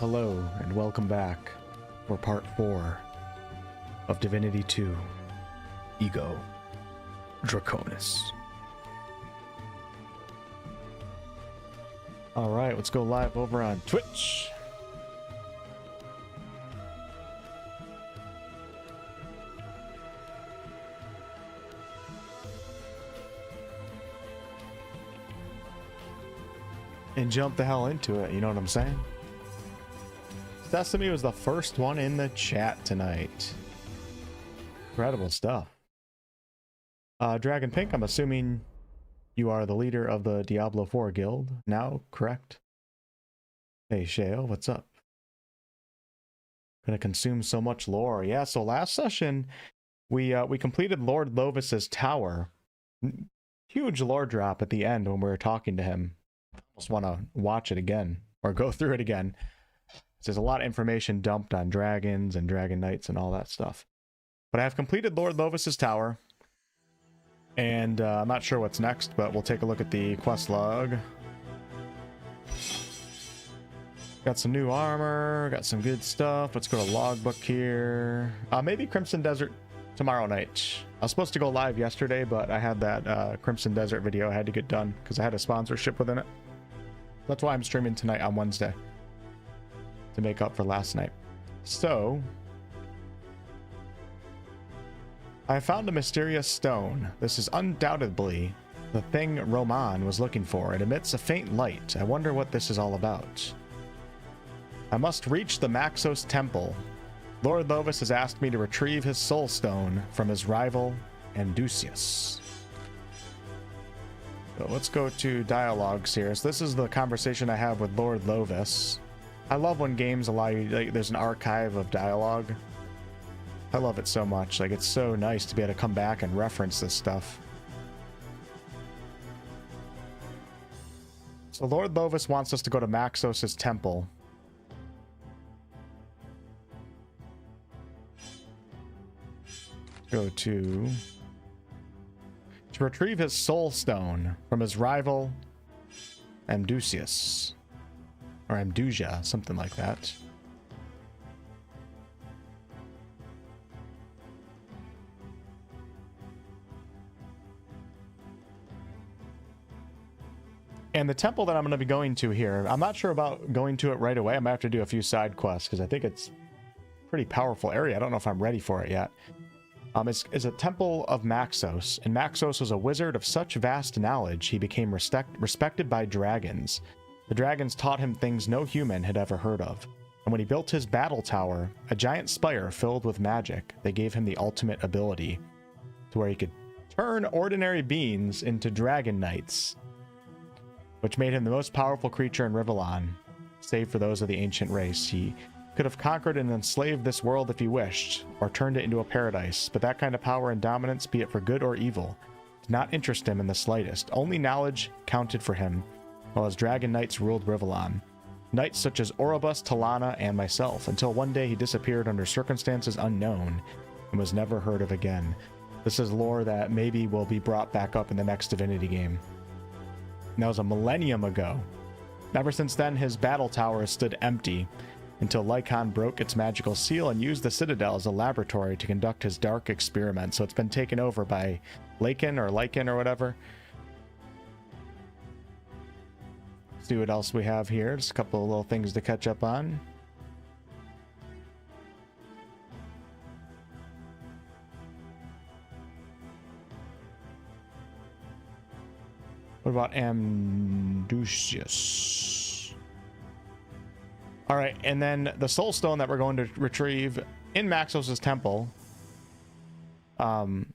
Hello and welcome back for part 4 of Divinity 2 Ego Draconis. Alright, let's go live over on Twitch. And jump the hell into it, you know what I'm saying? Sesame was the first one in the chat tonight. Incredible stuff. Dragon Pink, I'm assuming you are the leader of the Diablo 4 guild now, correct? Hey Sheo, what's up? Gonna consume so much lore. Yeah, so last session we completed Lord Lovis's tower. Huge lore drop at the end when we were talking to him. Almost want to watch it again or go through it again. There's a lot of information dumped on dragons and dragon knights and all that stuff. But I have completed Lord Lovis's tower. And I'm not sure what's next, but we'll take a look at the quest log. Got some new armor, got some good stuff. Let's go to logbook here. Maybe Crimson Desert tomorrow night. I was supposed to go live yesterday, but I had that Crimson Desert video I had to get done because I had a sponsorship within it. That's why I'm streaming tonight on Wednesday, to make up for last night. So I found a mysterious stone. This is undoubtedly the thing Roman was looking for. It emits a faint light. I wonder what this is all about. I must reach the Maxos temple. Lord Lovis has asked me to retrieve his soul stone from his rival Amdusias. So let's go to dialogues here. So this is the conversation I have with Lord Lovis. I love when games allow you, like, there's an archive of dialogue. I love it so much. Like, it's so nice to be able to come back and reference this stuff. So Lord Lovis wants us to go to Maxos' temple. Go to retrieve his soul stone from his rival Amdusias. Or Amdusia, something like that. And the temple that I'm going to be going to here, I'm not sure about going to it right away. I might have to do a few side quests because I think it's a pretty powerful area. I don't know if I'm ready for it yet. It's a temple of Maxos, and Maxos was a wizard of such vast knowledge he became respected by dragons. The dragons taught him things no human had ever heard of. And when he built his battle tower, a giant spire filled with magic, they gave him the ultimate ability to where he could turn ordinary beings into dragon knights, which made him the most powerful creature in Rivellon, save for those of the ancient race. He could have conquered and enslaved this world if he wished, or turned it into a paradise, but that kind of power and dominance, be it for good or evil, did not interest him in the slightest. Only knowledge counted for him, while his dragon knights ruled Rivellon. Knights such as Orobus, Talana, and myself, until one day he disappeared under circumstances unknown and was never heard of again. This is lore that maybe will be brought back up in the next Divinity game. And that was a millennium ago. Ever since then, his battle tower has stood empty, until Lycon broke its magical seal and used the Citadel as a laboratory to conduct his dark experiments. So it's been taken over by Lycon or whatever. See what else we have here. Just a couple of little things to catch up on. What about Amdusias? All right, and then the soul stone that we're going to retrieve in Maxos' temple was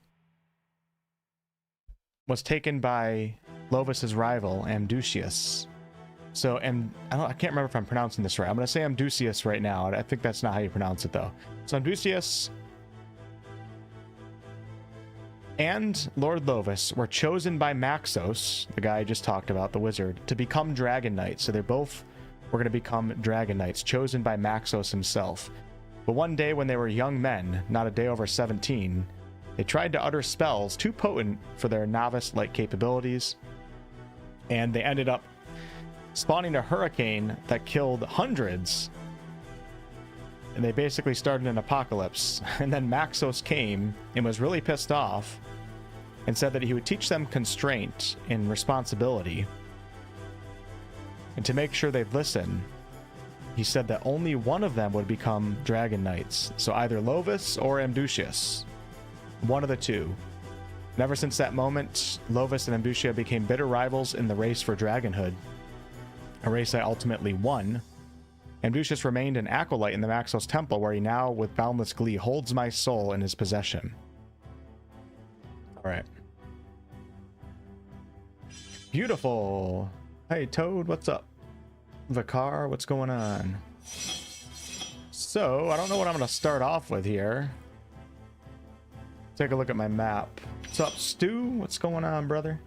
taken by Lovis's rival, Amdusias. So, I can't remember if I'm pronouncing this right. I'm going to say Amdusias right now. I think that's not how you pronounce it, though. So Amdusias and Lord Lovis were chosen by Maxos, the guy I just talked about, the wizard, to become dragon knights. So they're both were going to become dragon knights, chosen by Maxos himself. But one day when they were young men, not a day over 17, they tried to utter spells too potent for their novice-like capabilities, and they ended up spawning a hurricane that killed hundreds and they basically started an apocalypse. And then Maxos came and was really pissed off and said that he would teach them constraint and responsibility. And to make sure they'd listen, he said that only one of them would become Dragon Knights. So either Lovus or Amdusias. One of the two. And ever since that moment, Lovus and Amdusia became bitter rivals in the race for dragonhood. A race I ultimately won. Amdusias remained an acolyte in the Maxos temple, where he now, with boundless glee, holds my soul in his possession. Alright. Beautiful! Hey Toad, what's up? Vicar, what's going on? So, I don't know what I'm going to start off with here. Take a look at my map. What's up, Stu? What's going on, brother?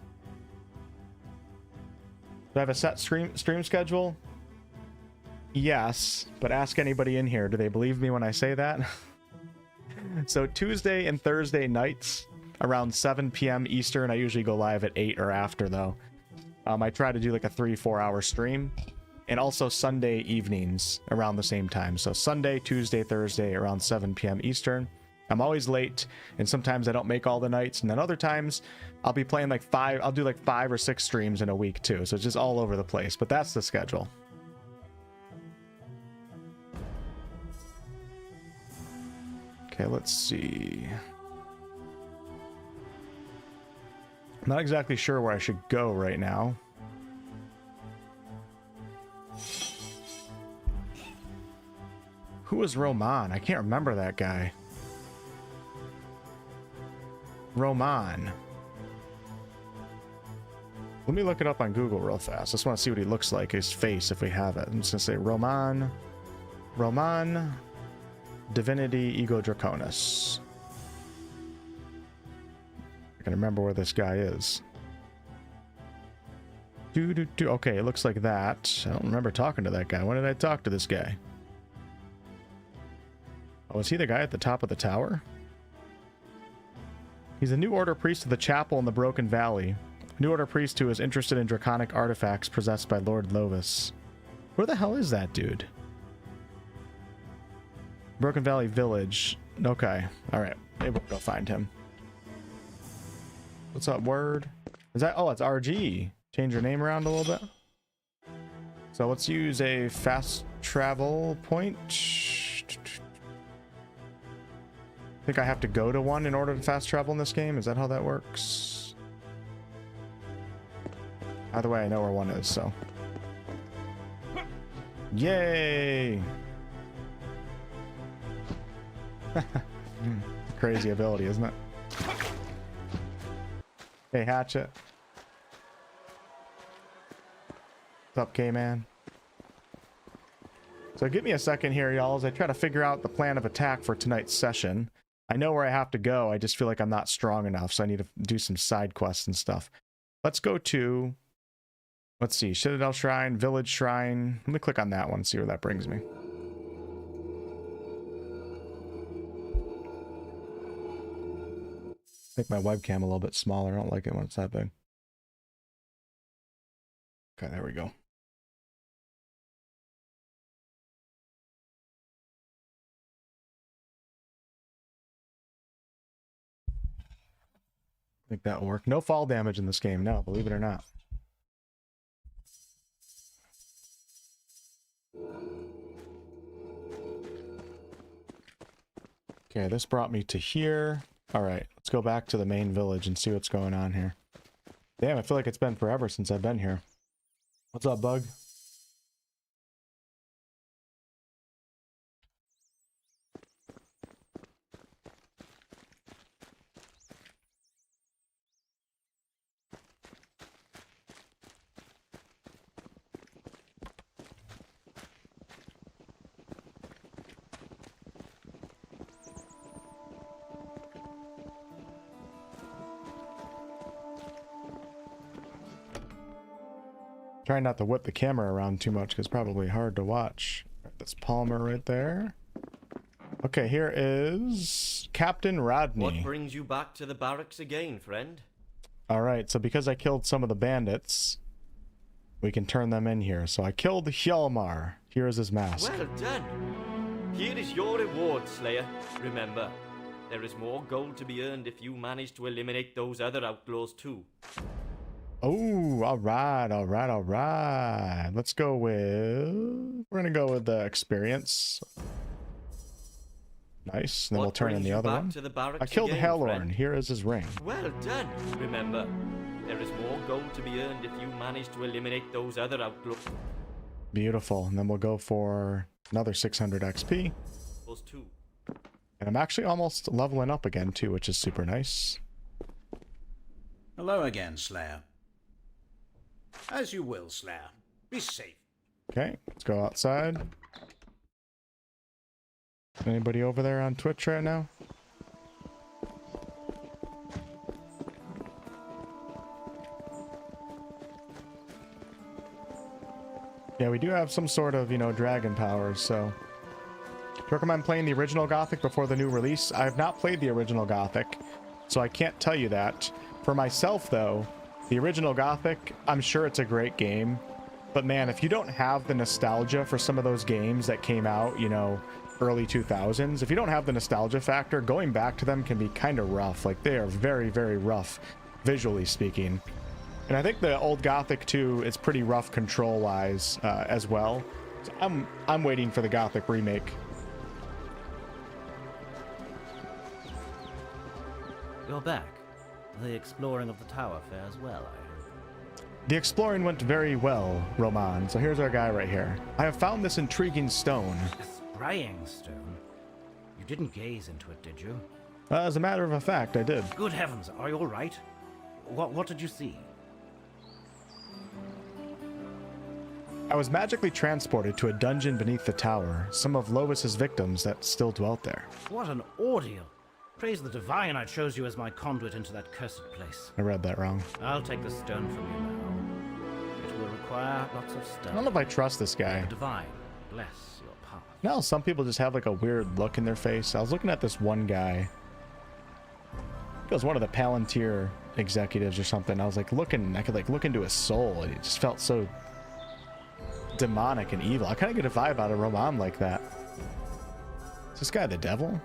Do I have a set stream schedule? Yes, but ask anybody in here. Do they believe me when I say that? So Tuesday and Thursday nights around 7 p.m. Eastern. I usually go live at 8 or after, though. I try to do like a 3-4 hour stream. And also Sunday evenings around the same time. So Sunday, Tuesday, Thursday around 7 p.m. Eastern. I'm always late, and sometimes I don't make all the nights, and then other times I'll be playing like I'll do like 5 or 6 streams in a week too. So it's just all over the place, but that's the schedule. Okay, let's see. I'm not exactly sure where I should go right now. Who was Roman? I can't remember that guy. Roman. Let me look it up on Google real fast. I just want to see what he looks like, his face, if we have it. I'm just going to say Roman. Roman. Divinity Ego Draconis. I can remember where this guy is. Okay, it looks like that. I don't remember talking to that guy. When did I talk to this guy? Oh, is he the guy at the top of the tower? He's a New Order priest of the chapel in the Broken Valley. A New Order priest who is interested in draconic artifacts possessed by Lord Lovus. Where the hell is that dude? Broken Valley Village. Okay. Alright. Maybe we'll go find him. What's up, word? Is that... Oh, it's RG. Change your name around a little bit. So let's use a fast travel point. I think I have to go to one in order to fast travel in this game. Is that how that works? Either way, I know where one is, so. Yay! Crazy ability, isn't it? Hey, Hatchet. What's up, K-Man? So give me a second here, y'all, as I try to figure out the plan of attack for tonight's session. I know where I have to go. I just feel like I'm not strong enough, so I need to do some side quests and stuff. Let's go to... Let's see. Citadel Shrine, Village Shrine. Let me click on that one and see where that brings me. Make my webcam a little bit smaller. I don't like it when it's that big. Okay, there we go. I think that'll work. No fall damage in this game, no, believe it or not. Okay, this brought me to here. Alright, let's go back to the main village and see what's going on here. Damn, I feel like it's been forever since I've been here. What's up, Bug? Trying not to whip the camera around too much because it's probably hard to watch. That's Palmer right there. Okay, here is Captain Rodney. What brings you back to the barracks again, friend? Alright, so because I killed some of the bandits, we can turn them in here. So I killed 𝑘𝑙𝑝𝑠. Here is his mask. Well done. Here is your reward, Slayer. Remember, there is more gold to be earned if you manage to eliminate those other outlaws too. Oh, all right, all right, all right. Let's go with... We're gonna go with the experience. Nice. And then we'll turn in the other one. I killed Hellorn. Here is his ring. Well done. Remember, there is more gold to be earned if you manage to eliminate those other outlaws. Beautiful. And then we'll go for another 600 XP. Those two. And I'm actually almost leveling up again too, which is super nice. Hello again, Slayer. As you will, Slayer. Be safe. Okay, let's go outside. Anybody over there on Twitch right now? Yeah, we do have some sort of, you know, dragon powers, so... Do you recommend playing the original Gothic before the new release? I have not played the original Gothic, so I can't tell you that. For myself, though, the original Gothic, I'm sure it's a great game. But man, if you don't have the nostalgia for some of those games that came out, you know, early 2000s, if you don't have the nostalgia factor, going back to them can be kind of rough. Like, they are very, very rough, visually speaking. And I think the old Gothic 2 is pretty rough control-wise as well. So I'm waiting for the Gothic remake. You're back. The exploring of the tower fares well, I hope. The exploring went very well, Roman. So here's our guy right here. I have found this intriguing stone. A spraying stone? You didn't gaze into it, did you? As a matter of fact, I did. Good heavens, are you all right? What did you see? I was magically transported to a dungeon beneath the tower, some of Lois's victims that still dwelt there. What an ordeal! Praise the divine I chose you as my conduit into that cursed place. I read that wrong. I'll take the stone from you now. It will require lots of stuff. I don't know if I trust this guy. The divine, bless your path. No, some people just have like a weird look in their face. I was looking at this one guy. He was one of the Palantir executives or something. I was like looking, I could like look into his soul, and it just felt so demonic and evil. I kind of get a vibe out of Roman like that. Is this guy the devil?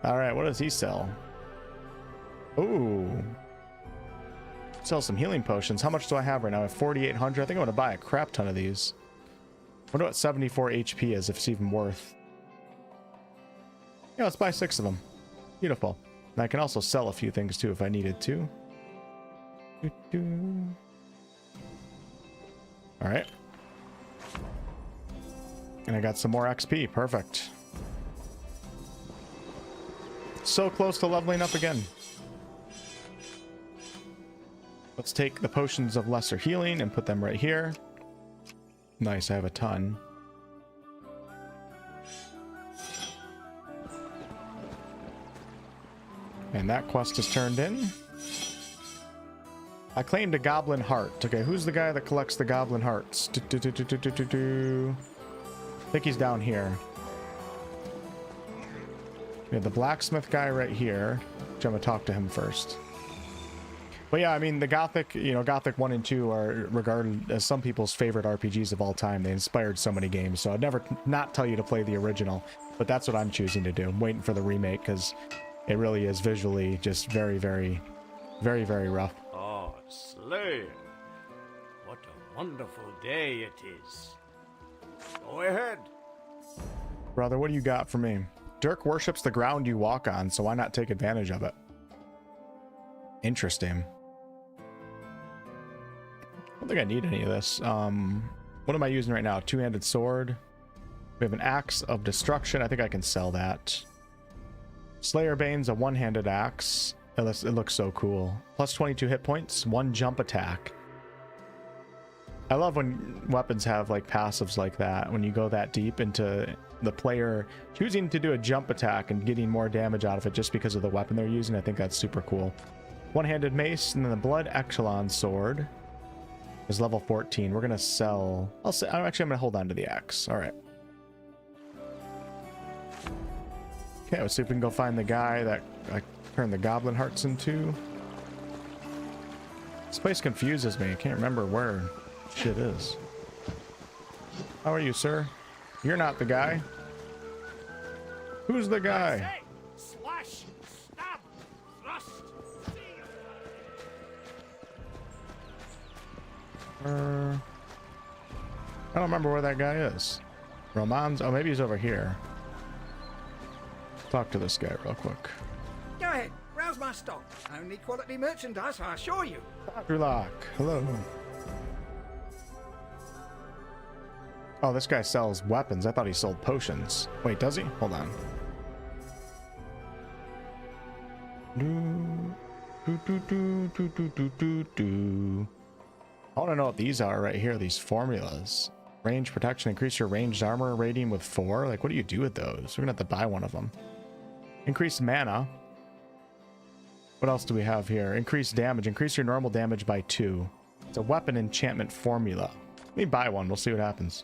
All right, what does he sell? Ooh. Sell some healing potions. How much do I have right now? I have 4,800. I think I'm gonna buy a crap ton of these. Wonder what 74 HP is, if it's even worth. Yeah, let's buy 6 of them. Beautiful. And I can also sell a few things too if I needed to. All right. And I got some more XP. Perfect. So close to leveling up again. Let's take the potions of lesser healing and put them right here. Nice, I have a ton. And that quest is turned in. I claimed a goblin heart. Okay, who's the guy that collects the goblin hearts? I think he's down here. We have the blacksmith guy right here, which I'm gonna talk to him first. But yeah, I mean, the Gothic, you know, Gothic 1 and 2 are regarded as some people's favorite RPGs of all time. They inspired so many games, so I'd never not tell you to play the original, but that's what I'm choosing to do. I'm waiting for the remake, because it really is visually just very, very, very, very rough. Oh, Slayer. What a wonderful day it is. Go ahead. Brother, what do you got for me? Dirk worships the ground you walk on, so why not take advantage of it? Interesting. I don't think I need any of this. What am I using right now? Two-handed sword. We have an axe of destruction. I think I can sell that. Slayer Bane's a one-handed axe. It looks so cool. Plus 22 hit points, 1 jump attack. I love when weapons have like passives like that, when you go that deep into the player choosing to do a jump attack and getting more damage out of it just because of the weapon they're using. I think that's super cool. One-handed mace, and then the blood echelon sword is level 14. We're gonna sell. I'm gonna hold on to the axe. All right. Okay, let's see if we can go find the guy that I turned the goblin hearts into. This place confuses me. I can't remember where shit is. How are you, sir? You're not the guy. Who's the guy? Say, slash, stab, thrust, seal. I don't remember where that guy is. Roman's. Oh, maybe he's over here. Talk to this guy real quick. Go ahead, browse my stock. Only quality merchandise, I assure you. Dr. Locke. Hello. Oh, this guy sells weapons. I thought he sold potions. Wait, does he? Hold on. I want to know what these are right here, these formulas. Range protection, increase your ranged armor rating with 4. Like, what do you do with those? We're gonna have to buy one of them. Increase mana. What else do we have here? Increase damage. Increase your normal damage by 2. It's a weapon enchantment formula. Let me buy one. We'll see what happens.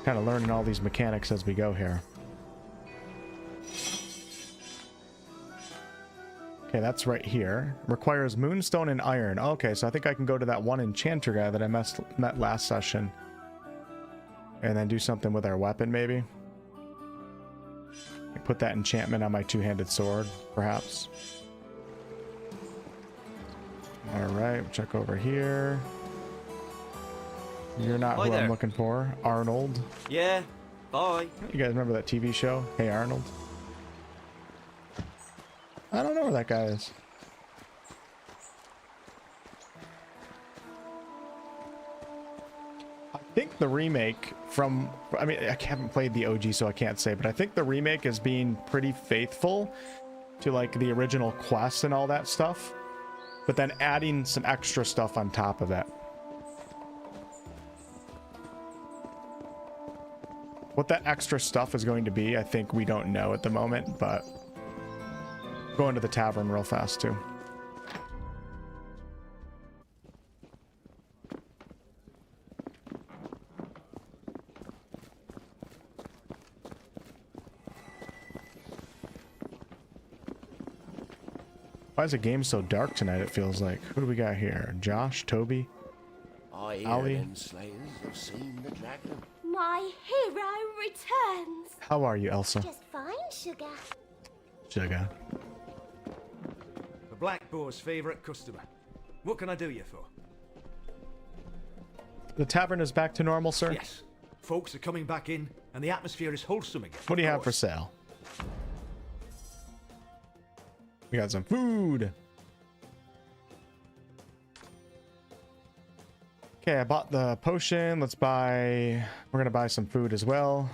Kind of learning all these mechanics as we go here. Okay, that's right here. Requires moonstone and iron. Okay, so I think I can go to that one enchanter guy that I met last session. And then do something with our weapon, maybe. Put that enchantment on my two-handed sword, perhaps. Alright, check over here. You're not Hi who there. I'm looking for. Arnold. Yeah, bye. You guys remember that TV show? Hey Arnold? I don't know where that guy is. I think the remake from... I mean, I haven't played the OG, so I can't say, but I think the remake is being pretty faithful to, like, the original quests and all that stuff, but then adding some extra stuff on top of it. What that extra stuff is going to be, I think we don't know at the moment, but going to the tavern real fast too. Why is the game so dark tonight, it feels like? Who do we got here? Josh? Toby? I hear Ali? them slayers have seen the dragon. My hero returns. How are you, Elsa? Just fine, sugar. Sugar. The Black Boar's favourite customer. What can I do you for? The tavern is back to normal, sir? Yes. Folks are coming back in, and the atmosphere is wholesome again. What do you Of have for course. sale? We got some food. Okay, I bought the potion. Let's buy... We're gonna buy some food as well.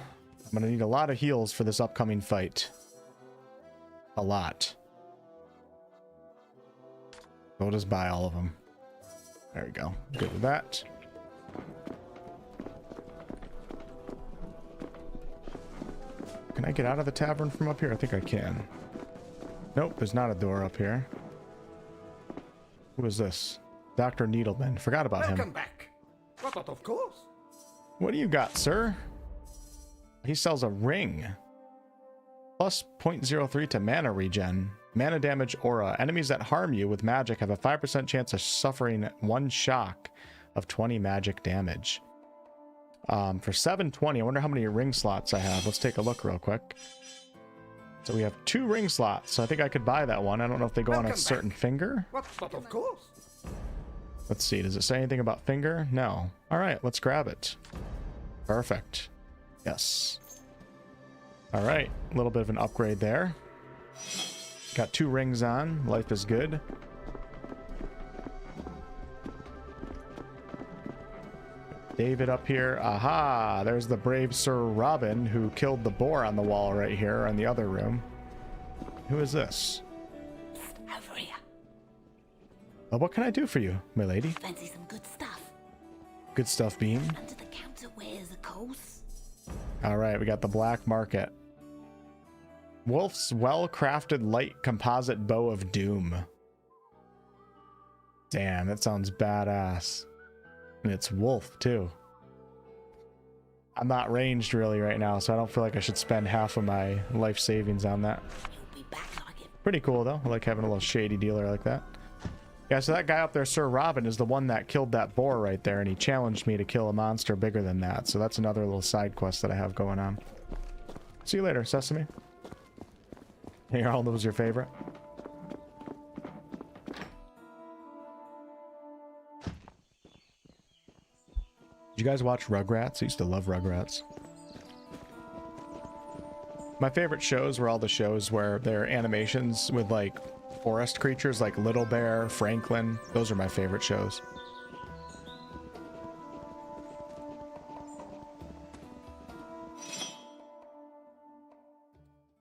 I'm gonna need a lot of heals for this upcoming fight. A lot. We'll just buy all of them. There we go. Good with that. Can I get out of the tavern from up here? I think I can. Nope, there's not a door up here. Who is this? Dr. Needleman. Forgot about Welcome him. back. But of course. What do you got, sir? He sells a ring. Plus 0.03 to mana regen. Mana damage aura. Enemies that harm you with magic have a 5% chance of suffering 1 shock of 20 magic damage. For 720, I wonder how many ring slots I have. Let's take a look real quick. So we have 2 ring slots, so I think I could buy that one. I don't know if they go on a Welcome certain back. finger. But of course. Let's see, does it say anything about finger? No. All right, let's grab it. Perfect. Yes. All right, a little bit of an upgrade there. Got 2 rings on. Life is good. David up here. Aha! There's the brave Sir Robin who killed the boar on the wall right here in the other room. Who is this? Over here. What can I do for you, my lady? Fancy some good stuff. Good stuff, Bean. Under the counter wares, of course. All right, we got the black market. Wolf's well-crafted light composite bow of doom. Damn, that sounds badass. And it's wolf, too. I'm not ranged really right now, so I don't feel like I should spend half of my life savings on that. You'll be back like it. Pretty cool, though. I like having a little shady dealer like that. Yeah, so that guy up there, Sir Robin, is the one that killed that boar right there, and he challenged me to kill a monster bigger than that. So that's another little side quest that I have going on. See you later, Sesame. Hey, all was your favorite. Did you guys watch Rugrats? I used to love Rugrats. My favorite shows were all the shows where they're animations with like forest creatures like Little Bear, Franklin. Those are my favorite shows.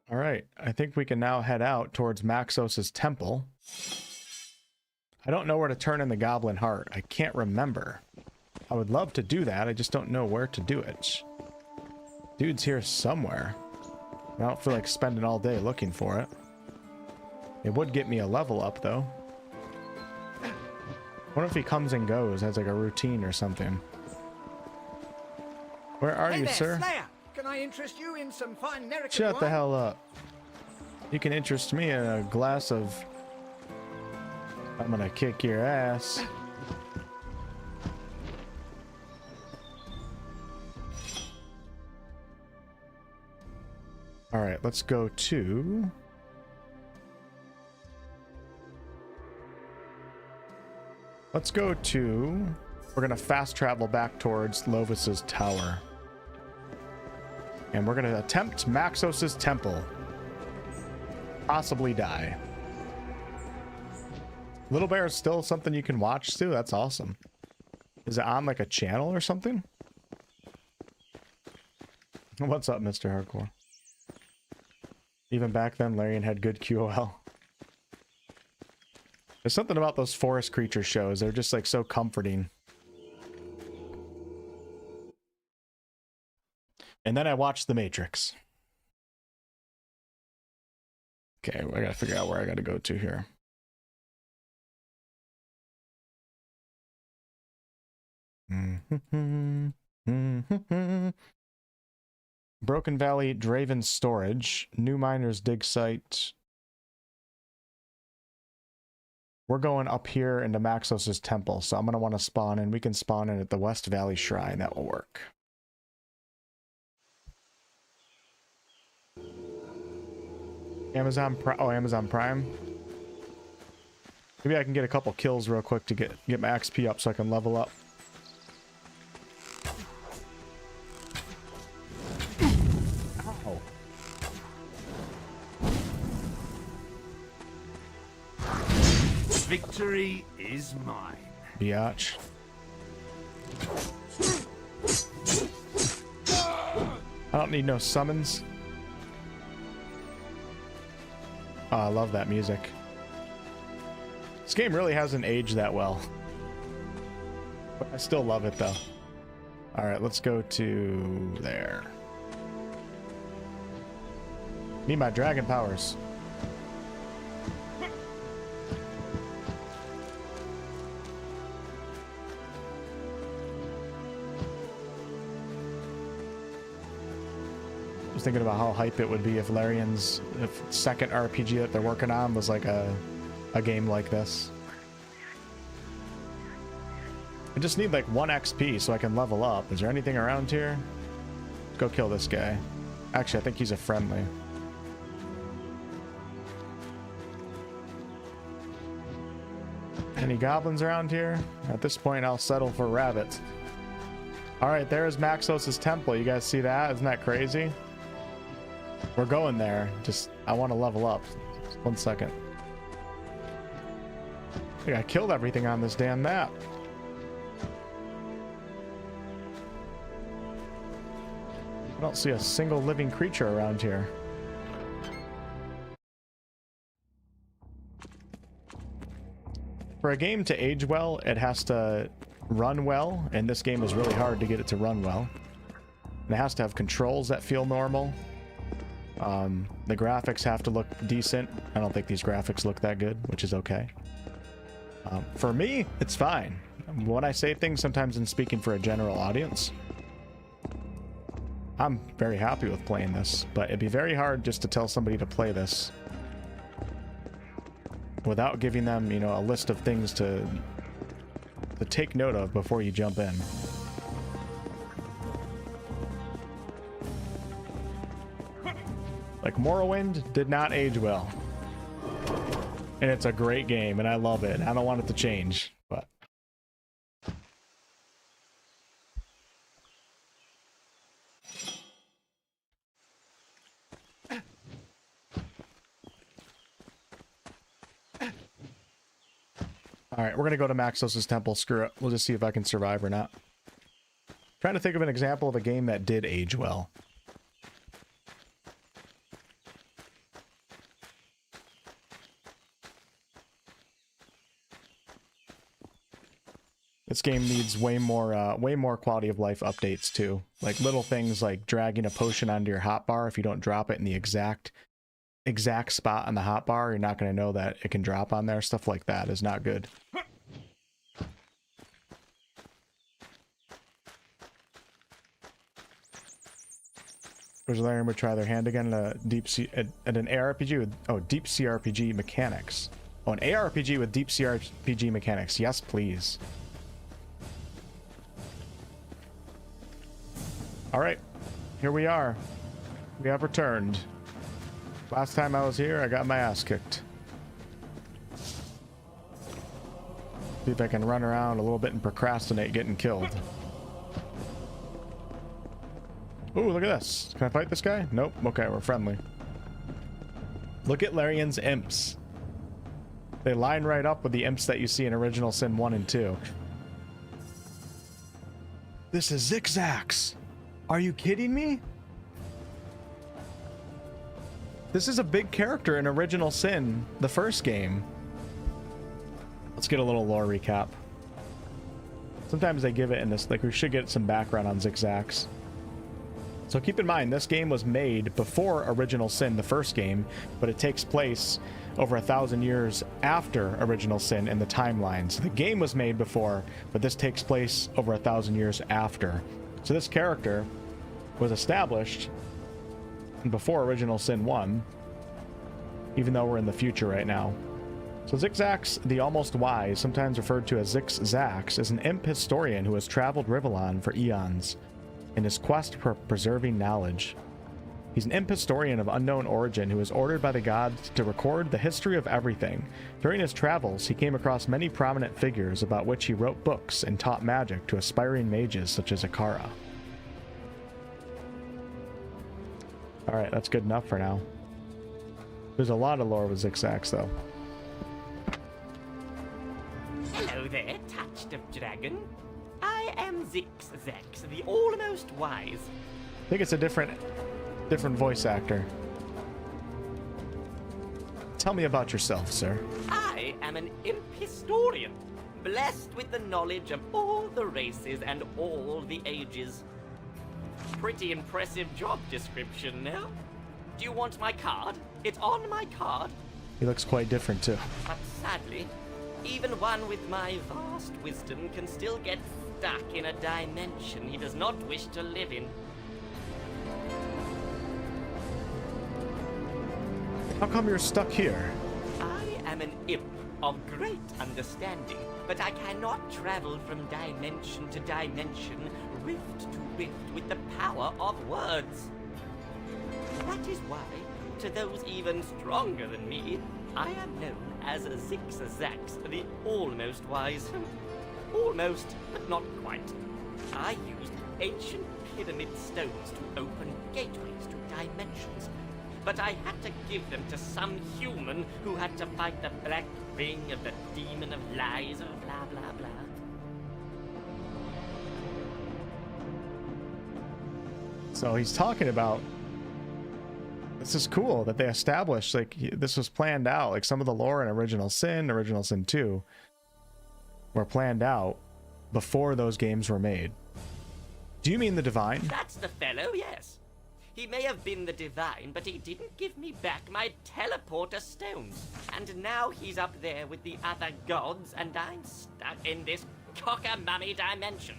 All right, I think we can now head out towards Maxos' temple. I don't know where to turn in the Goblin Heart. I can't remember. I would love to do that. I just don't know where to do it. Dude's here somewhere. I don't feel like spending all day looking for it. It would get me a level up, though. What if he comes and goes, has like a routine or something? Where are you, there, sir? Slayer! Can I interest you in some fine American Shut the wine? hell up. You can interest me in a glass of... I'm gonna kick your ass. All right, let's go to... We're gonna fast travel back towards Lovis's tower. And we're gonna attempt Maxos' temple. Possibly die. Little Bear is still something you can watch too? That's awesome. Is it on like a channel or something? What's up, Mr. Hardcore? Even back then, Larian had good QOL. There's something about those forest creature shows. They're just like so comforting. And then I watched The Matrix. Okay, I gotta figure out where I gotta go to here. Broken Valley, Draven Storage, New Miners Dig Site. We're going up here into Maxos' temple, so I'm gonna want to spawn in. We can spawn in at the West Valley Shrine. That will work. Amazon Prime. Oh, Amazon Prime. Maybe I can get a couple kills real quick to get my XP up so I can level up. Ow. Victory is mine. Biatch. I don't need no summons. Oh, I love that music. This game really hasn't aged that well. But I still love it though. Alright, let's go to there. Need my dragon powers. I was thinking about how hype it would be if Larian's second RPG that they're working on was like a game like this. I just need like 1 XP so I can level up. Is there anything around here? Let's go kill this guy. Actually, I think he's a friendly. Any goblins around here? At this point, I'll settle for rabbits. Alright, there's Maxos' temple. You guys see that? Isn't that crazy? We're going there. Just, I want to level up. Just 1 second. I think I killed everything on this damn map. I don't see a single living creature around here. For a game to age well, it has to run well, and this game is really hard to get it to run well. And it has to have controls that feel normal. The graphics have to look decent. I don't think these graphics look that good, which is okay. For me, it's fine. When I say things, sometimes I'm speaking for a general audience. I'm very happy with playing this, but it'd be very hard just to tell somebody to play this without giving them, you know, a list of things to take note of before you jump in. Like, Morrowind did not age well. And it's a great game, and I love it. I don't want it to change, but... Alright, we're gonna go to Maxos' temple. Screw it. We'll just see if I can survive or not. Trying to think of an example of a game that did age well. This game needs way more quality of life updates too. Like little things like dragging a potion onto your hotbar. If you don't drop it in the exact spot on the hotbar, you're not going to know that it can drop on there. Stuff like that is not good. Librarian would try their hand again at an ARPG with deep sea RPG mechanics. Oh, an ARPG with deep sea RPG mechanics. Yes, please. Alright, here we are. We have returned. Last time I was here, I got my ass kicked. See if I can run around a little bit and procrastinate getting killed. Ooh, look at this. Can I fight this guy? Nope. Okay, we're friendly. Look at Larian's imps. They line right up with the imps that you see in Original Sin 1 and 2. This is ZixZax. Are you kidding me? This is a big character in Original Sin, the first game. Let's get a little lore recap. Sometimes they give it in this, like we should get some background on ZixZax. So keep in mind, this game was made before Original Sin, the first game, but it takes place over 1,000 years after Original Sin in the timeline. So the game was made before, but this takes place over 1,000 years after. So this character was established before Original Sin 1, even though we're in the future right now. So ZixZax, the Almost Wise, sometimes referred to as ZixZax, is an imp historian who has traveled Rivellon for eons in his quest for preserving knowledge. He's an imp historian of unknown origin who is ordered by the gods to record the history of everything. During his travels, he came across many prominent figures about which he wrote books and taught magic to aspiring mages such as Akara. Alright, that's good enough for now. There's a lot of lore with ZixZax, though. Hello there, touched of dragon. I am ZixZax, the almost wise. I think it's a different voice actor. Tell me about yourself, sir. I am an imp historian, blessed with the knowledge of all the races and all the ages. Pretty impressive job description now. Do you want my card? It's on my card. He looks quite different, too. But sadly, even one with my vast wisdom can still get stuck in a dimension he does not wish to live in. How come you're stuck here? I am an imp of great understanding, but I cannot travel from dimension to dimension, rift to rift with the power of words. That is why, to those even stronger than me, I am known as ZixZax, the almost wise. Almost, but not quite. I used ancient pyramid stones to open gateways to dimensions, but I had to give them to some human who had to fight the black ring of the demon of lies or blah blah blah. So he's talking about, this is cool that they established, like, this was planned out. Like, some of the lore in Original Sin 2 were planned out before those games were made. Do you mean the Divine? That's the fellow, yes. He may have been the Divine, but he didn't give me back my teleporter stones. And now he's up there with the other gods, and I'm stuck in this cockamamie dimension.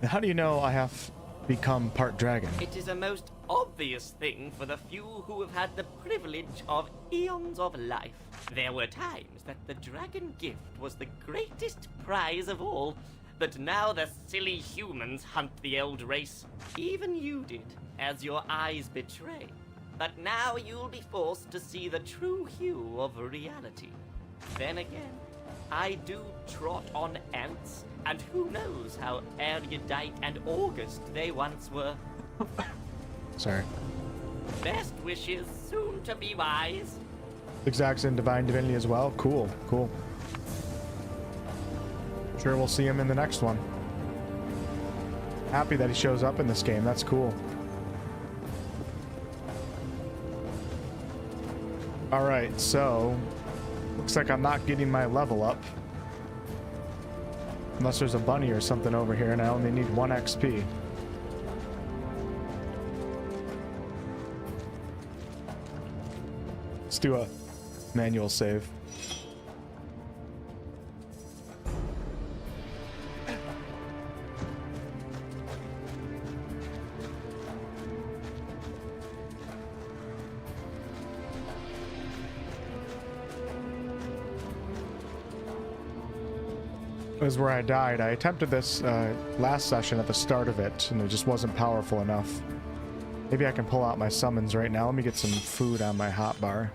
How do you know I have become part dragon? It is a most obvious thing for the few who have had the privilege of eons of life. There were times that the dragon gift was the greatest prize of all, but now the silly humans hunt the old race. Even you did, as your eyes betray. But now you'll be forced to see the true hue of reality. Then again, I do trot on ants, and who knows how erudite and august they once were. Sorry. Best wishes, soon to be wise. ZixZax in Divine Divinity as well. Cool, cool. Sure, we'll see him in the next one. Happy that he shows up in this game. That's cool. Alright, so looks like I'm not getting my level up. Unless there's a bunny or something over here, and I only need 1 XP. Let's do a manual save. Was where I died. I attempted this last session at the start of it, and it just wasn't powerful enough. Maybe I can pull out my summons right now. Let me get some food on my hotbar.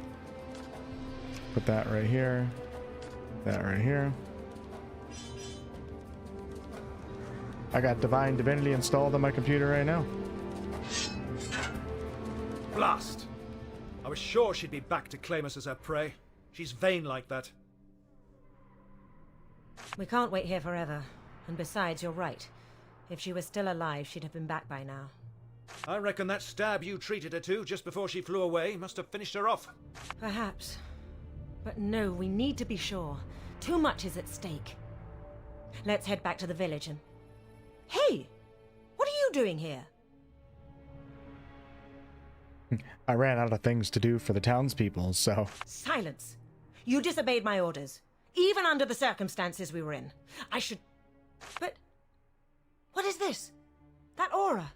Put that right here. That right here. I got Divine Divinity installed on my computer right now. Blast! I was sure she'd be back to claim us as her prey. She's vain like that. We can't wait here forever. And besides, you're right. If she was still alive, she'd have been back by now. I reckon that stab you treated her to just before she flew away must have finished her off. Perhaps. But no, we need to be sure. Too much is at stake. Let's head back to the village and... Hey! What are you doing here? I ran out of things to do for the townspeople, so... Silence! You disobeyed my orders. Even under the circumstances we were in. I should... But... What is this? That aura?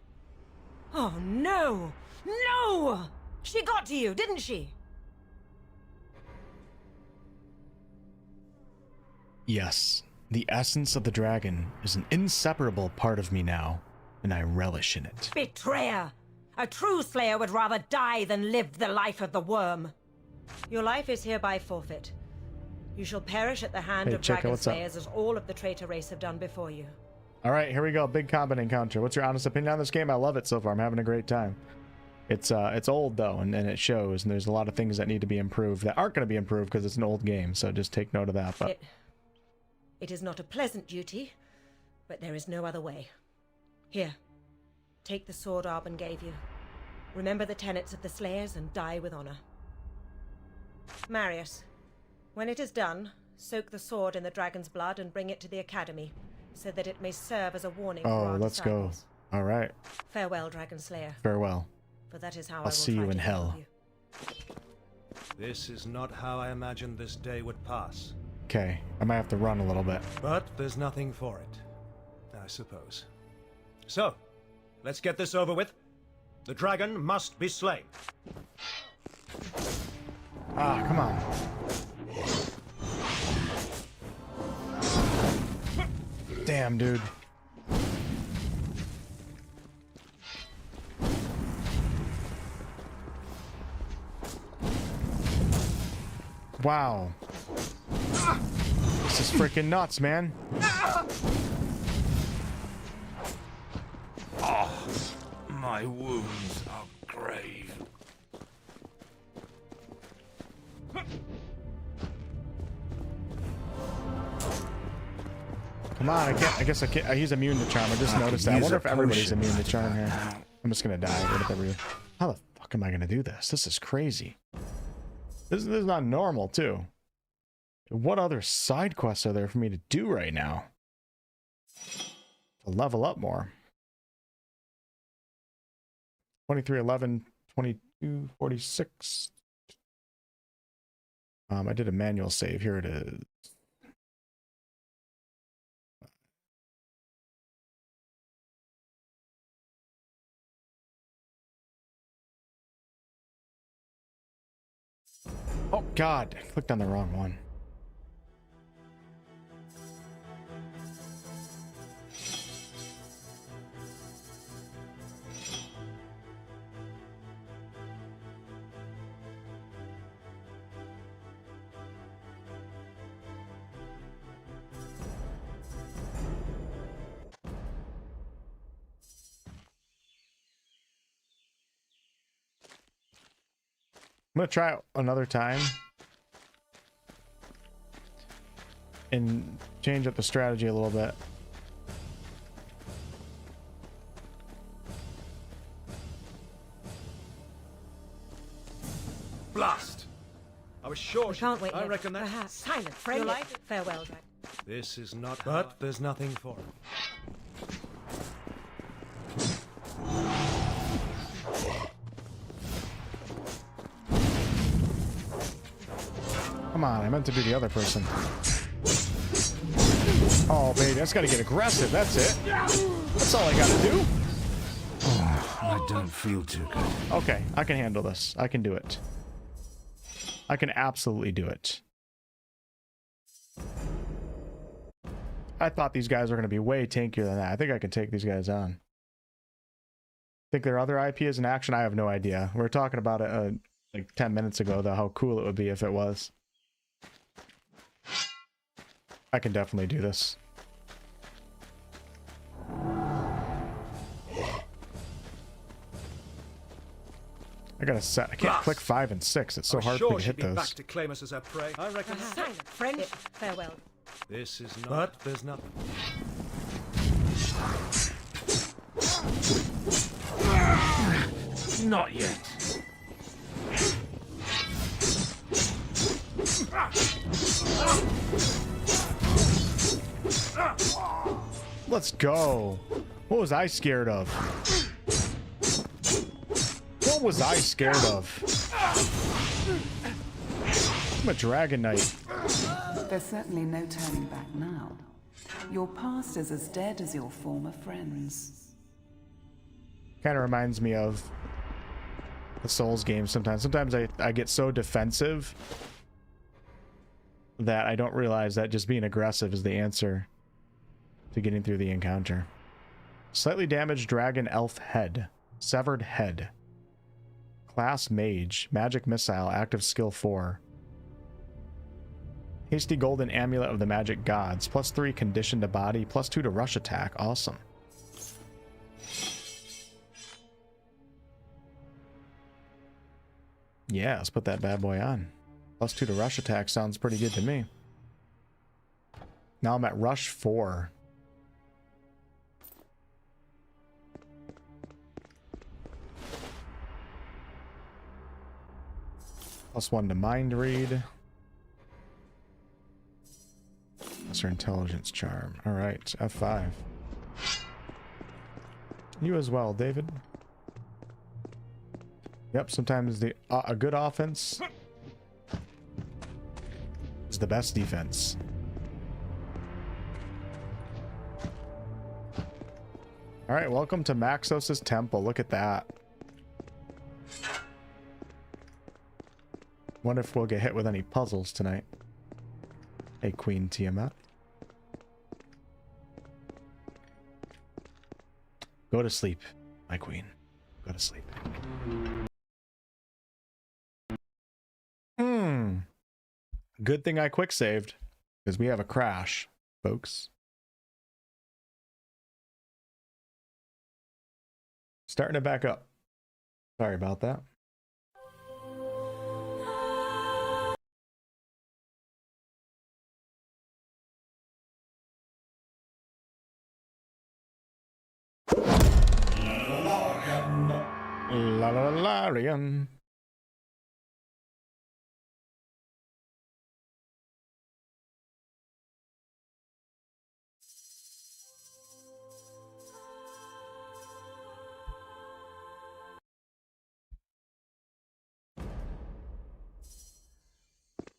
Oh, no! No! She got to you, didn't she? Yes, the essence of the dragon is an inseparable part of me now, and I relish in it. Betrayer! A true slayer would rather die than live the life of the worm. Your life is hereby forfeit. You shall perish at the hand of dragon slayers as all of the traitor race have done before you. All right, here we go. Big combat encounter. What's your honest opinion on this game? I love it so far. I'm having a great time. It's old though, and it shows. And there's a lot of things that need to be improved that aren't going to be improved because it's an old game. So just take note of that. But it is not a pleasant duty, but there is no other way. Here, take the sword Arben gave you. Remember the tenets of the Slayers and die with honor. Marius, when it is done, soak the sword in the dragon's blood and bring it to the academy, so that it may serve as a warning for our let's disciples. go. All right. Farewell, Dragon Slayer. Farewell. For that is how I'll see you in hell. This is not how I imagined this day would pass. Okay, I might have to run a little bit. But there's nothing for it, I suppose. So, let's get this over with. The dragon must be slain. Ah, come on. Damn, dude. Wow. This is freaking nuts, man. Oh, my wounds are grave. Come on, I guess I can't. He's immune to charm. I just noticed that. I wonder if everybody's immune to charm here. I'm just gonna die. How the fuck am I gonna do this? This is crazy. This is not normal, too. What other side quests are there for me to do right now? To level up more. 2311, 2246. I did a manual save. Here it is. Oh God, I clicked on the wrong one. gonna try it another time and change up the strategy a little bit. Blast! I was sure. We can't wait I here. reckon that. Perhaps. Silent, friend. Farewell, Drac. This is not. But there's nothing for it. Come on, I meant to be the other person. Oh, baby, I just gotta get aggressive. That's it. That's all I gotta do. Oh, I don't feel too good. Okay, I can handle this. I can do it. I can absolutely do it. I thought these guys were going to be way tankier than that. I think I can take these guys on. Think their other IP is in action? I have no idea. We were talking about it like 10 minutes ago, though, how cool it would be if it was. I can definitely do this. I gotta set. I can't click 5 and 6. It's so hard for me to hit those. Back to claim us as our prey. I reckon. Silent, friend. Farewell. This is not. But there's nothing. Not yet. Let's go. What was I scared of? What was I scared of? I'm a Dragon Knight. There's certainly no turning back now. Your past is as dead as your former friends. Kind of reminds me of the Souls games sometimes. Sometimes I get so defensive that I don't realize that just being aggressive is the answer to getting through the encounter. Slightly damaged dragon elf head. Severed head. Class mage. Magic missile. Active skill 4. Hasty golden amulet of the magic gods. +3 condition to body. +2 to rush attack. Awesome. Yeah, let's put that bad boy on. +2 to rush attack sounds pretty good to me. Now I'm at rush 4. +1 to mind read. Lesser intelligence charm. All right, F5. You as well, David. Yep, sometimes a good offense is the best defense. All right, welcome to Maxos' temple. Look at that. Wonder if we'll get hit with any puzzles tonight. Hey, Queen Tiamat. Go to sleep, my queen. Go to sleep. Good thing I quick saved, because we have a crash, folks. Starting it back up. Sorry about that. Librarian.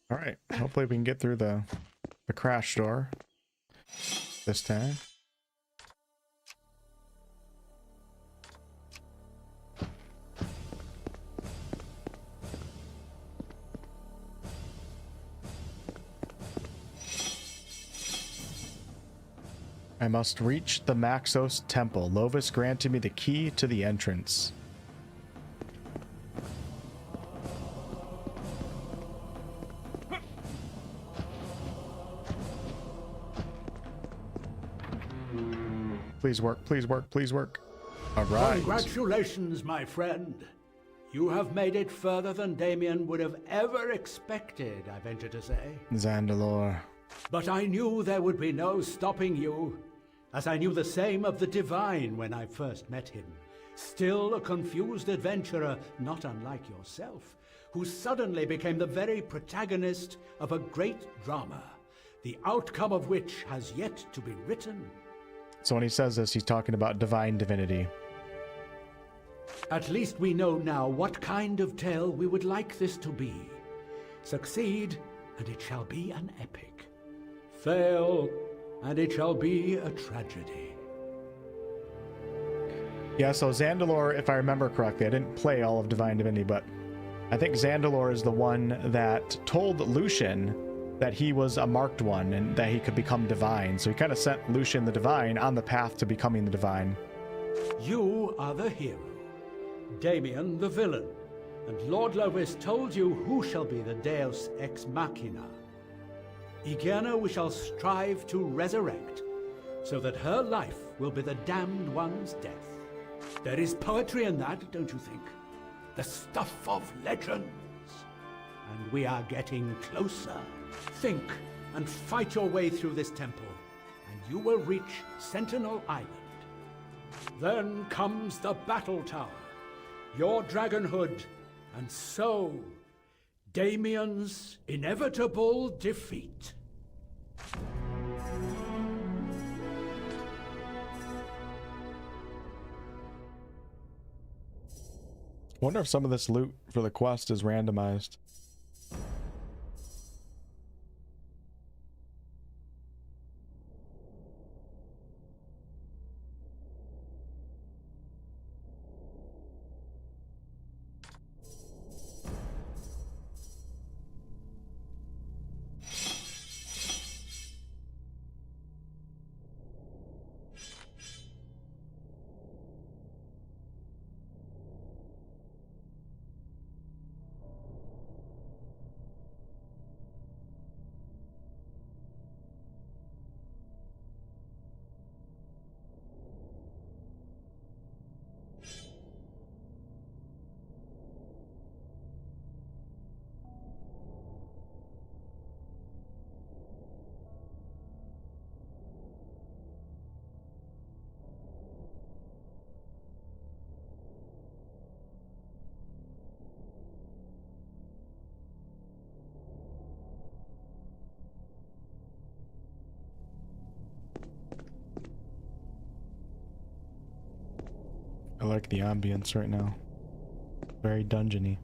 All right, hopefully we can get through the crash door this time. I must reach the Maxos temple. Lovis granted me the key to the entrance. Please work, please work, please work. All right. Congratulations, my friend. You have made it further than Damien would have ever expected, I venture to say. Zandalore. But I knew there would be no stopping you, as I knew the same of the Divine when I first met him. Still a confused adventurer, not unlike yourself, who suddenly became the very protagonist of a great drama, the outcome of which has yet to be written. So when he says this, he's talking about divine divinity. At least we know now what kind of tale we would like this to be. Succeed, and it shall be an epic. Fail, and it shall be a tragedy. Yeah, so Zandalore, if I remember correctly, I didn't play all of Divine Divinity, but I think Zandalore is the one that told Lucian that he was a marked one and that he could become divine. So he kind of sent Lucian the Divine on the path to becoming the Divine. You are the hero, Damien the villain, and Lord Lovis told you who shall be the Deus Ex Machina. Ygerne we shall strive to resurrect, so that her life will be the damned one's death. There is poetry in that, don't you think? The stuff of legends. And we are getting closer. Think and fight your way through this temple, and you will reach Sentinel Island. Then comes the battle tower, your dragonhood, and so, Damien's inevitable defeat. Wonder if some of this loot for the quest is randomized. I like the ambience right now. Very dungeony.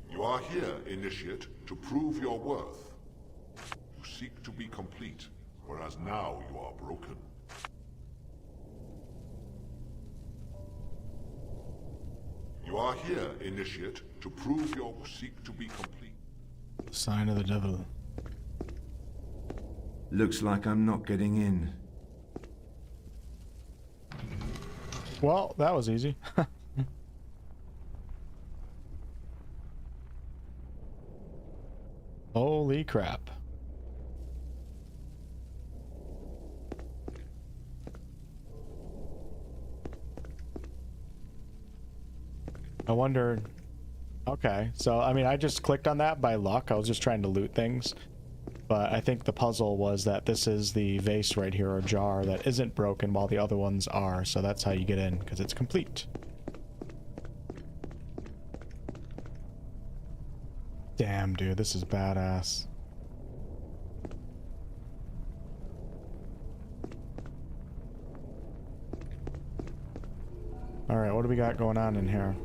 You are here, Initiate, to prove your worth. You seek to be complete, whereas now you are broken. You are here, Initiate, to prove you seek to be complete. Sign of the devil. Looks like I'm not getting in. Well, that was easy. Holy crap. I wonder... Okay, so, I mean, I just clicked on that by luck. I was just trying to loot things. But I think the puzzle was that this is the vase right here, or jar, that isn't broken while the other ones are. So that's how you get in, because it's complete. Damn, dude, this is badass. Alright, what do we got going on in here?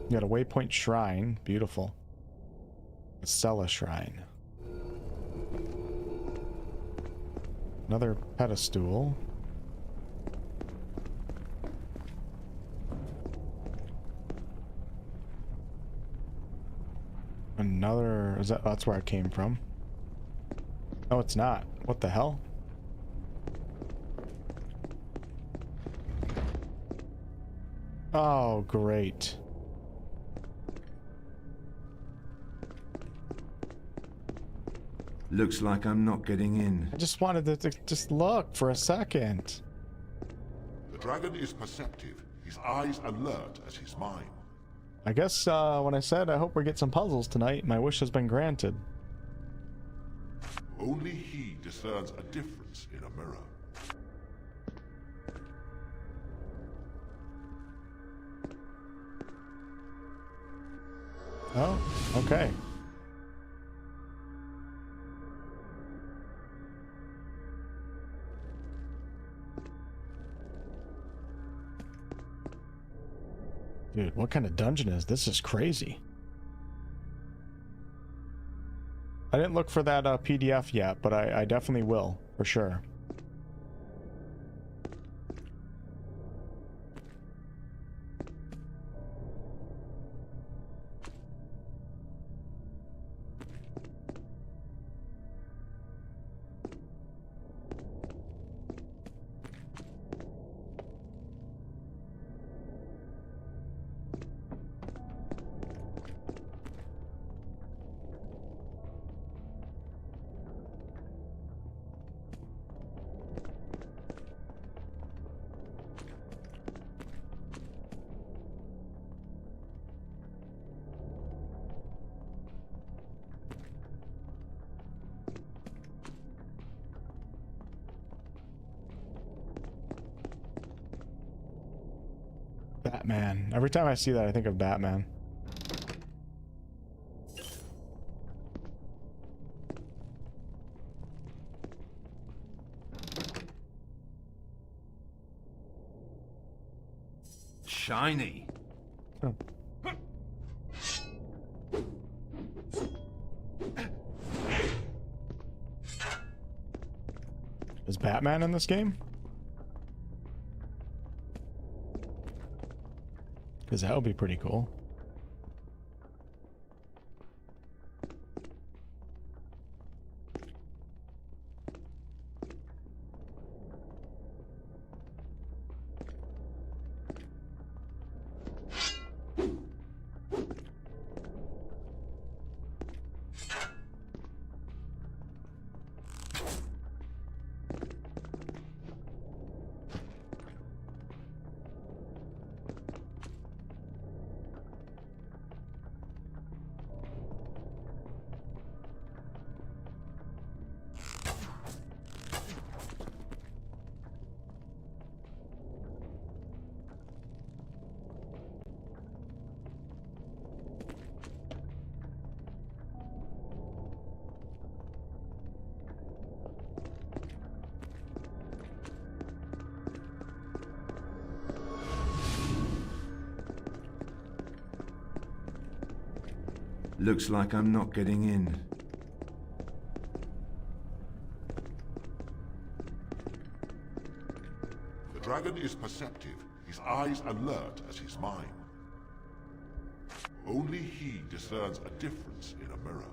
We got a waypoint shrine. Beautiful. A Cella shrine. Another pedestal. Another... Is that... That's where I came from. No, it's not. What the hell? Oh, great. Looks like I'm not getting in. I just wanted to just look for a second. The dragon is perceptive, his eyes alert as his mind. I guess when I said I hope we get some puzzles tonight, my wish has been granted. Only he discerns a difference in a mirror. Oh, okay. Dude, what kind of dungeon is this? Is crazy. I didn't look for that PDF yet, but I definitely will, for sure. Batman. Every time I see that, I think of Batman. Shiny. Oh. Is Batman in this game? Because that would be pretty cool. Looks like I'm not getting in. The dragon is perceptive, his eyes alert as his mind. Only he discerns a difference in a mirror.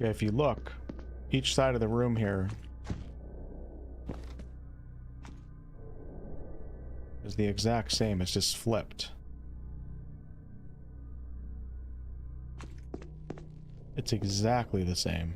Yeah, if you look, each side of the room here is the exact same. It's just flipped. It's exactly the same.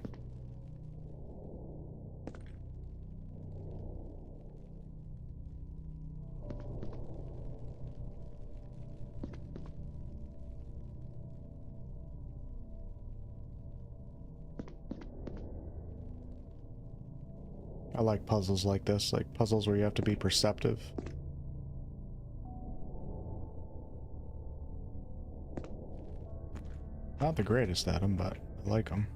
I like puzzles like this, like puzzles where you have to be perceptive. Not the greatest at them, but I like them.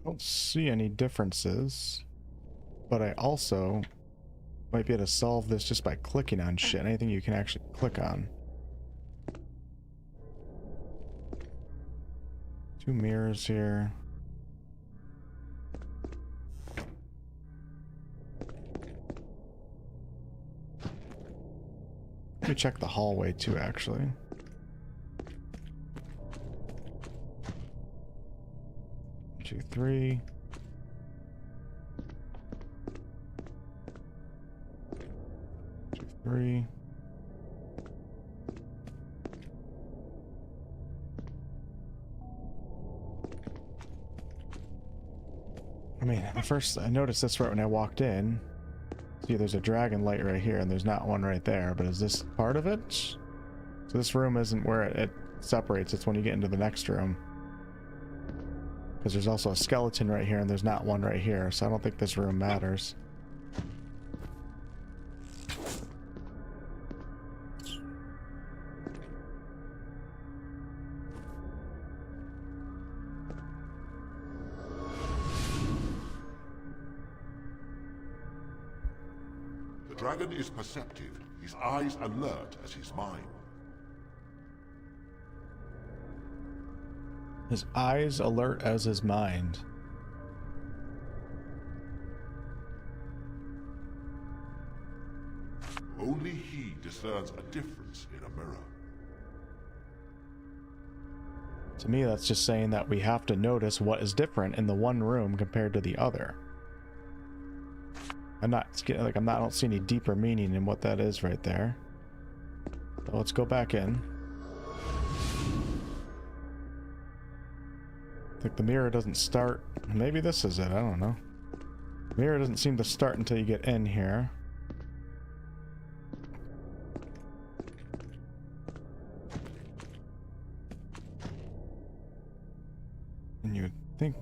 don't see any differences, but I also might be able to solve this just by clicking on shit. Anything you can actually click on. 2 mirrors here. Let me check the hallway too, actually. Two, three. Two, three. I mean, first I noticed this right when I walked in. See, there's a dragon light right here, and there's not one right there, but is this part of it? So this room isn't where it separates, it's when you get into the next room. Because there's also a skeleton right here, and there's not one right here, so I don't think this room matters. The dragon is perceptive, his eyes alert as his mind. His eyes alert as his mind. Only he discerns a difference in a mirror. To me, that's just saying that we have to notice what is different in the one room compared to the other. I don't see any deeper meaning in what that is right there. So let's go back in. I think the mirror doesn't start. Maybe this is it, I don't know. The mirror doesn't seem to start until you get in here. And you think...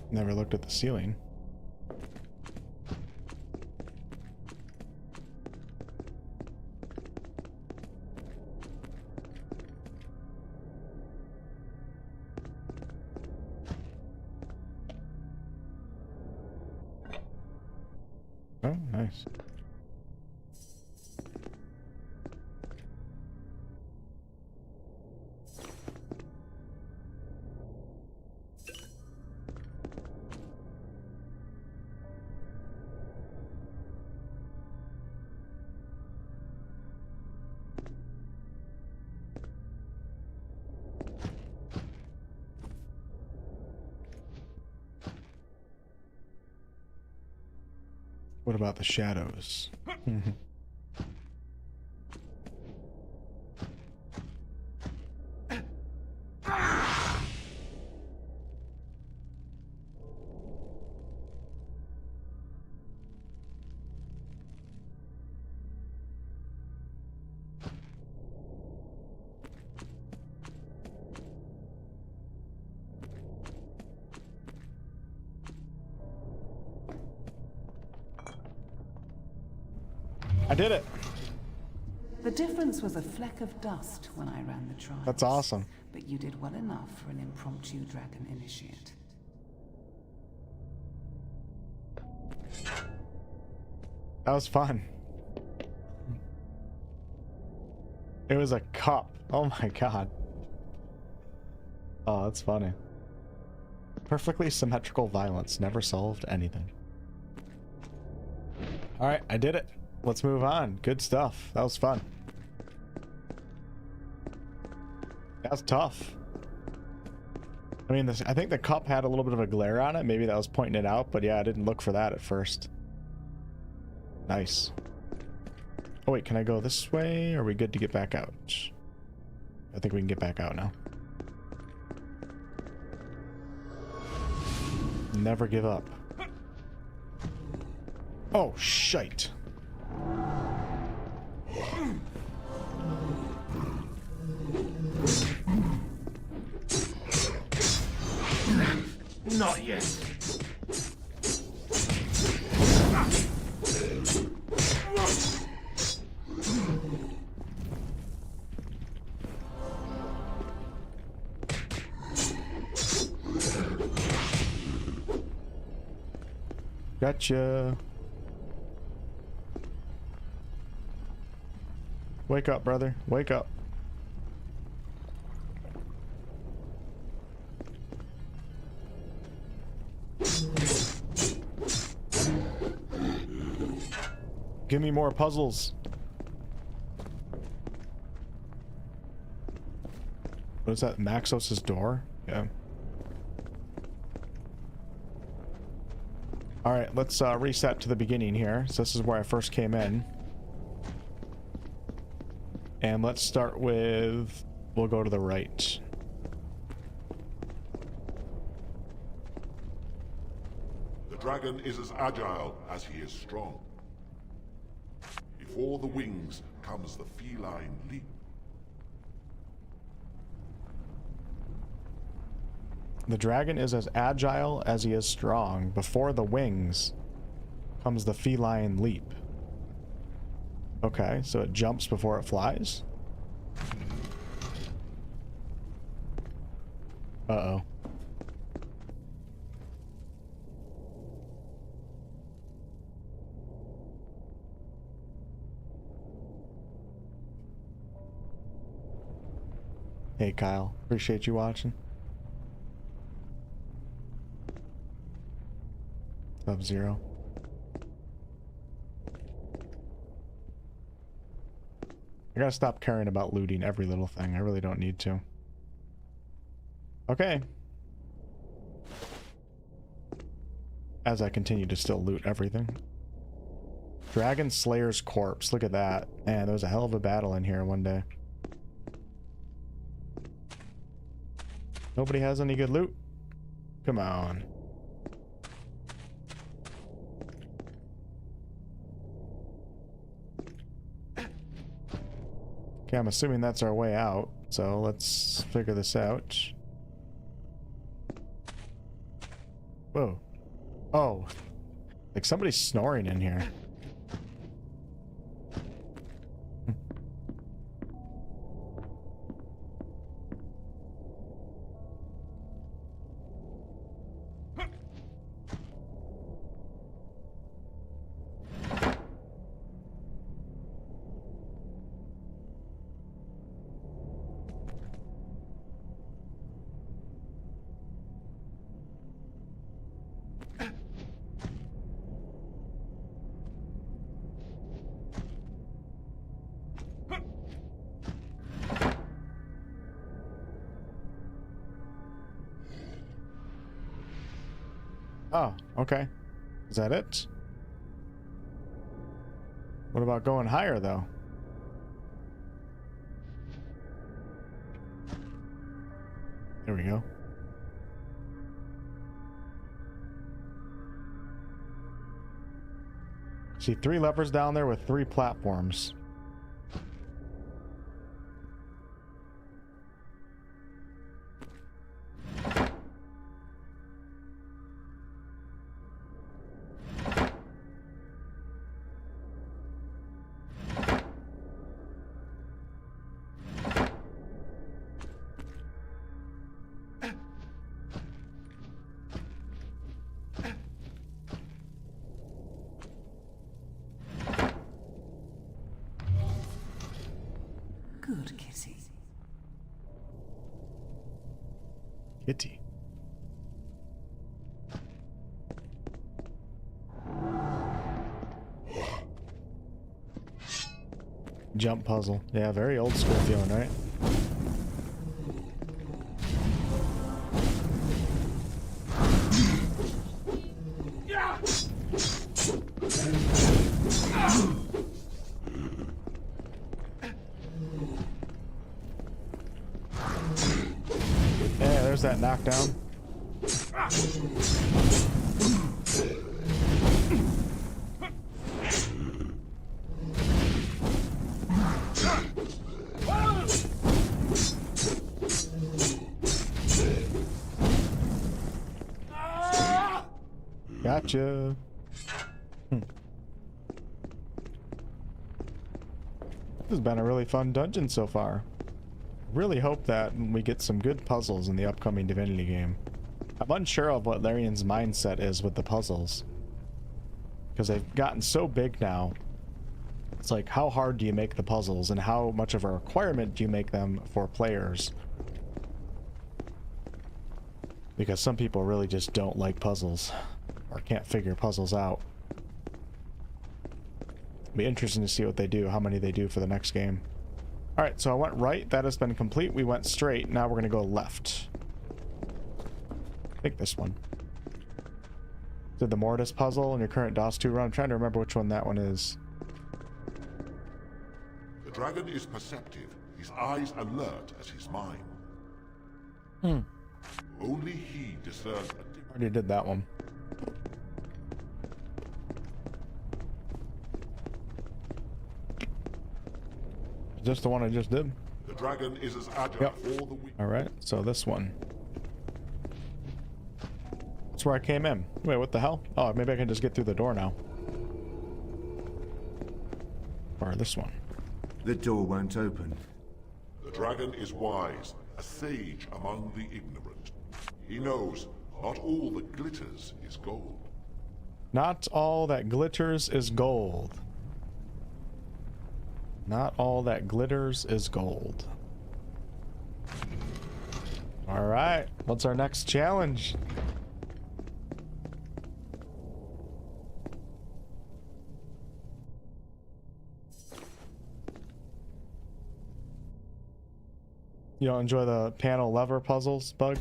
Never looked at the ceiling. Oh, nice. What about the shadows? I did it. The difference was a fleck of dust when I ran the trials. That's awesome. But you did well enough for an impromptu dragon initiate. That was fun. It was a cup. Oh my god. Oh, that's funny. Perfectly symmetrical violence never solved anything. Alright, I did it. Let's move on. Good stuff. That was fun. That was tough. I mean, I think the cup had a little bit of a glare on it. Maybe that was pointing it out, but yeah, I didn't look for that at first. Nice. Oh wait, can I go this way? Or are we good to get back out? I think we can get back out now. Never give up. Oh, shite. Not yet. Gotcha. Wake up, brother. Wake up. Give me more puzzles. What is that? Maxos' door? Yeah. Alright, let's reset to the beginning here. So this is where I first came in. And let's start with... We'll go to the right. The dragon is as agile as he is strong. Before the wings comes the feline leap. The dragon is as agile as he is strong. Before the wings comes the feline leap. Okay, so it jumps before it flies? Uh-oh. Hey Kyle, appreciate you watching. Sub-Zero. I gotta stop caring about looting every little thing. I really don't need to. Okay. As I continue to still loot everything. Dragon Slayer's corpse. Look at that. Man, there was a hell of a battle in here one day. Nobody has any good loot? Come on. Okay, I'm assuming that's our way out, so let's figure this out. Whoa. Oh. Like somebody's snoring in here. Oh, okay. Is that it? What about going higher, though? There we go. See 3 levers down there with 3 platforms. Good kitty. Kitty. Jump puzzle. Yeah, very old school feeling, right? Yeah, there's that knockdown. Gotcha. This has been a really fun dungeon so far. Really hope that we get some good puzzles in the upcoming Divinity game. I'm unsure of what Larian's mindset is with the puzzles, because they've gotten so big now. It's like, how hard do you make the puzzles, and how much of a requirement do you make them for players? Because some people really just don't like puzzles, or can't figure puzzles out. It'll be interesting to see what they do, how many they do for the next game. Alright, so I went right, that has been complete. We went straight, now we're gonna go left. I think this one. Did the Mortis puzzle in your current DOS 2 run? I'm trying to remember which one that one is. The dragon is perceptive, his eyes alert as his mind. Only he discerns a Already did that one. Is this the one I just did? The dragon is as agile Yep. for the weak. Alright, so this one. That's where I came in. Wait, what the hell? Oh, maybe I can just get through the door now. Or this one. The door won't open. The dragon is wise, a sage among the ignorant. He knows not all that glitters is gold. Not all that glitters is gold. Not all that glitters is gold. Alright, what's our next challenge? You don't enjoy the panel lever puzzles, Bug?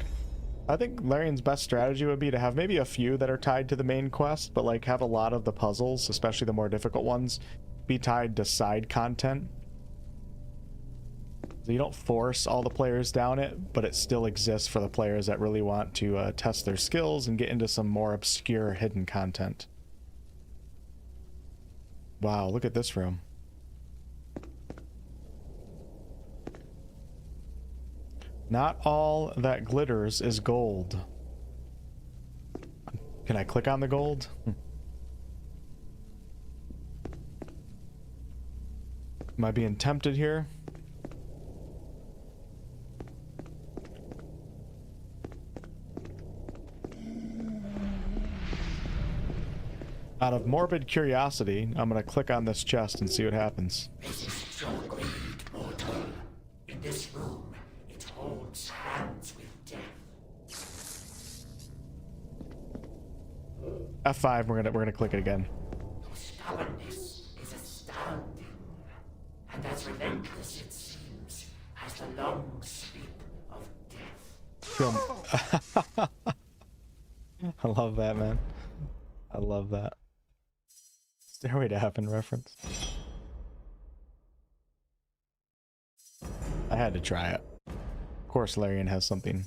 I think Larian's best strategy would be to have maybe a few that are tied to the main quest, but like have a lot of the puzzles, especially the more difficult ones, be tied to side content. So you don't force all the players down it, but it still exists for the players that really want to test their skills and get into some more obscure hidden content. Wow, look at this room. Not all that glitters is gold. Can I click on the gold? Am I being tempted here? Out of morbid curiosity, I'm gonna click on this chest and see what happens. Resist your greed, mortal. In this room, it holds hands with death. F5, we're gonna click it again. Your stubbornness is astounding, and as relentless it seems as the long sleep of death. I love that, man. I love that. Stairway to Heaven reference. I had to try it. Of course, Larian has something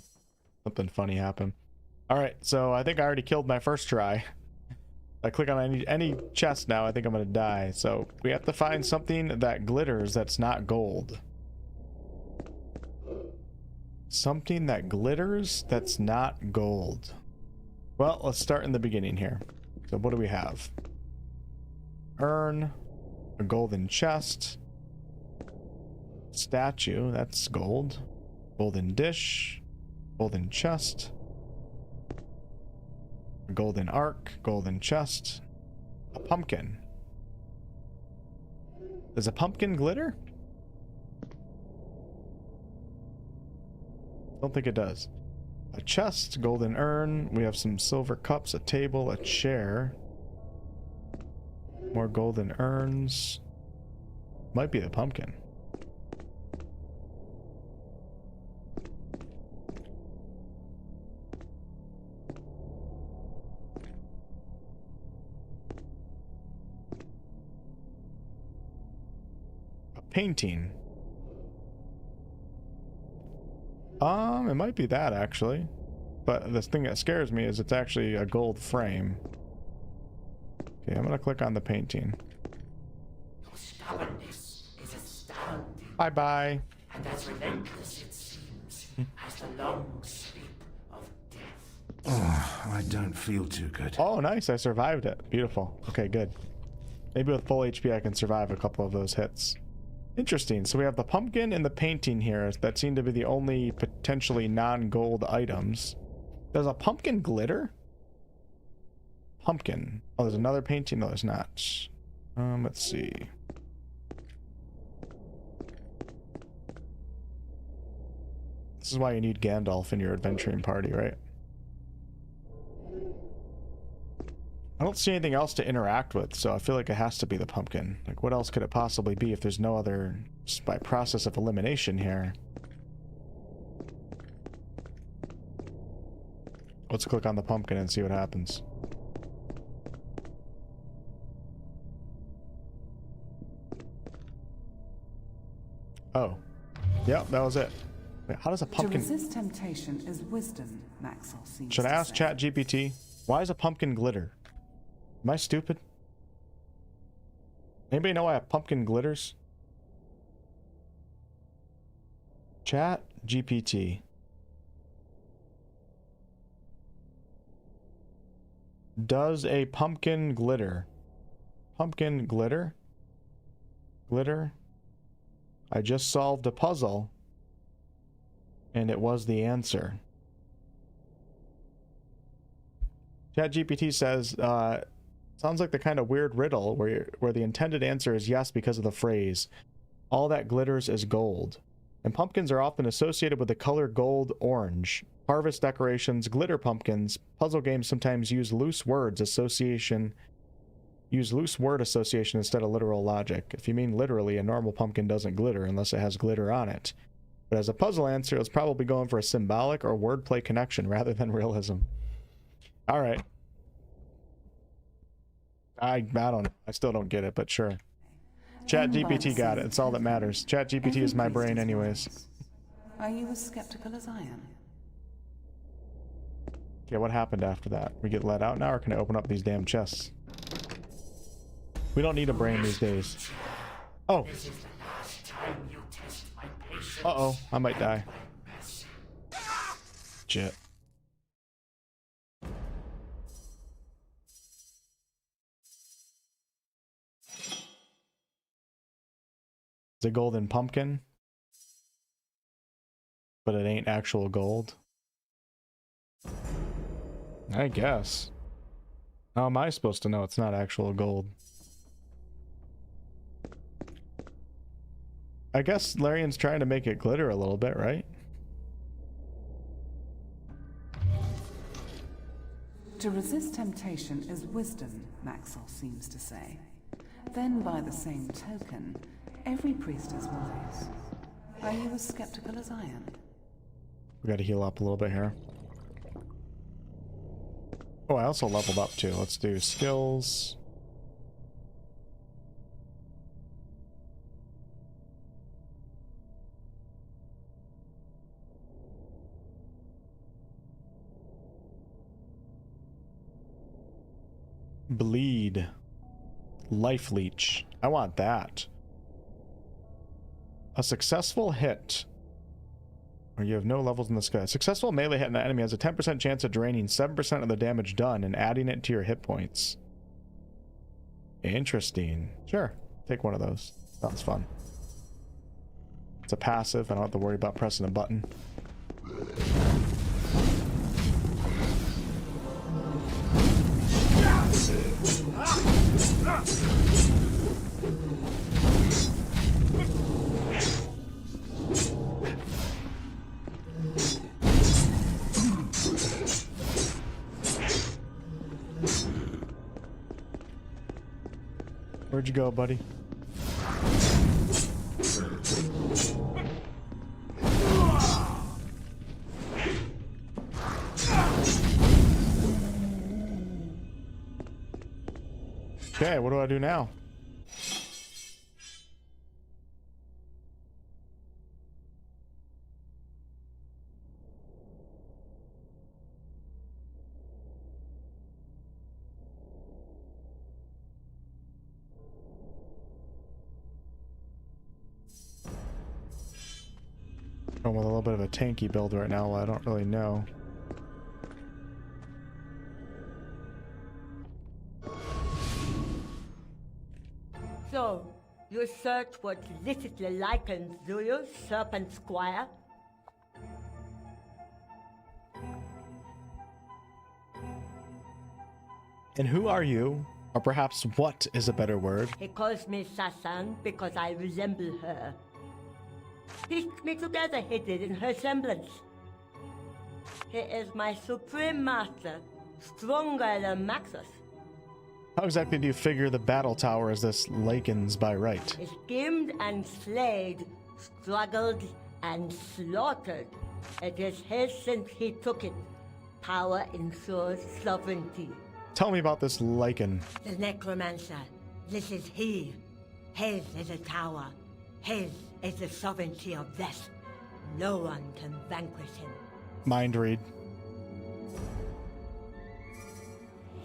funny happen. All right, so I think I already killed my first try. I click on any chest now, I think I'm gonna die. So we have to find something that glitters that's not gold. Something that glitters that's not gold. Well, let's start in the beginning here. So what do we have? Urn, a golden chest, statue, that's gold, golden dish, golden chest, a golden arc, golden chest, a pumpkin. Does a pumpkin glitter? Don't think it does. A chest, golden urn, we have some silver cups, a table, a chair. More golden urns. Might be the pumpkin. A painting. It might be that actually. but the thing that scares me is it's actually a gold frame. Okay, I'm gonna click on the painting. Your stubbornness is astounding. Bye-bye. And as relentless, it seems, as the long sleep of death. Oh, I don't feel too good. Oh, nice. I survived it. Beautiful. Okay, good. Maybe with full HP I can survive a couple of those hits. Interesting. So we have the pumpkin and the painting here that seem to be the only potentially non-gold items. Does a pumpkin glitter? Pumpkin. Oh, there's another painting. No, there's not. Let's see. This is why you need Gandalf in your adventuring party, right? I don't see anything else to interact with, so I feel like it has to be the pumpkin. Like, what else could it possibly be if there's no other, just by process of elimination here? Let's click on the pumpkin and see what happens. Oh. Yep, that was it. Wait, how does a pumpkin... To resist temptation is wisdom, Maxos seems Should I to ask say. ChatGPT? Why is a pumpkin glitter? Am I stupid? Anybody know why a pumpkin glitters? ChatGPT. Does a pumpkin glitter? Pumpkin glitter? Glitter? I just solved a puzzle, and it was the answer. ChatGPT says, sounds like the kind of weird riddle where the intended answer is yes because of the phrase, all that glitters is gold. And pumpkins are often associated with the color gold orange. Harvest decorations, glitter pumpkins, puzzle games sometimes use loose word association instead of literal logic. If you mean literally, a normal pumpkin doesn't glitter unless it has glitter on it. But as a puzzle answer, it's probably going for a symbolic or wordplay connection rather than realism. All right. I don't know. I still don't get it, but sure. ChatGPT got it. It's all that matters. ChatGPT is my brain anyways. Are you as skeptical as I am? Okay, what happened after that? We get let out now, or can I open up these damn chests? We don't need a brain these days. Oh. This is the last time you test my patience. Uh-oh. I might die. Shit. It's a golden pumpkin, but it ain't actual gold. I guess. How am I supposed to know it's not actual gold? I guess Larian's trying to make it glitter a little bit, right? To resist temptation is wisdom, Maxos seems to say. Then by the same token, every priest is wise. Are you as skeptical as I am? We gotta heal up a little bit here. Oh, I also leveled up too. Let's do skills. Bleed. Life leech. I want that. A successful hit. Or you have no levels in the sky. A successful melee hit on an enemy has a 10% chance of draining 7% of the damage done and adding it to your hit points. Interesting. Sure. Take one of those. Sounds fun. It's a passive. I don't have to worry about pressing a button. Where'd you go, buddy? Okay, what do I do now? Going with a little bit of a tanky build right now. I don't really know. So, you search what licitly likens, do you, Serpent Squire? And who are you? Or perhaps what is a better word? He calls me Sasan because I resemble her. Pieced me together, he did, in her semblance. He is my supreme master, stronger than Maxos. How exactly do you figure the battle tower is this Lycan's by right? He schemed and slayed, struggled and slaughtered. It is his since he took it. Power ensures sovereignty. Tell me about this Lycan. The necromancer. This is he. His is a tower. His is the sovereignty of death. No one can vanquish him. Mind read.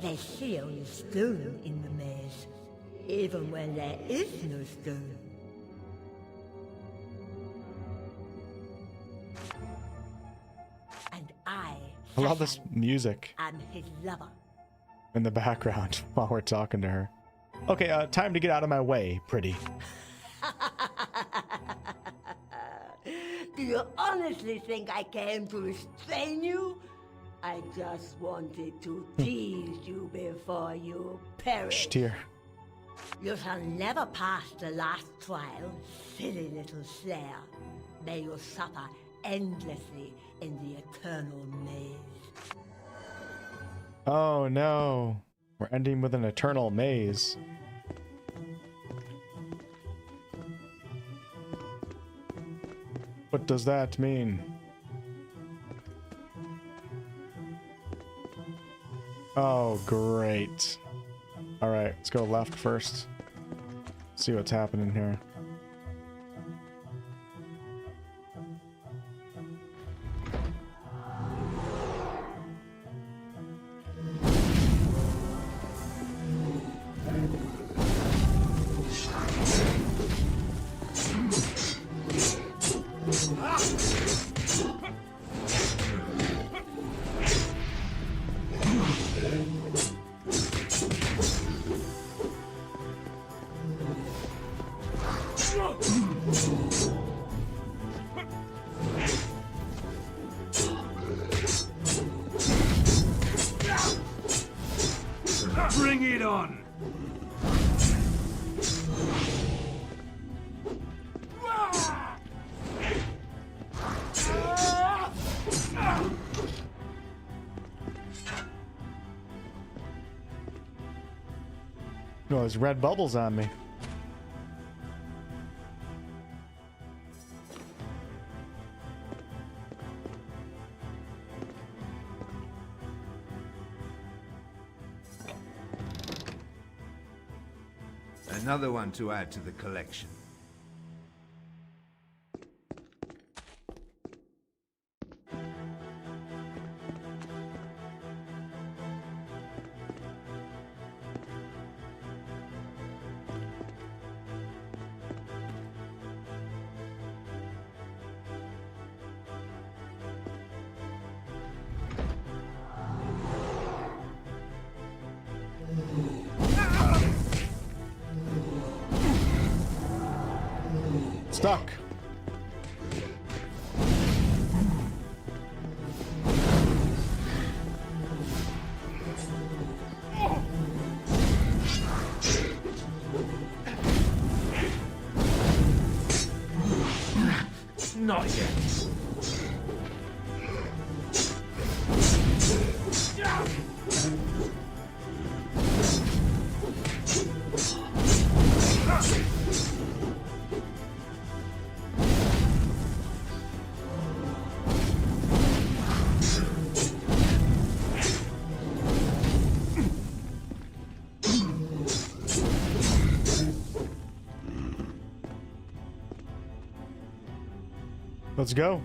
They see only stone in the maze, even when there is no stone. And I love this music. I'm his lover. In the background while we're talking to her. Okay, time to get out of my way, pretty. Do you honestly think I came to restrain you? I just wanted to tease you before you perish. Dear. You shall never pass the last trial, silly little slayer. May you suffer endlessly in the eternal maze. Oh no. We're ending with an eternal maze. What does that mean? Oh, great. Alright, let's go left first. See what's happening here. Bring it on! No, there's red bubbles on me. Another one to add to the collection. Stuck. Not yet. Let's go.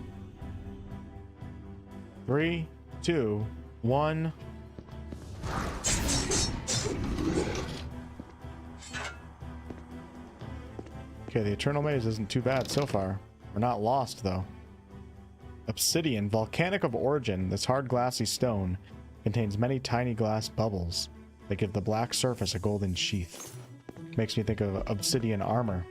3, 2, 1. Okay, the Eternal Maze isn't too bad so far. We're not lost, though. Obsidian, volcanic of origin. This hard glassy stone contains many tiny glass bubbles that give the black surface a golden sheath. Makes me think of obsidian armor.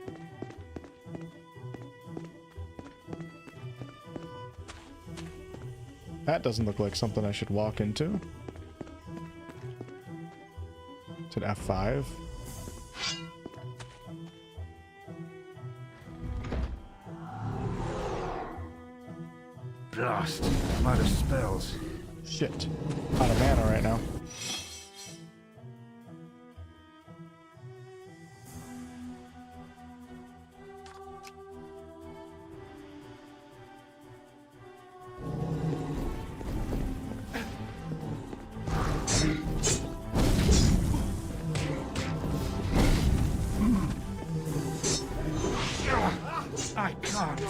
That doesn't look like something I should walk into. It's an F5. Blast! I'm out of spells. Shit. Out of mana right now. I can't.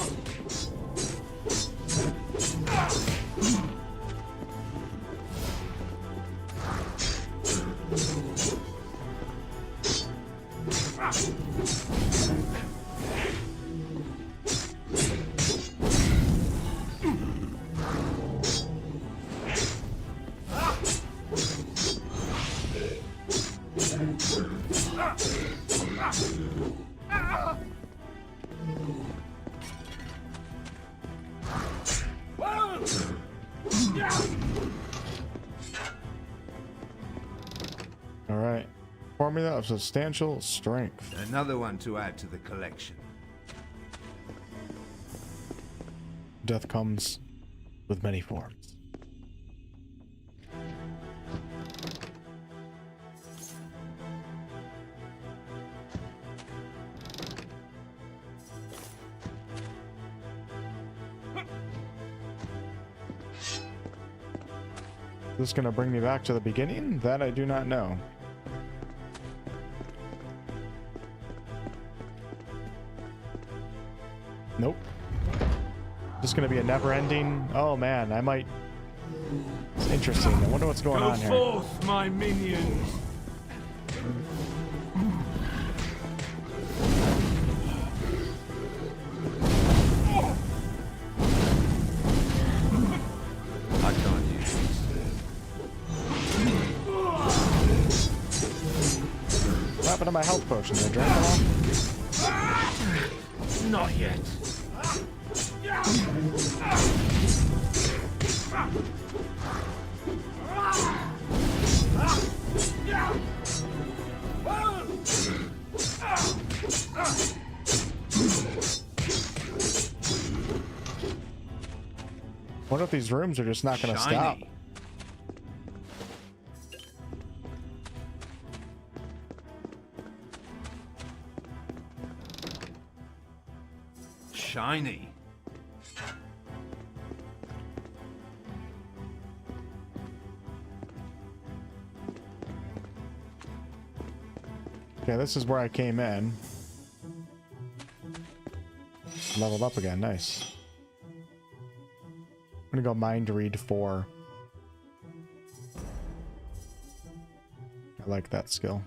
Alright. Formula of substantial strength. Another one to add to the collection. Death comes with many forms. Is this gonna bring me back to the beginning? That I do not know. Nope. Just gonna be a never-ending. Oh man, I might. It's interesting. I wonder what's going on here. Go forth, my minions. I can't use this. What happened to my health potion? Did I drink them all? Not yet. What if these rooms are just not going to stop? Shiny. Okay, this is where I came in. Leveled up again, nice. I'm gonna go mind read 4. I like that skill.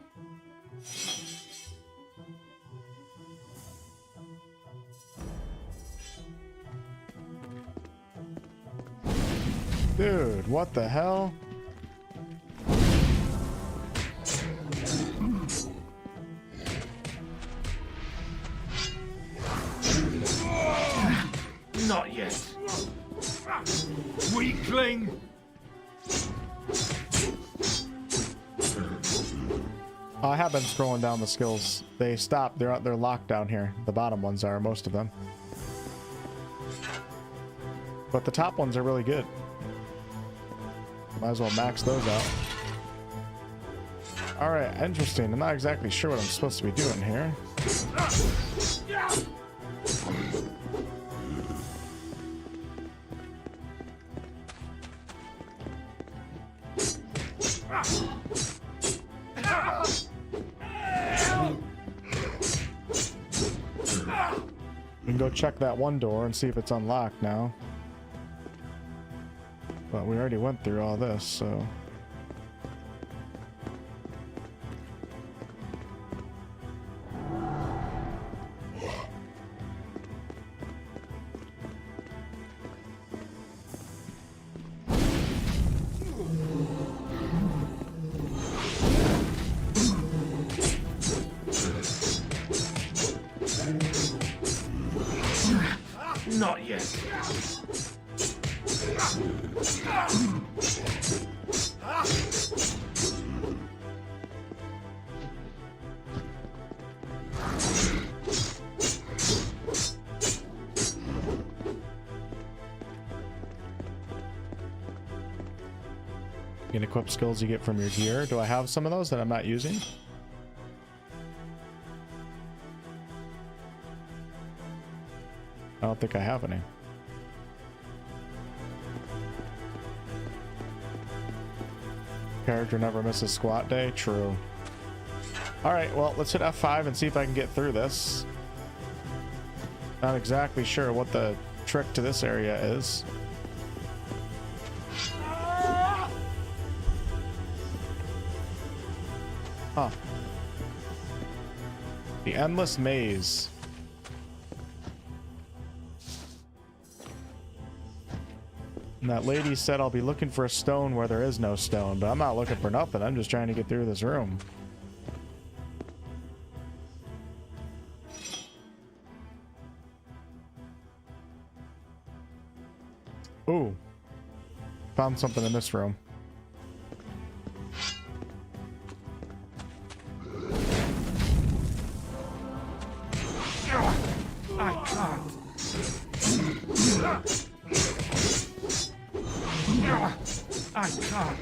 Dude, what the hell? Not yet. Weakling. I have been scrolling down the skills. They stopped. They're locked down here. The bottom ones are, most of them. But the top ones are really good. Might as well max those out. Alright, interesting. I'm not exactly sure what I'm supposed to be doing here. We can go check that one door and see if it's unlocked now. But we already went through all this, so... Not yet. You can equip skills you get from your gear. Do I have some of those that I'm not using? I don't think I have any. Character never misses squat day. True. All right, well, let's hit F5 and see if I can get through this. Not exactly sure what the trick to this area is. Huh. The endless maze. And that lady said I'll be looking for a stone where there is no stone, but I'm not looking for nothing. I'm just trying to get through this room. Ooh. Found something in this room. I can't. I can't.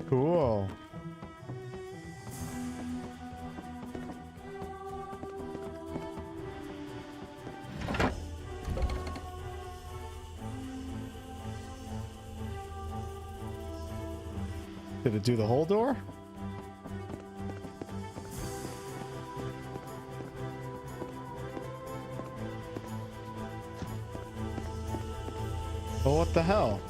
Cool. Did it do the whole door? Oh, what the hell?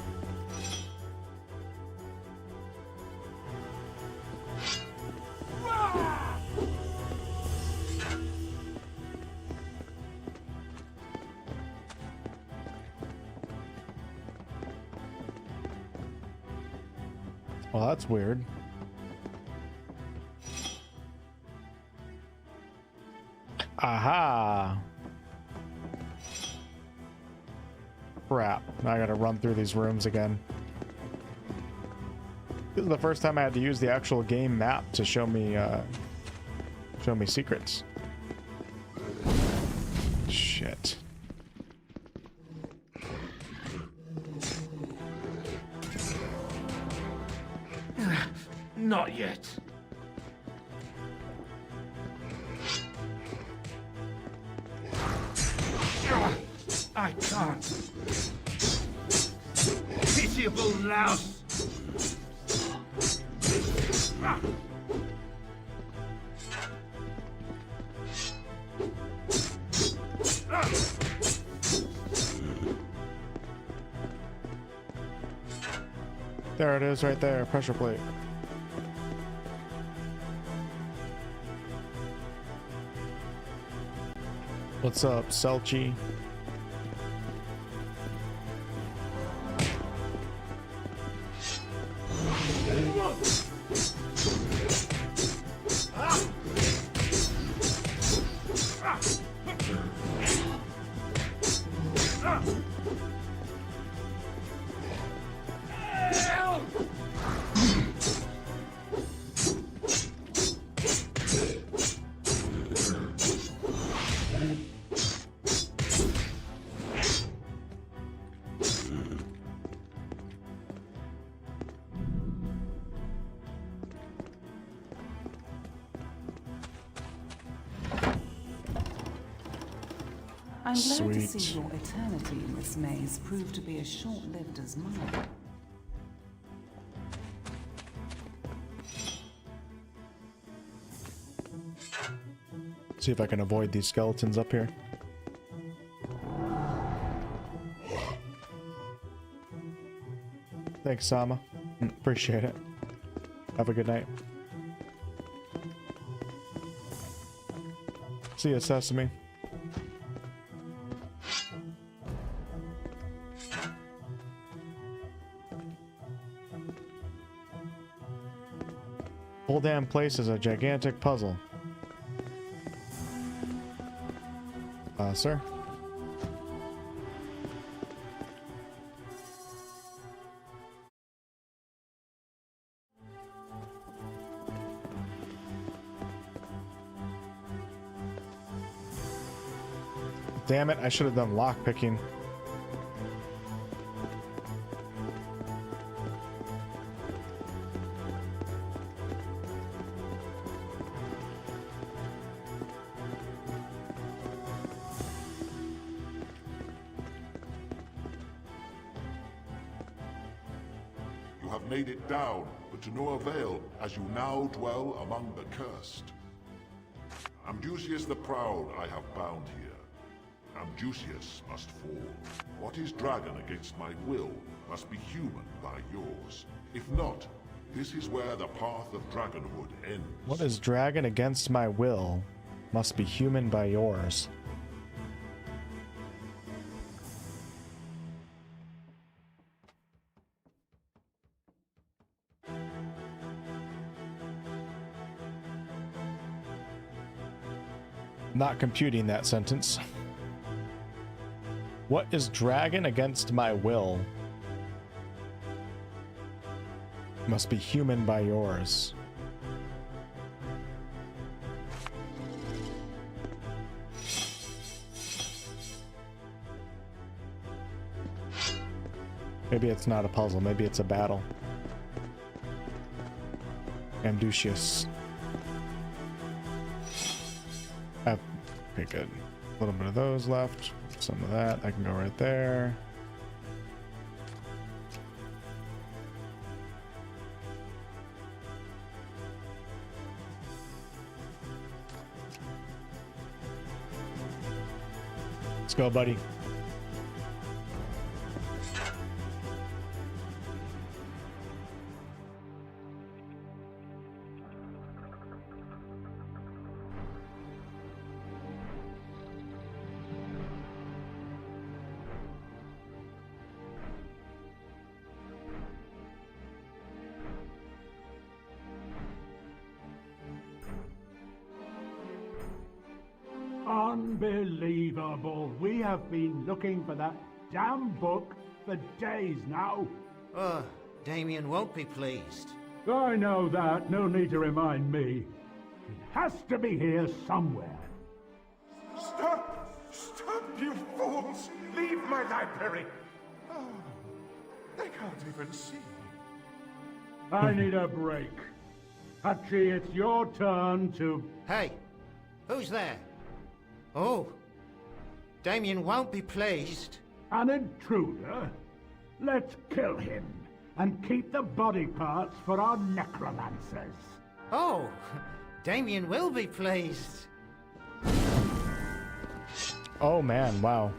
Well, that's weird. Aha! Crap. Now I gotta run through these rooms again. This is the first time I had to use the actual game map to show me secrets. Shit. Not yet. I can't. Pitiable louse. There it is right there, pressure plate. What's up, Selchi? I'm glad to see your eternity in this maze proved to be as short-lived as mine. See if I can avoid these skeletons up here. Thanks, Sama. Appreciate it. Have a good night. See ya, Sesame. Whole damn place is a gigantic puzzle. Sir? Damn it, I should have done lock picking. You have made it down, but to no avail, as you now dwell among the cursed. Amdusias the Proud I have bound here. Amdusias must fall. What is dragon against my will must be human by yours. If not, this is where the path of dragonhood ends. What is dragon against my will must be human by yours. Not computing that sentence. What is dragon against my will must be human by yours. Maybe it's not a puzzle, maybe it's a battle. Amdusias. Okay, good. A little bit of those left. Some of that. I can go right there. Let's go, buddy. Unbelievable. We have been looking for that damn book for days now. Damien won't be pleased. I know that. No need to remind me. It has to be here somewhere. Stop! Stop, you fools! Leave my library! Oh, they can't even see. I need a break. Hachi, it's your turn to... Hey, who's there? Oh, Damien won't be pleased. An intruder? Let's kill him and keep the body parts for our necromancers. Oh, Damien will be pleased. Oh man, wow.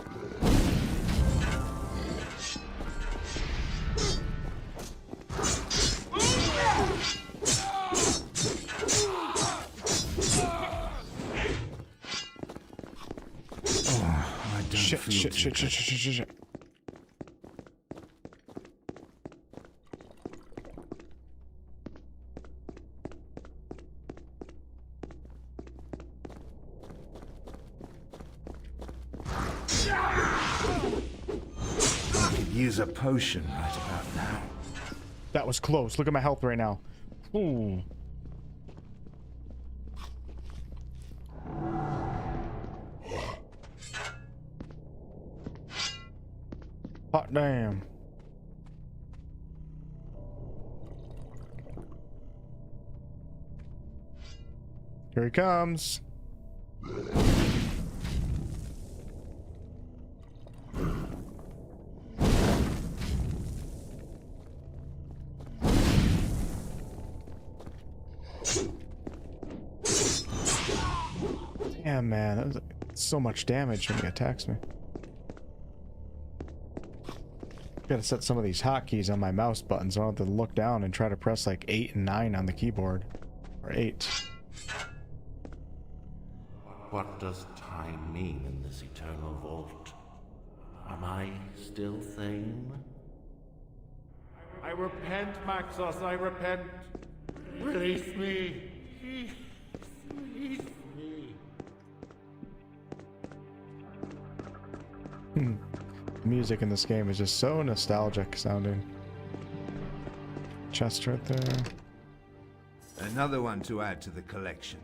Shit. I could use a potion right about now. That was close. Look at my health right now. Ooh. Hot damn. Here he comes. Damn, man, that was so much damage when he attacks me. Gotta set some of these hotkeys on my mouse buttons. I don't have to look down and try to press like 8 and 9 on the keyboard. Or 8. what does time mean in this eternal vault? Am I still sane? I repent, Maxos, I repent. Release me. Release me. Music in this game is just so nostalgic sounding. Chest right there. Another one to add to the collection.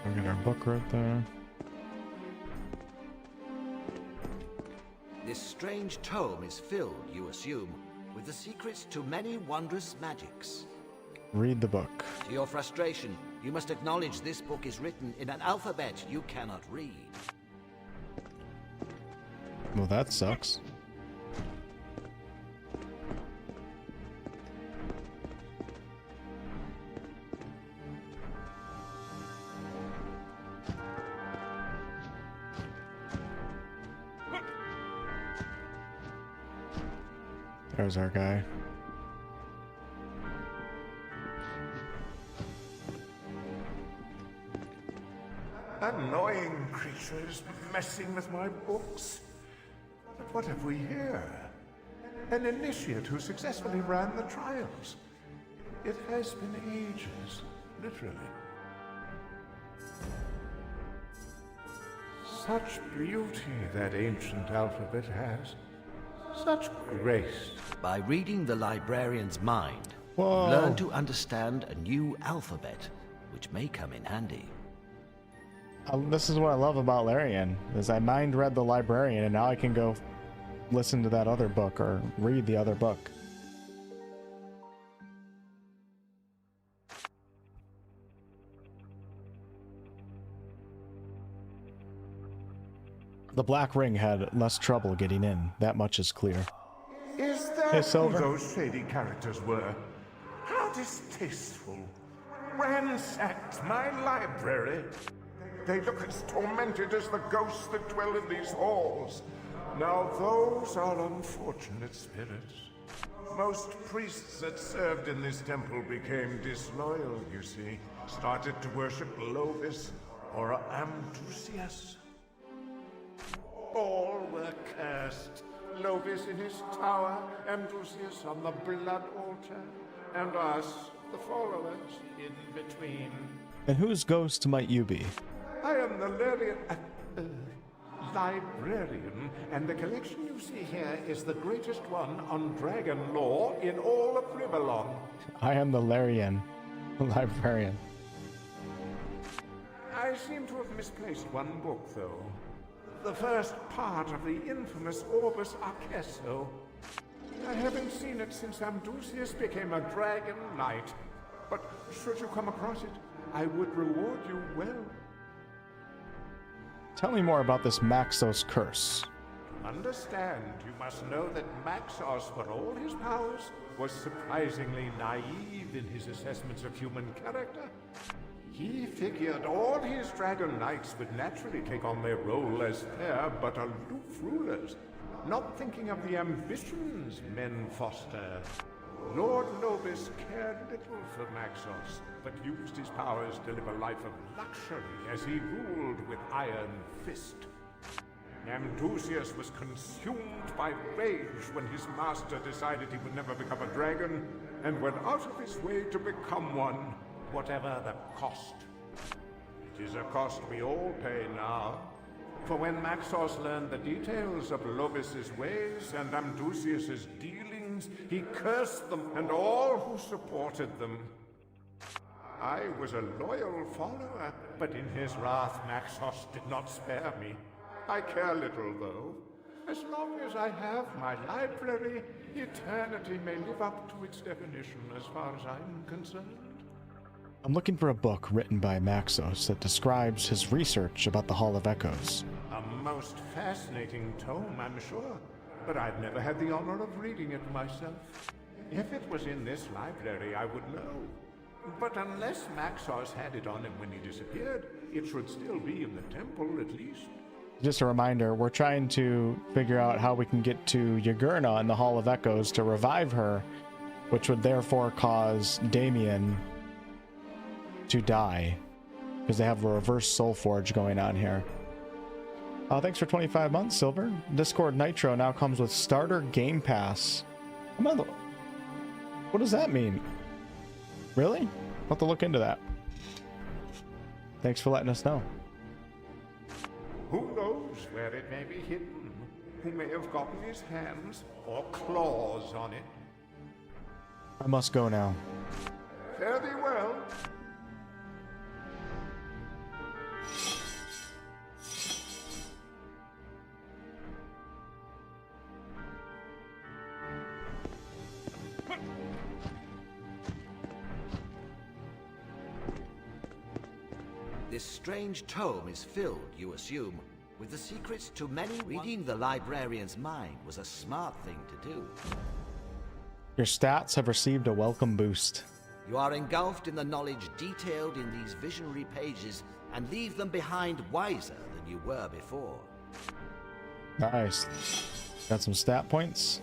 We'll get our book right there. This strange tome is filled, you assume, with the secrets to many wondrous magics. Read the book. To your frustration, you must acknowledge this book is written in an alphabet you cannot read. Well, that sucks. There's our guy. Annoying creatures messing with my books. But what have we here? An initiate who successfully ran the trials. It has been ages, literally. Such beauty that ancient alphabet has. Such grace. By reading the Librarian's mind, Whoa. you learn to understand a new alphabet, which may come in handy. This is what I love about Larian, is I mind read the Librarian, and now I can go listen to that other book or read the other book. The Black Ring had less trouble getting in, that much is clear. Is that Hey, who Silver? those shady characters were? How distasteful. Ransacked my library. They look as tormented as the ghosts that dwell in these halls. Now those are unfortunate spirits. Most priests that served in this temple became disloyal, you see. Started to worship Lovis or Amdusias. All were cursed. Lovis in his tower, Amdusias on the blood altar, and us, the followers, in between. And whose ghost might you be? I am the Librarian, and the collection you see here is the greatest one on dragon lore in all of Riverlong. I am the Larian, Librarian. I seem to have misplaced one book, though. The first part of the infamous Orbis Arcesso. I haven't seen it since Amdusias became a dragon knight. But should you come across it, I would reward you well. Tell me more about this Maxos curse. To understand, you must know that Maxos, for all his powers, was surprisingly naive in his assessments of human character. He figured all his dragon knights would naturally take on their role as fair but aloof rulers, not thinking of the ambitions men foster. Lord Lovis cared little for Maxos, but used his powers to live a life of luxury as he ruled with iron fist. Amdusias was consumed by rage when his master decided he would never become a dragon, and went out of his way to become one, whatever the cost. It is a cost we all pay now. For when Maxos learned the details of Lovis's ways and Amdusias's dealings, he cursed them and all who supported them. I was a loyal follower, but in his wrath Maxos did not spare me. I care little, though. As long as I have my library, eternity may live up to its definition as far as I'm concerned. I'm looking for a book written by Maxos that describes his research about the Hall of Echoes. A most fascinating tome, I'm sure, but I've never had the honor of reading it myself. If it was in this library, I would know. But unless Maxos had it on him when he disappeared, it should still be in the temple at least. Just a reminder, we're trying to figure out how we can get to 𝑦gurna in the Hall of Echoes to revive her, which would therefore cause Damien to die, because they have a reverse soul forge going on here. Thanks for 25 months, Silver. Discord Nitro now comes with starter Game Pass. What does that mean? Really? I'll have to look into that. Thanks for letting us know. Who knows where it may be hidden? Who may have gotten his hands or claws on it? I must go now. Fare thee well. This strange tome is filled, you assume, with the secrets to many. Reading the librarian's mind was a smart thing to do. Your stats have received a welcome boost. You are engulfed in the knowledge detailed in these visionary pages and leave them behind wiser than you were before. Nice. Got some stat points.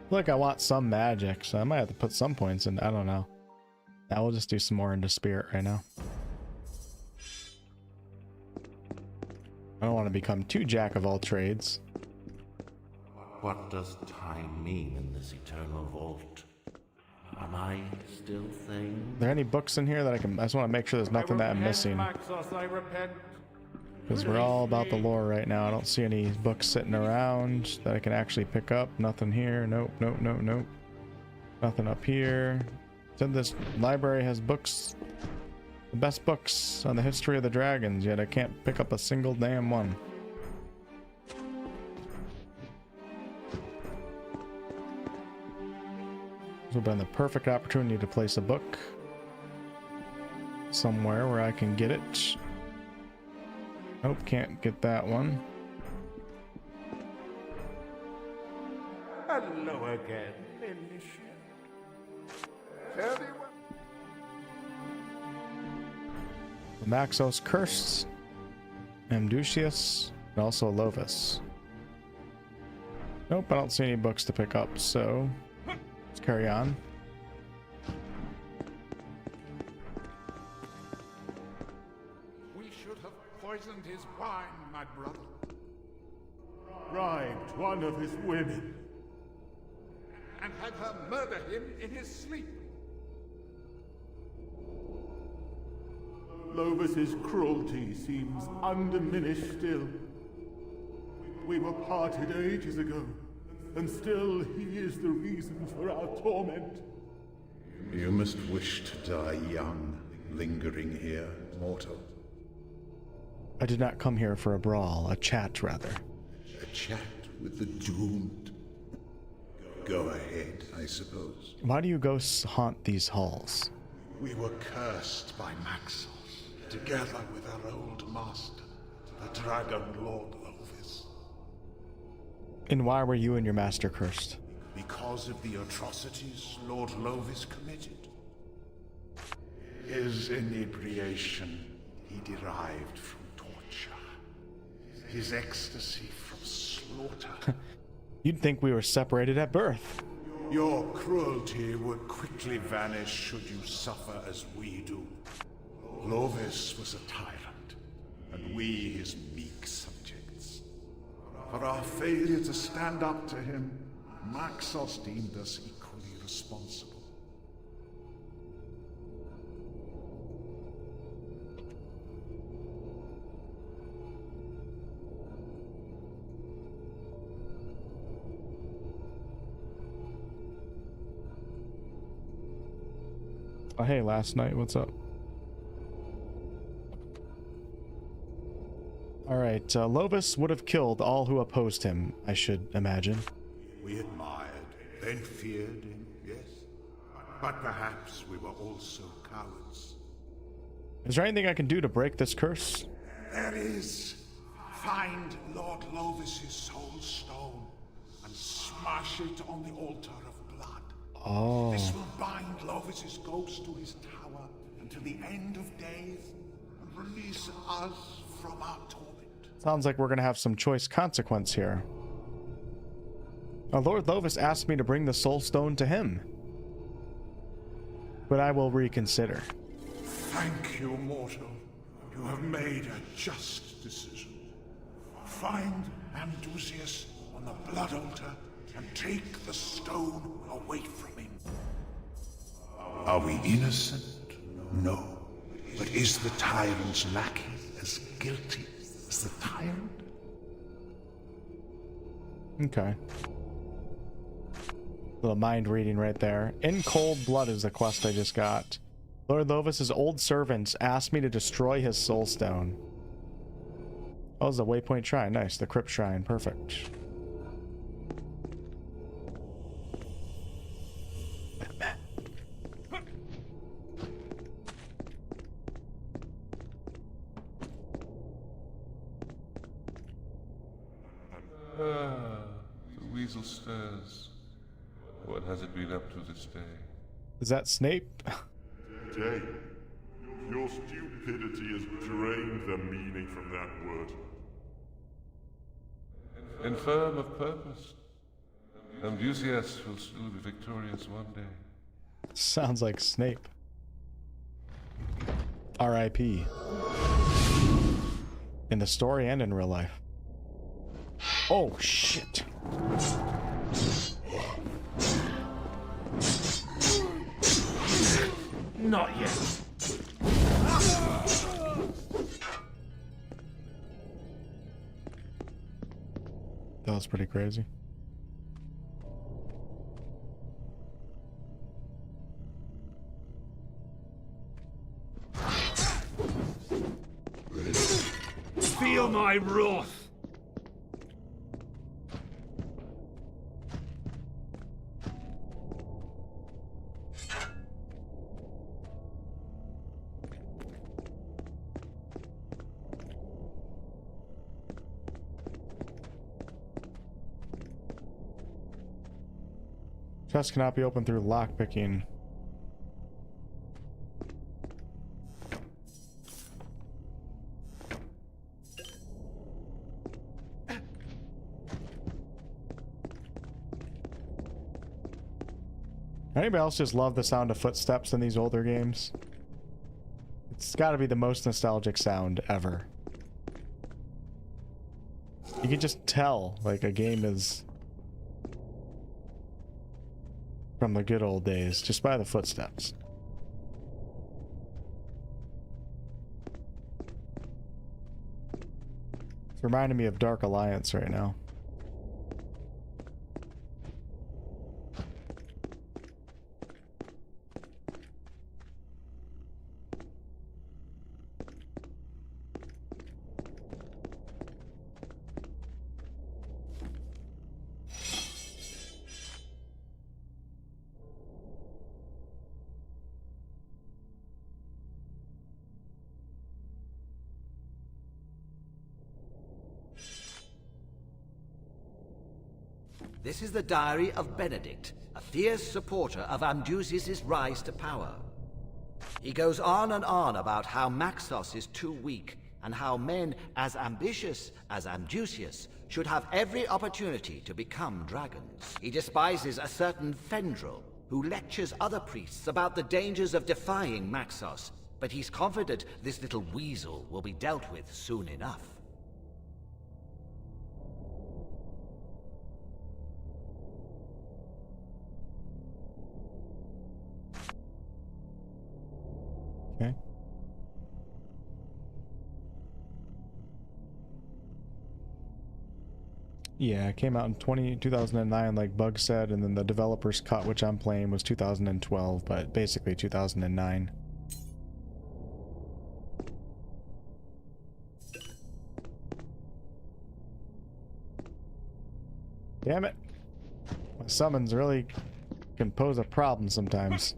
Look, I want some magic, so I might have to put some points in. I don't know. I will just do some more into spirit right now. I don't want to become too jack of all trades. What does time mean in this eternal vault? Am I still thing? Are there any books in here that I just want to make sure there's nothing that I'm missing. Maxos, I repent. Because we're all about the lore right now. I don't see any books sitting around that I can actually pick up. Nothing here. Nope, nope, nope, nope. Nothing up here. Said this library has books. The best books on the history of the dragons, yet I can't pick up a single damn one. This would have been the perfect opportunity to place a book somewhere where I can get it. Nope, can't get that one. Hello again, initiate. Fare thee well. The Maxos Cursed, Amdusias, and also Lovis. Nope, I don't see any books to pick up, so let's carry on. Poisoned his wine, my brother. Bribed one of his women. And had her murder him in his sleep. Lovis's cruelty seems undiminished still. We were parted ages ago, and still he is the reason for our torment. You must wish to die young, lingering here, mortal. I did not come here for a brawl, a chat rather. A chat with the doomed. Go ahead, I suppose. Why do you ghosts haunt these halls? We were cursed by Maxos, together with our old master, the Dragon Lord Lovis. And why were you and your master cursed? Because of the atrocities Lord Lovis committed. His inebriation he derived from his ecstasy from slaughter. You'd think we were separated at birth. Your cruelty would quickly vanish should you suffer as we do. Lovis was a tyrant, and we his meek subjects. For our failure to stand up to him, Maxos deemed us equally responsible. Oh, hey, last night, what's up? Alright, Lovis would have killed all who opposed him, I should imagine. We admired, then feared him, yes. But perhaps we were also cowards. Is there anything I can do to break this curse? There is. Find Lord Lovis's soul stone and smash it on the altar of blood. Oh. This will bind Lovis's ghost to his tower until the end of days and release us from our torment. Sounds like we're gonna have some choice consequence here. Lord Lovis asked me to bring the soul stone to him, but I will reconsider. Thank you, mortal. You have made a just decision. Find Amdusias on the blood altar and take the stone away from him. Are we innocent? No. But is the tyrant's lackey as guilty as the tyrant? Okay. Little mind reading right there. In Cold Blood is the quest I just got. Lord Lovis's old servants asked me to destroy his soul stone. Oh, it's the Waypoint Shrine. Nice. The Crypt Shrine. Perfect. The weasel stirs. What has it been up to this day? Is that Snape? Day, your stupidity has drained the meaning from that word. Infirm of purpose, Amdusias will still be victorious one day. Sounds like Snape. R.I.P. In the story and in real life. Oh, shit. Not yet. That was pretty crazy. Feel my wrath! Chest cannot be opened through lockpicking. Anybody else just love the sound of footsteps in these older games? It's got to be the most nostalgic sound ever. You can just tell, like, a game is from the good old days, just by the footsteps. It's reminding me of Dark Alliance right now. This is the diary of Benedict, a fierce supporter of Amdusias' rise to power. He goes on and on about how Maxos is too weak, and how men as ambitious as Amdusias should have every opportunity to become dragons. He despises a certain Fendrel, who lectures other priests about the dangers of defying Maxos, but he's confident this little weasel will be dealt with soon enough. Okay. Yeah, it came out in 2009, like Bug said, and then the developer's cut, which I'm playing, was 2012, but basically 2009. Damn it. My summons really can pose a problem sometimes.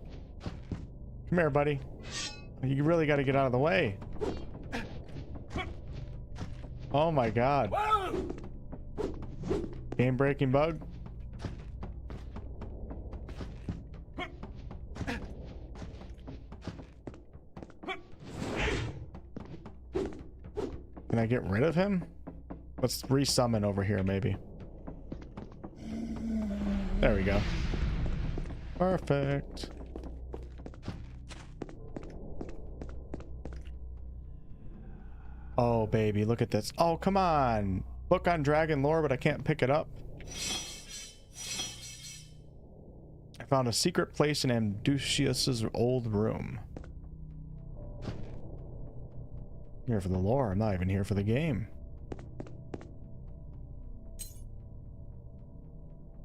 Come here, buddy. You really got to get out of the way. Oh my god. Game breaking bug. Can I get rid of him? Let's resummon over here, maybe. There we go. Perfect. Oh, baby, look at this. Oh, come on. Book on dragon lore, but I can't pick it up. I found a secret place in Amdusias' old room. I'm here for the lore. I'm not even here for the game.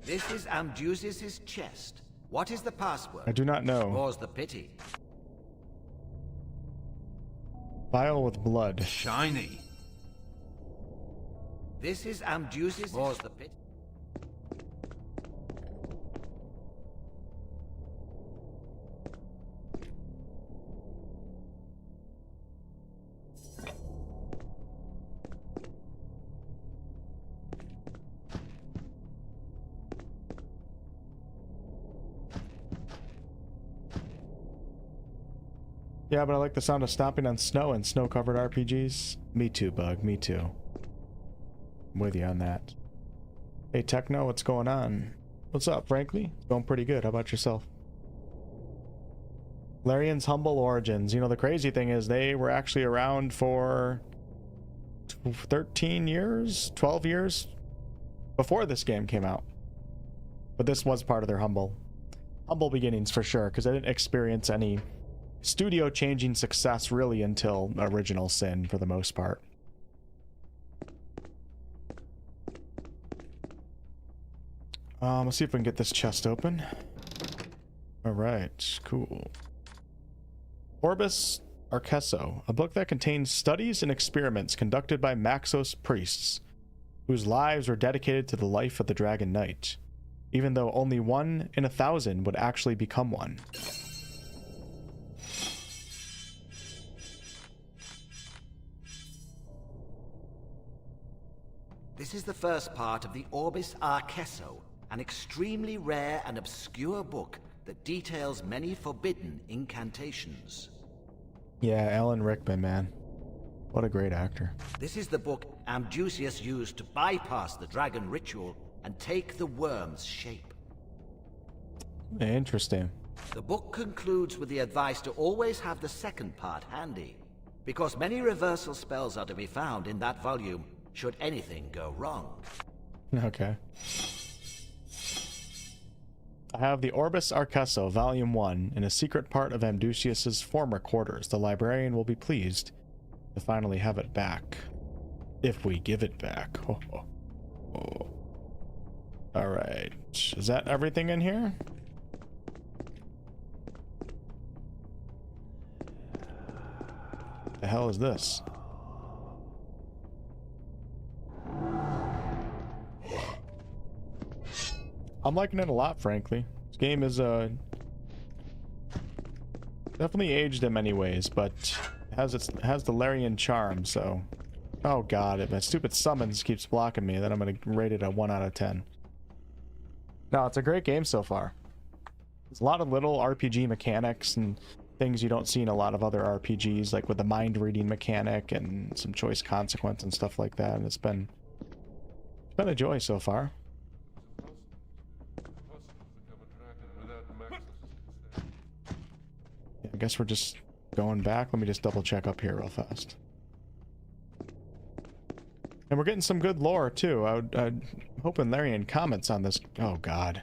This is Amdusias' chest. What is the password? I do not know. More's the pity. Vial with blood. Shiny. This is Amdusias. More's the pity. Yeah, but I like the sound of stomping on snow and snow-covered RPGs. Me too, Bug. Me too. I'm with you on that. Hey, Techno, what's going on? What's up, frankly? Going pretty good. How about yourself? Larian's humble origins. You know, the crazy thing is they were actually around for 13 years, 12 years before this game came out. But this was part of their humble beginnings for sure, because I didn't experience any studio changing success really until Original Sin for the most part. Let's see if we can get this chest open. All right, cool. Orbis Arceso, a book that contains studies and experiments conducted by Maxos priests, whose lives were dedicated to the life of the Dragon Knight, even though only 1 in 1,000 would actually become one. This is the first part of the Orbis Arceso, an extremely rare and obscure book that details many forbidden incantations. Yeah, Alan Rickman, man. What a great actor. This is the book Amdusias used to bypass the dragon ritual and take the worm's shape. Interesting. The book concludes with the advice to always have the second part handy, because many reversal spells are to be found in that volume should anything go wrong. Okay. I have the Orbis Arceso, Volume 1, in a secret part of Amdusias' former quarters. The librarian will be pleased to finally have it back. If we give it back. Oh, oh, oh. Alright. Is that everything in here? The hell is this? I'm liking it a lot, frankly. This game is definitely aged in many ways, but has the Larian charm. So, oh god, if my stupid summons keeps blocking me, then I'm gonna rate it a 1 out of 10. No, it's a great game so far. There's a lot of little RPG mechanics and things you don't see in a lot of other RPGs, like with the mind reading mechanic and some choice consequence and stuff like that. And it's been a joy so far. I guess we're just going back. Let me just double check up here real fast. And we're getting some good lore too. I'm hoping Larian comments on this. Oh god.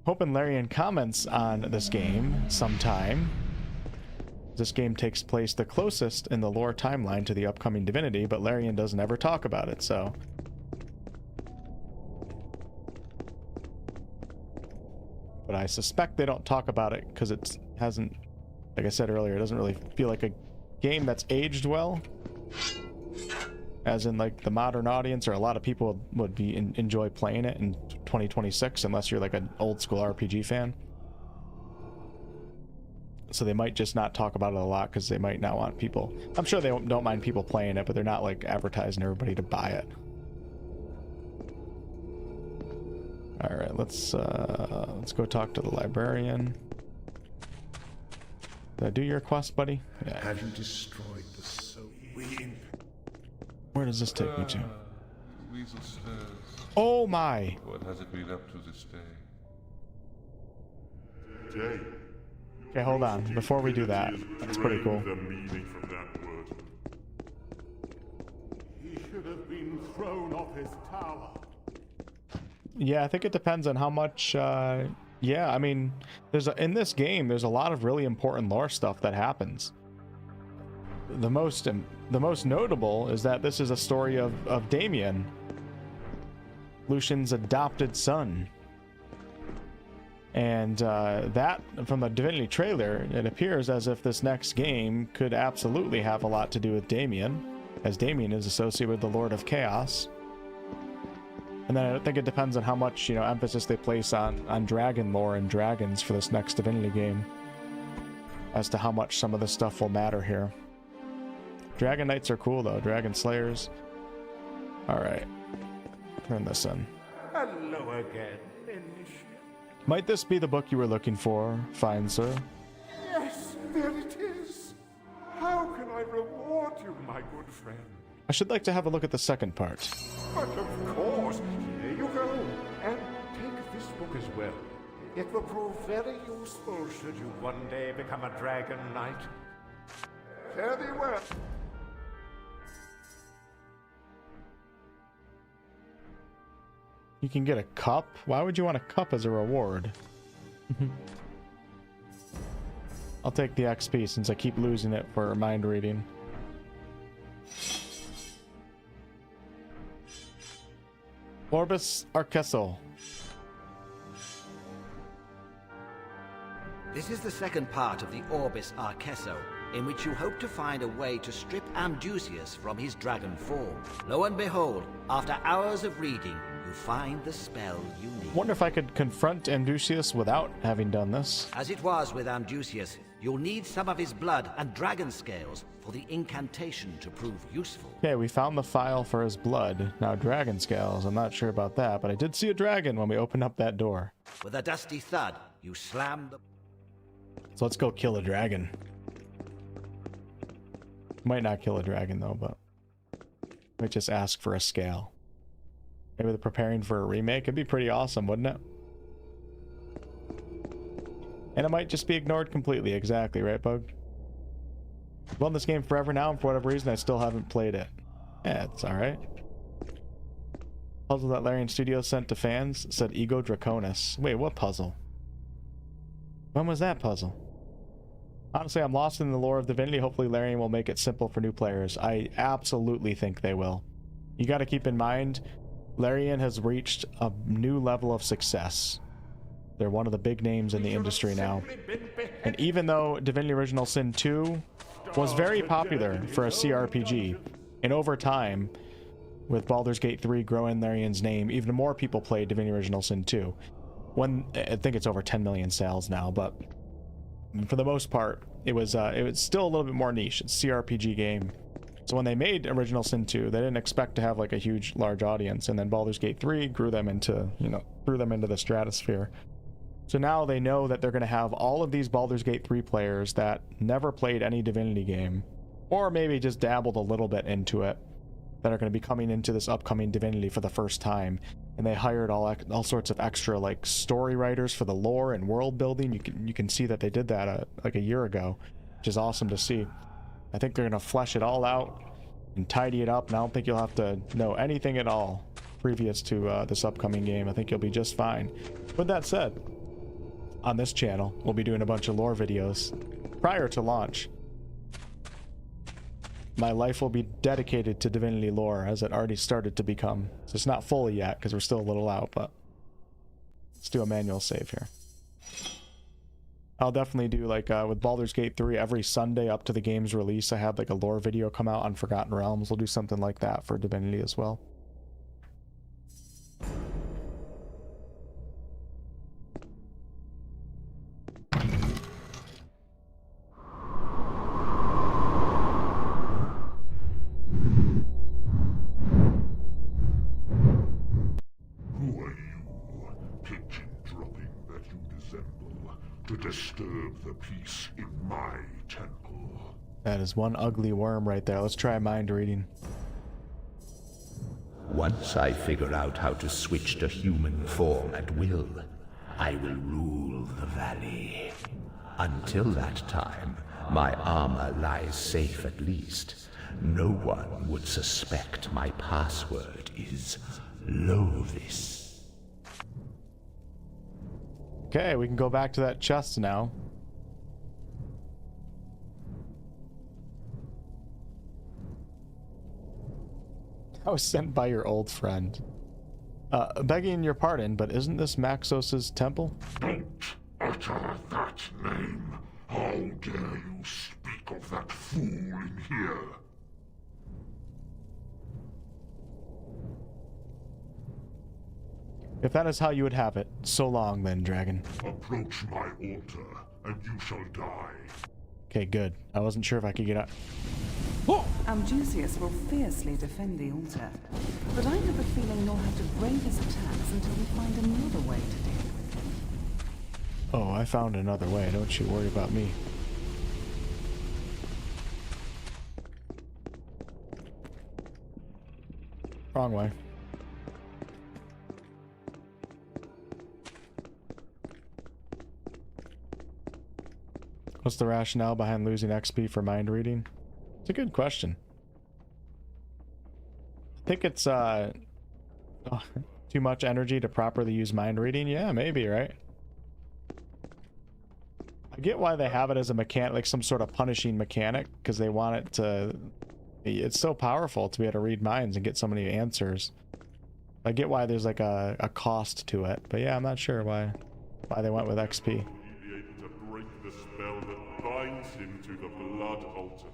Hoping Larian comments on this game sometime. This game takes place the closest in the lore timeline to the upcoming Divinity, but Larian doesn't ever talk about it, so. But I suspect they don't talk about it because it hasn't, like I said earlier, it doesn't really feel like a game that's aged well. As in, like, the modern audience or a lot of people would enjoy playing it in 2026, unless you're like an old school RPG fan. so they might just not talk about it a lot because they might not want people. I'm sure they don't mind people playing it, but they're not like advertising everybody to buy it. All right, let's go talk to the librarian. Did I do your quest, buddy? Yeah. Have you destroyed the soul? Where does this take me to? Weasel stairs. Oh my! What has it been up to this day? Okay, hold on. Before we do that, that's pretty cool. The meaning from that word. He should have been thrown off his tower. Yeah, I think it depends on how much. Yeah, I mean, in this game, there's a lot of really important lore stuff that happens. The most notable is that this is a story of Damien, Lucian's adopted son. And that, from the Divinity trailer, it appears as if this next game could absolutely have a lot to do with Damien, as Damien is associated with the Lord of Chaos. And then I think it depends on how much, you know, emphasis they place on dragon lore and dragons for this next Divinity game, as to how much some of this stuff will matter here. Dragon Knights are cool though, Dragon Slayers. Alright. Turn this in. Hello again, Initiate. Might this be the book you were looking for, fine sir? Yes, there it is. How can I reward you, my good friend? I should like to have a look at the second part. But of course, here you go. And take this book as well. It will prove very useful should you one day become a Dragon Knight. Fare thee well. You can get a cup? Why would you want a cup as a reward? I'll take the XP since I keep losing it for mind reading. 𝑝𝑢𝑟𝑐ℎ. This is the second part of the 𝑝𝑢𝑟𝑐ℎ, in which you hope to find a way to strip Amdusias from his dragon form. Lo and behold, after hours of reading, you find the spell you need. Wonder if I could confront Amdusias without having done this. As it was with Amdusias, you'll need some of his blood and dragon scales for the incantation to prove useful. Okay, we found the file for his blood. Now dragon scales, I'm not sure about that, but I did see a dragon when we opened up that door. With a dusty thud, you slam the... So let's go kill a dragon. Might not kill a dragon though, but might just ask for a scale. Maybe they're preparing for a remake. It'd be pretty awesome, wouldn't it? And it might just be ignored completely. Exactly, right, Bug? I've won this game forever now, and for whatever reason, I still haven't played it. Yeah, it's alright. Puzzle that Larian Studios sent to fans said Ego Draconis. Wait, what puzzle? When was that puzzle? Honestly, I'm lost in the lore of Divinity. Hopefully Larian will make it simple for new players. I absolutely think they will. You gotta keep in mind, Larian has reached a new level of success. They're one of the big names in the industry now. And even though Divinity Original Sin 2 was very popular for a CRPG, and over time, with Baldur's Gate 3 growing Larian's name, even more people played Divinity Original Sin 2. I think it's over 10 million sales now, but for the most part, it was still a little bit more niche. It's a CRPG game. So when they made Original Sin 2, they didn't expect to have like a large audience, and then Baldur's Gate 3 grew them into, threw them into the stratosphere. So now they know that they're going to have all of these Baldur's Gate 3 players that never played any Divinity game, or maybe just dabbled a little bit into it, that are going to be coming into this upcoming Divinity for the first time. And they hired all sorts of extra like story writers for the lore and world building. You can see that they did that like a year ago, which is awesome to see. I think they're going to flesh it all out and tidy it up, and I don't think you'll have to know anything at all previous to this upcoming game. I think you'll be just fine. With that said, on this channel, we'll be doing a bunch of lore videos prior to launch. My life will be dedicated to Divinity lore, as it already started to become. So it's not fully yet, because we're still a little out, but let's do a manual save here. I'll definitely do, like, with Baldur's Gate 3, every Sunday up to the game's release, I have, like, a lore video come out on Forgotten Realms. We'll do something like that for Divinity as well. to disturb the peace in my temple. That is one ugly worm right there. Let's try mind reading. Once I figure out how to switch to human form at will, I will rule the valley. Until that time, my armor lies safe at least. No one would suspect my password is Lovis. Okay, we can go back to that chest now. I was sent by your old friend. Begging your pardon, but isn't this Maxos's temple? Don't utter that name. How dare you speak of that fool in here? If that is how you would have it, so long then, dragon. Approach my altar, and you shall die. Okay, good. I wasn't sure if I could get out. Amdusias will fiercely defend the altar, but I have a feeling you'll have to brave his attacks until we find another way to deal with him. Oh, I found another way. Don't you worry about me. Wrong way. What's the rationale behind losing XP for mind reading? It's a good question. I think it's too much energy to properly use mind reading. Yeah, maybe, right? I get why they have it as a mechanic, like some sort of punishing mechanic, because they want it to... It's so powerful to be able to read minds and get so many answers. I get why there's like a cost to it, but yeah, I'm not sure why they went with XP. Be able to break the spell that binds him to the blood altar.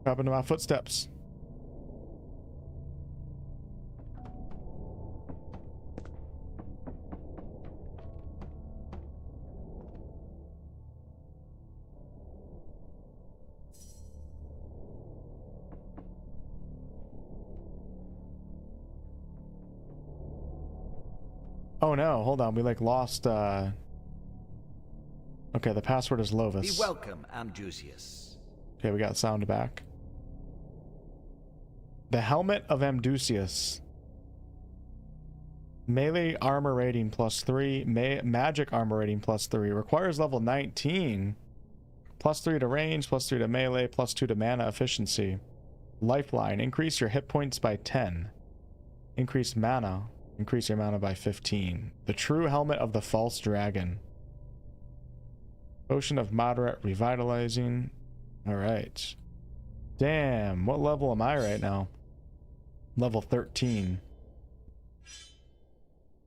Drop into my footsteps. Oh no, hold on, we like lost, okay, the password is Lovis. Be welcome, Amdusias. Okay, we got sound back. The Helmet of Amdusias. Melee armor rating +3, magic armor rating +3, requires level 19, +3 to range, +3 to melee, +2 to mana efficiency. Lifeline, increase your hit points by 10. Increase mana. Increase your mana by 15. The true helmet of the false dragon. Potion of moderate revitalizing. Alright. Damn, what level am I right now? Level 13.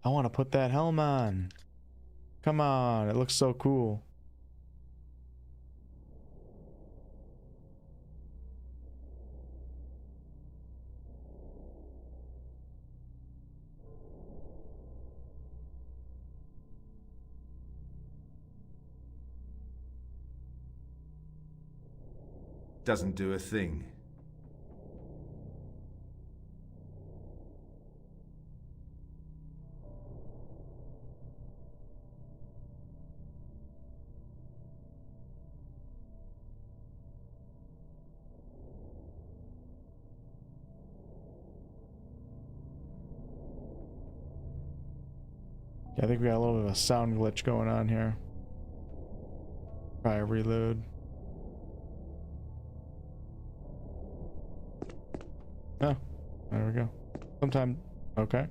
I want to put that helm on. Come on, it looks so cool. Doesn't do a thing. Yeah, I think we got a little bit of a sound glitch going on here. Try a reload. Oh, there we go. Sometime, okay.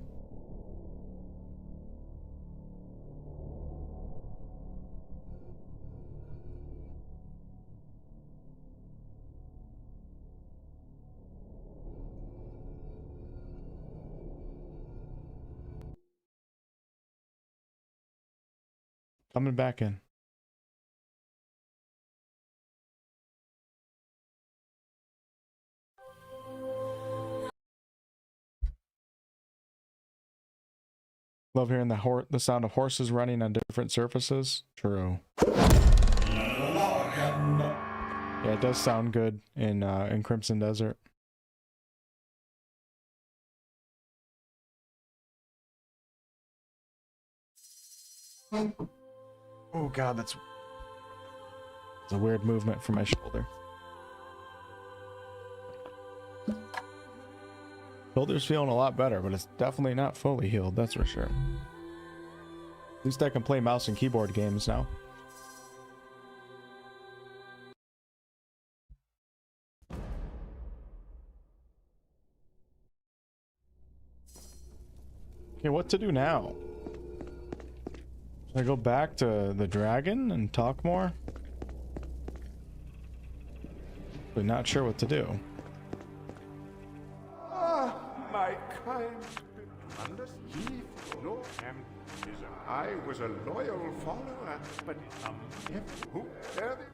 Coming back in. Love hearing the sound of horses running on different surfaces. True. Yeah, it does sound good in Crimson Desert. Oh god, that's a weird movement from my shoulder. Shoulder's feeling a lot better, but it's definitely not fully healed, that's for sure. At least I can play mouse and keyboard games now. Okay, what to do now? Should I go back to the dragon and talk more? But not sure what to do. Ah, my kind he no I was a loyal follower, but who are they?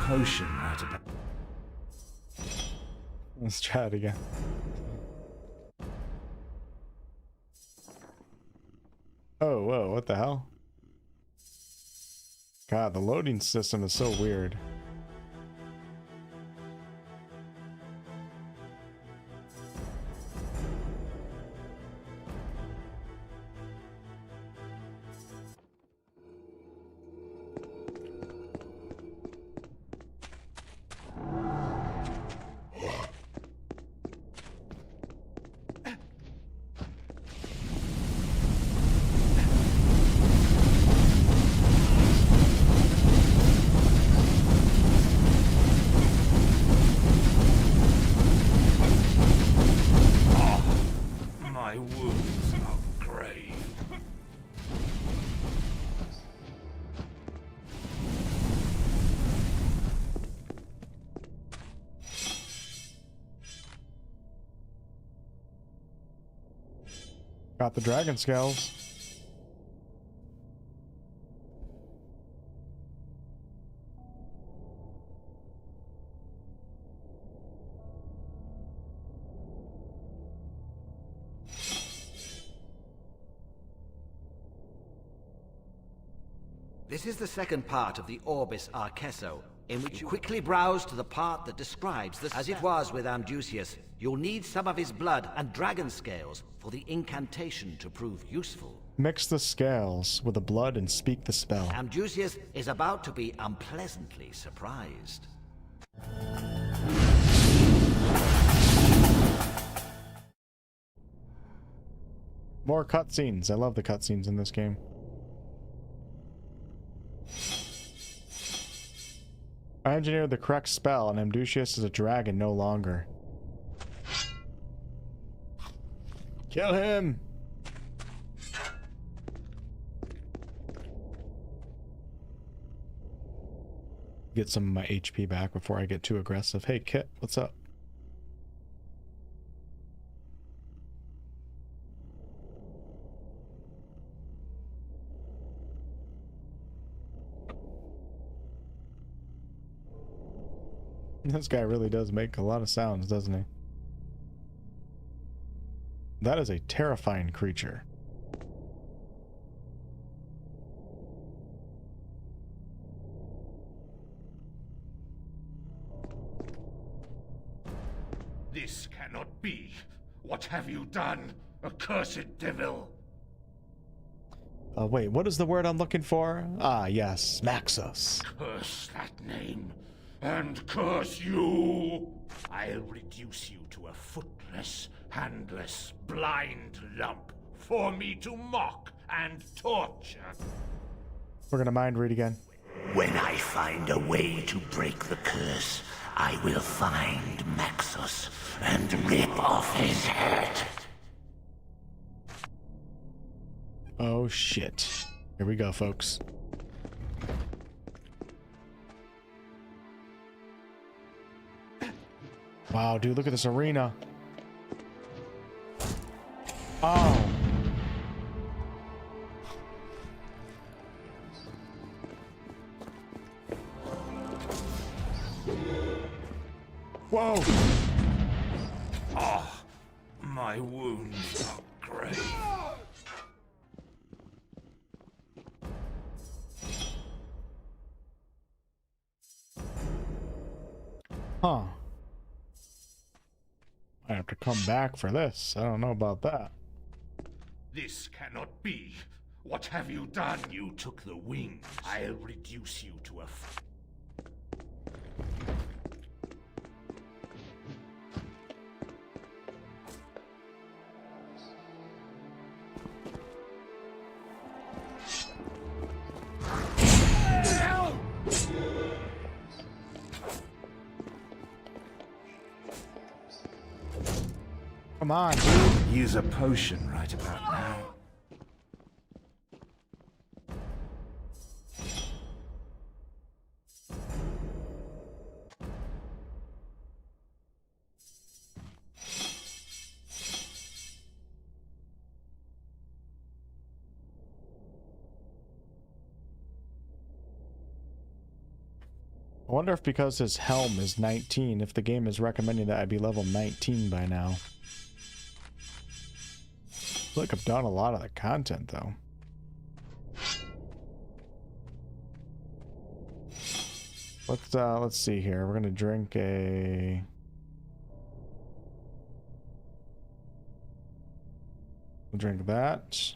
Potion out of it. Let's try it again. Oh, whoa, what the hell? God, the loading system is so weird. Got the dragon scales. This is the second part of the Orbis Arcesso, in which you quickly browse to the part that describes this. As it was with Amdusias, you'll need some of his blood and dragon scales for the incantation to prove useful. Mix the scales with the blood and speak the spell. Amdusias is about to be unpleasantly surprised. More cutscenes. I love the cutscenes in this game. I engineered the correct spell, and Amdusias is a dragon no longer. Kill him! Get some of my HP back before I get too aggressive. Hey, Kit, what's up? This guy really does make a lot of sounds, doesn't he? That is a terrifying creature. This cannot be. What have you done, accursed devil? Wait, what is the word I'm looking for? Ah, yes, Maxos. Curse that name, and curse you! I'll reduce you to a footless, handless, blind lump for me to mock and torture. We're gonna mind read again. When I find a way to break the curse, I will find Maxos and rip off his head. Oh shit. Here we go, folks. Wow, dude, look at this arena. Oh Whoa! Ah, my wounds are grave. Huh. I have to come back for this. I don't know about that. This cannot be. What have you done? You took the wings. I'll reduce you to a... Come on, dude. Use a potion right about now. I wonder if because his helm is 19, if the game is recommending that I be level 19 by now. I feel like I've done a lot of the content though. Let's see here. We're gonna drink a... We'll drink that.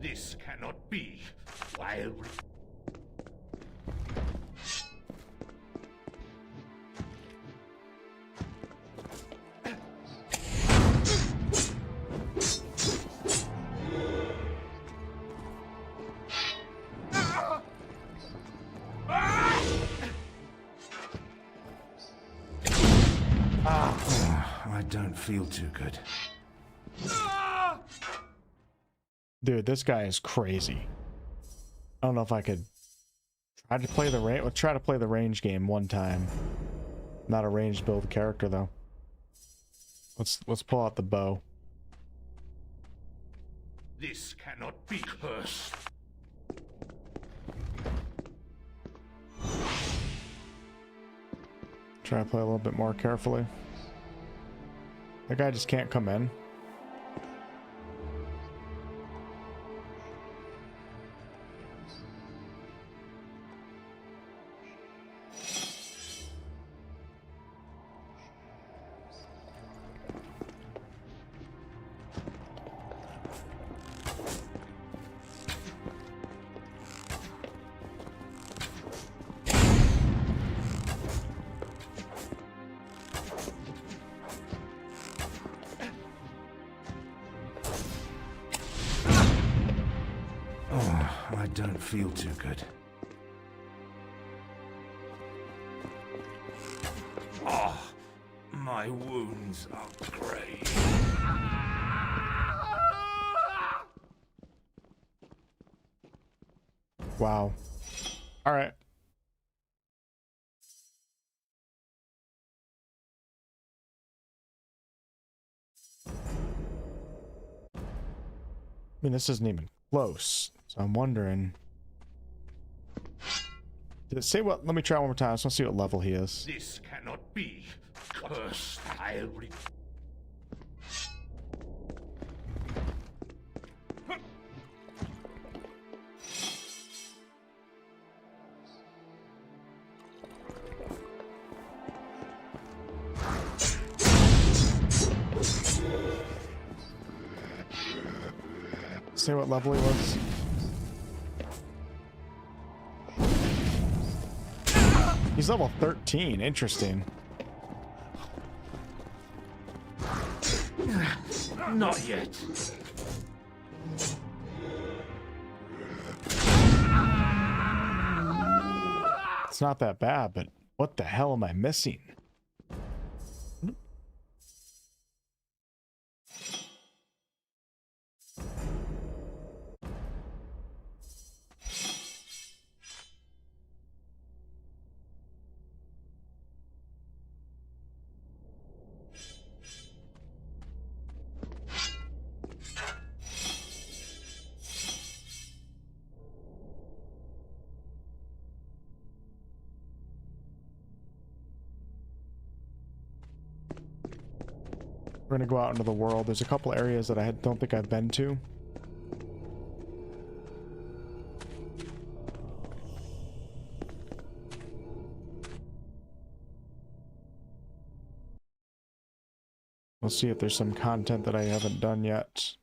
This cannot be. While... I don't feel too good. Dude, this guy is crazy. I don't know if I could try to play the range. Let's try to play the range game one time. Not a ranged build character though. Let's pull out the bow. This cannot be cursed. Try to play a little bit more carefully. That guy just can't come in. I don't feel too good. Ah, my wounds are grave. Wow. All right. I mean, this isn't even close. So I'm wondering. Did it say what? Let me try one more time. I just want to see what level he is. This cannot be. Cursed. I'll re... Say what level he was. He's level 13. Interesting. Not yet. It's not that bad, but what the hell am I missing? We're gonna go out into the world. There's a couple areas that I don't think I've been to. We'll see if there's some content that I haven't done yet.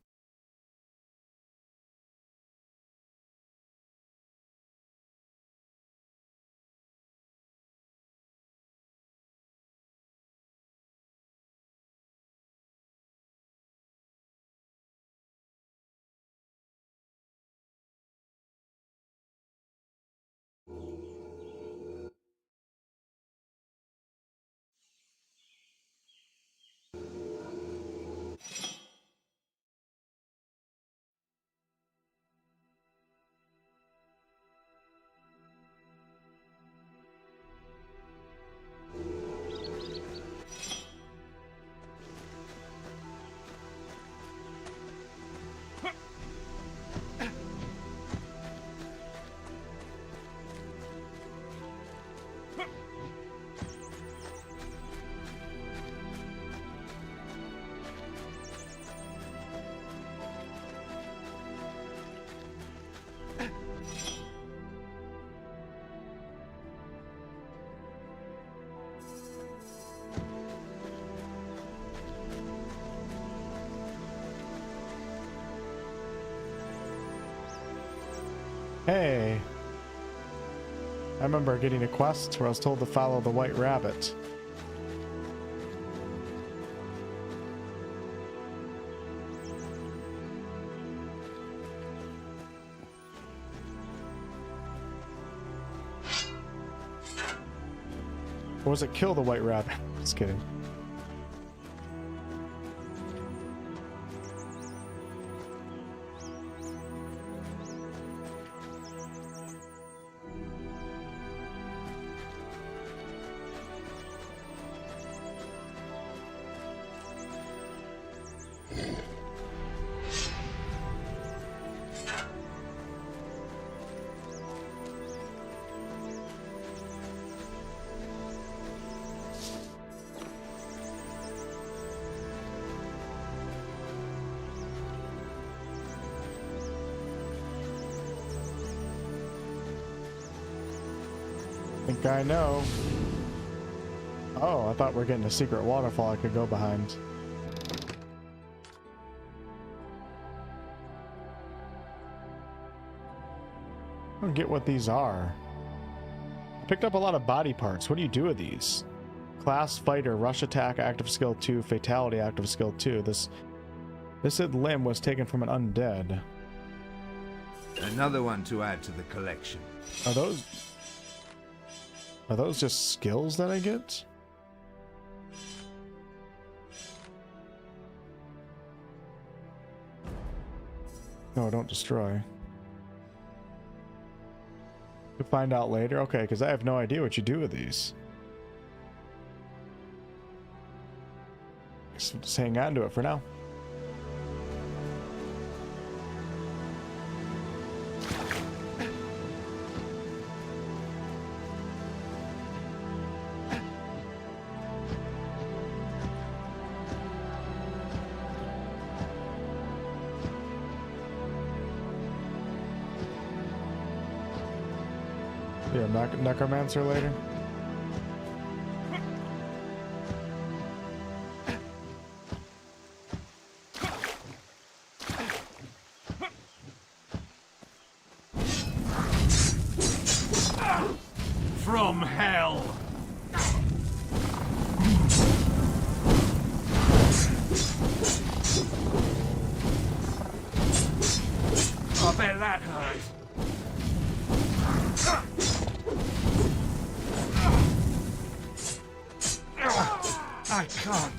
Hey, I remember getting a quest where I was told to follow the white rabbit. Or was it kill the white rabbit? Just kidding. I know. Oh, I thought we were getting a secret waterfall I could go behind. I don't get what these are. I picked up a lot of body parts. What do you do with these? Class fighter, rush attack, active skill 2, fatality, active skill 2. This limb was taken from an undead. Another one to add to the collection. Are those just skills that I get? No, don't destroy. You'll find out later? Okay, because I have no idea what you do with these. Just hang on to it for now. Yeah, necromancer later. From hell. I bet that hurt. I can't.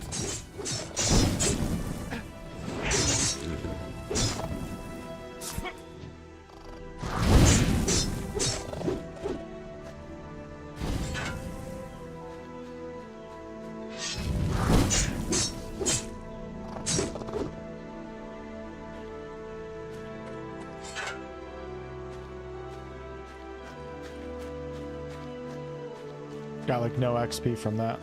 Got like no XP from that.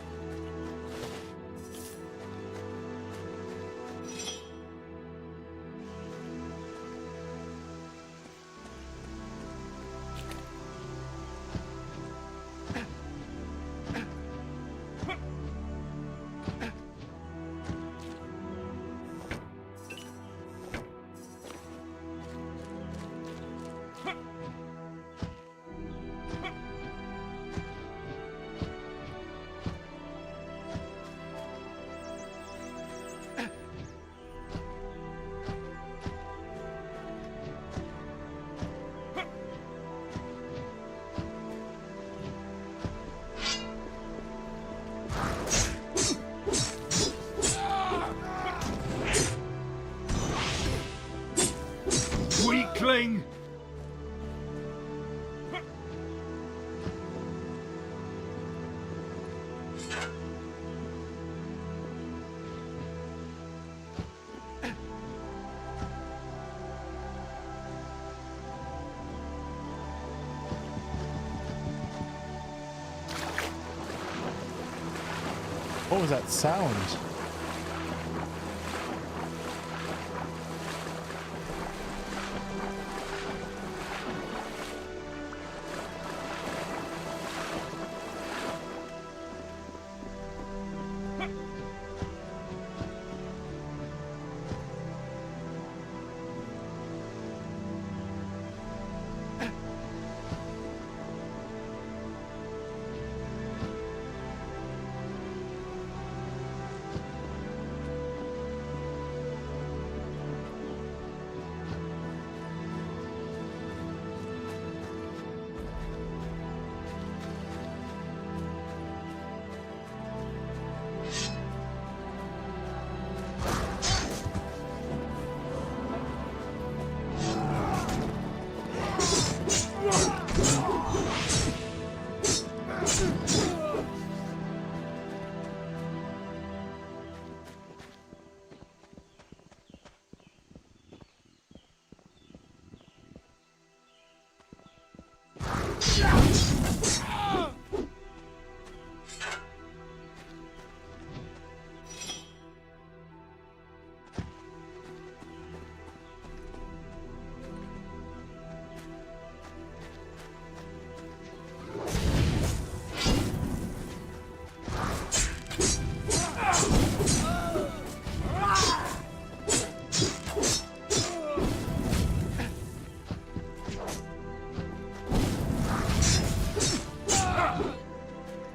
What was that sound?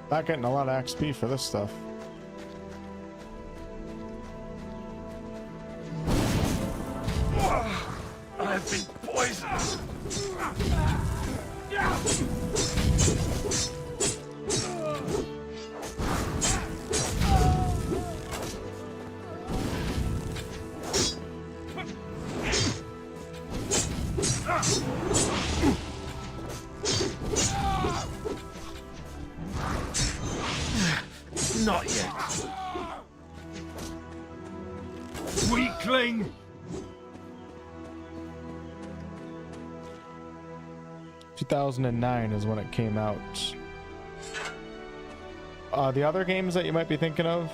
Not getting a lot of XP for this stuff. I've been poisoned. Not yet. Weakling! 2009 is when it came out. The other games that you might be thinking of,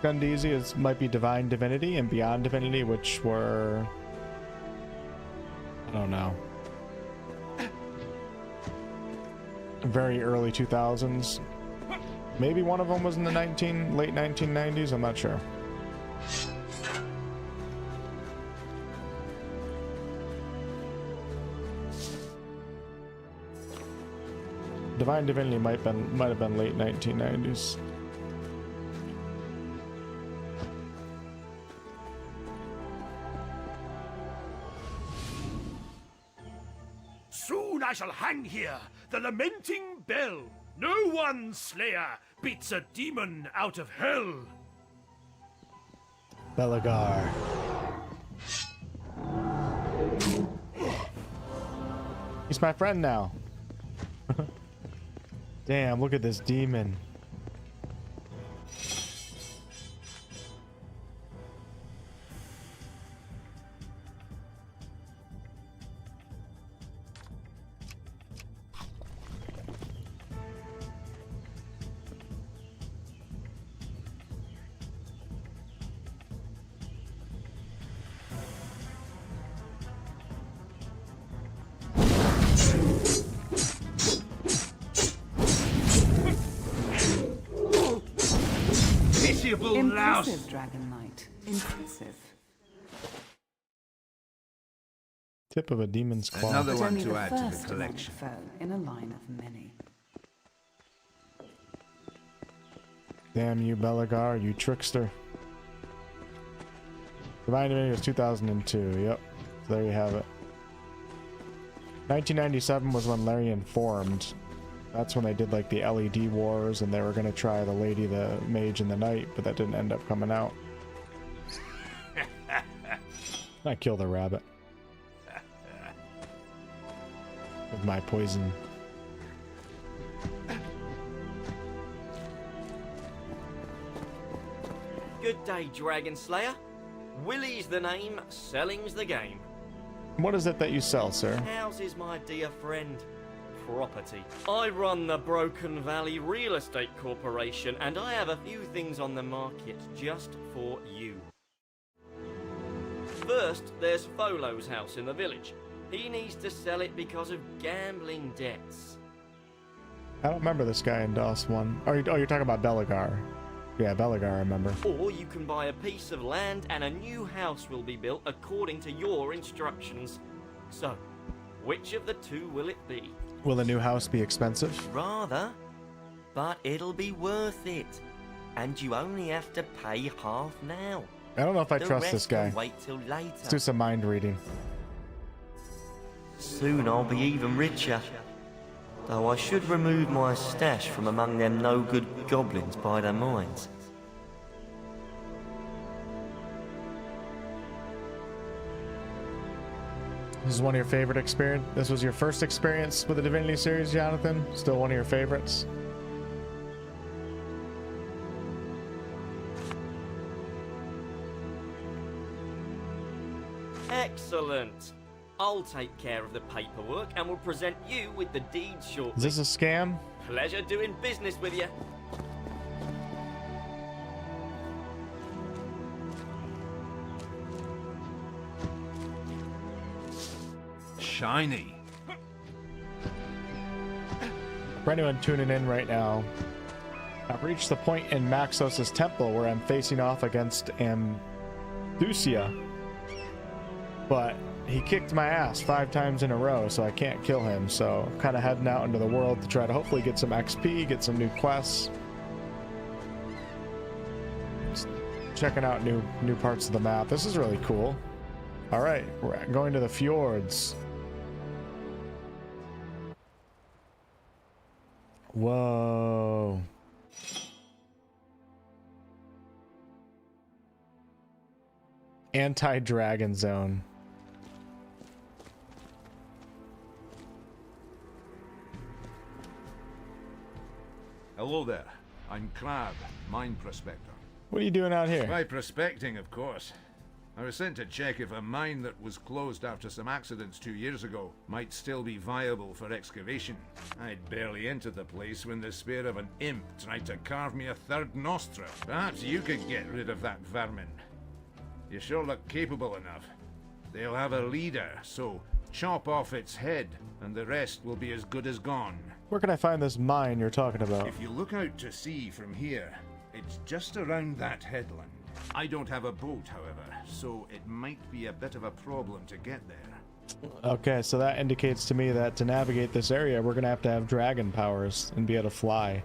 Gundeezy, might be Divine Divinity and Beyond Divinity, which were, I don't know, very early 2000s. Maybe one of them was in the late 1990s, I'm not sure. Divine Divinity might have been late 1990s. Soon I shall hang here, the lamenting bell. No one slayer beats a demon out of hell. Belagar. He's my friend now. Damn, look at this demon. Impressive, Dragon Knight. Impressive. Tip of a demon's claw. Another one Only to the add to first the collection. foe in a line of many. Damn you, Belagar, you trickster. Divine Divinity was 2002. Yep. So there you have it. 1997 was when Librarian formed. That's when they did like the LED wars, and they were gonna try the Lady, the Mage, and the Knight, but that didn't end up coming out. I killed a rabbit with my poison. Good day, Dragon Slayer. Willie's the name, selling's the game. What is it that you sell, sir? How's is my dear friend? property. I run the Broken Valley Real Estate Corporation, and I have a few things on the market just for you. First, there's Folo's house in the village. He needs to sell it because of gambling debts. I don't remember this guy in DOS 1. Oh, you're talking about Belagar. Yeah, Belagar, I remember. Or you can buy a piece of land and a new house will be built according to your instructions. So, which of the two will it be? Will the new house be expensive? Rather, but it'll be worth it. And you only have to pay half now. I don't know if I The trust rest this guy. can wait till later. Let's do some mind reading. Soon I'll be even richer. Though I should remove my stash from among them no-good goblins by the mines. This is one of your favorite experience. This was your first experience with the Divinity series, Jonathan? Still one of your favorites? Excellent. I'll take care of the paperwork and will present you with the deed shortly. Is this a scam? Pleasure doing business with you. Shiny. For anyone tuning in right now, I've reached the point in Maxos' temple where I'm facing off against Amdusia, but he kicked my ass 5 times in a row, so I can't kill him. So I'm kind of heading out into the world to try to hopefully get some XP, get some new quests. Just checking out new parts of the map. This is really cool. All right, we're going to the fjords. Whoa. Anti-dragon zone. Hello there. I'm Crab, mine prospector. What are you doing out here? By prospecting, of course. I was sent to check if a mine that was closed after some accidents 2 years ago might still be viable for excavation. I'd barely entered the place when the spear of an imp tried to carve me a third nostril. Perhaps you could get rid of that vermin. You sure look capable enough. They'll have a leader, so chop off its head, and the rest will be as good as gone. Where can I find this mine you're talking about? If you look out to sea from here, it's just around that headland. I don't have a boat, however, so it might be a bit of a problem to get there. Okay, so that indicates to me that to navigate this area, we're going to have dragon powers and be able to fly.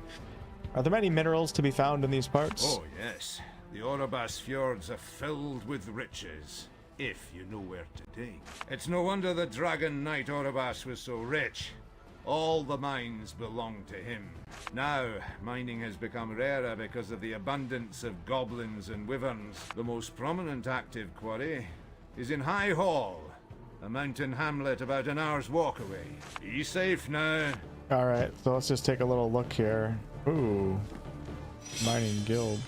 Are there many minerals to be found in these parts? Oh, yes. The Orobas fjords are filled with riches, if you know where to dig. It's no wonder the Dragon Knight Orobas was so rich. All the mines belong to him. Now, mining has become rarer because of the abundance of goblins and wyverns. The most prominent active quarry is in High Hall, a mountain hamlet about an hour's walk away. Be safe now. Alright, so let's just take a little look here. Ooh. Mining guild.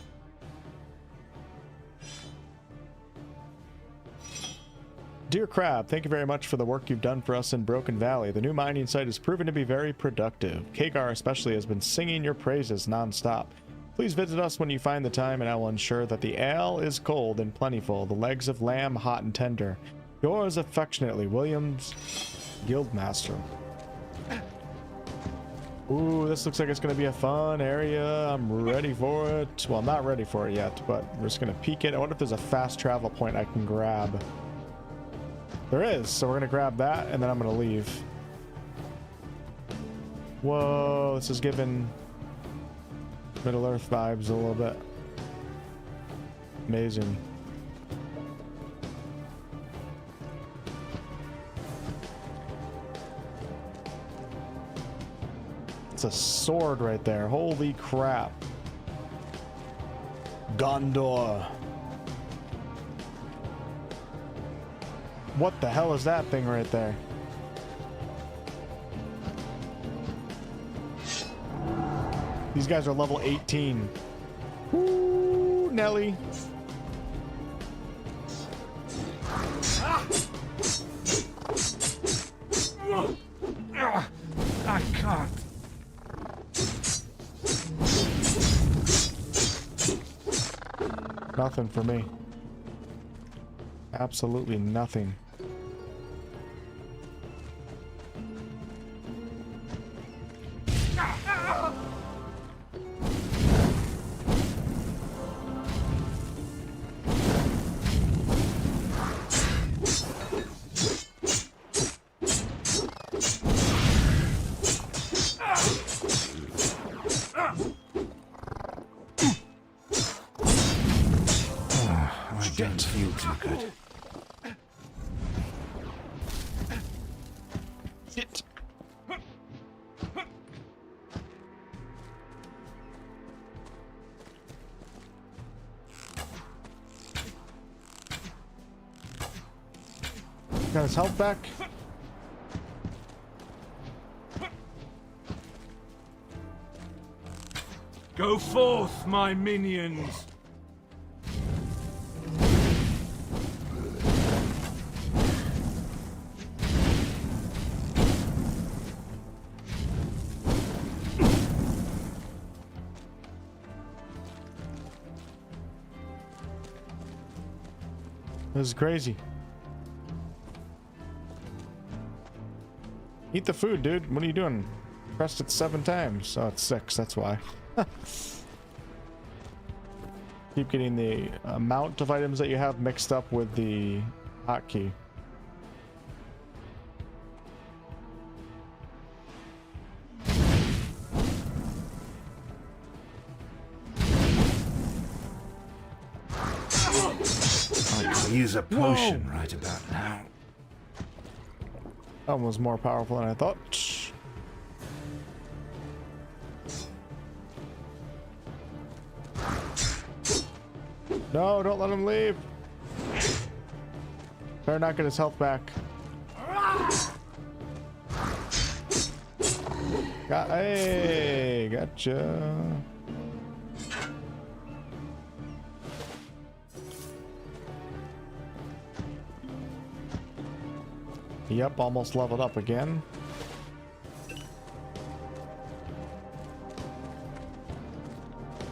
Dear Crab, thank you very much for the work you've done for us in Broken Valley. The new mining site has proven to be very productive. Kagar especially has been singing your praises non-stop. Please visit us when you find the time, and I will ensure that the ale is cold and plentiful, the legs of lamb hot and tender. Yours affectionately, Williams, Guildmaster. Ooh, this looks like it's going to be a fun area. I'm ready for it. Well, I'm not ready for it yet, but we're just going to peek it. I wonder if there's a fast travel point I can grab. There is, so we're gonna grab that and then I'm gonna leave. Whoa, this is giving Middle Earth vibes a little bit. Amazing. It's a sword right there. Holy crap. Gondor. What the hell is that thing right there? These guys are level 18. Ooh, Nelly. Nothing for me. Absolutely nothing. Don't feel too good. Shit. Got his health back. Go forth, my minions! This is crazy. Eat the food, dude. What are you doing? Pressed it 7 times. Oh, it's 6. That's why. Keep getting the amount of items that you have mixed up with the hotkey. Use a potion right about now. That one was more powerful than I thought. No, don't let him leave. Better not get his health back. Hey, gotcha. Yep, almost leveled up again. You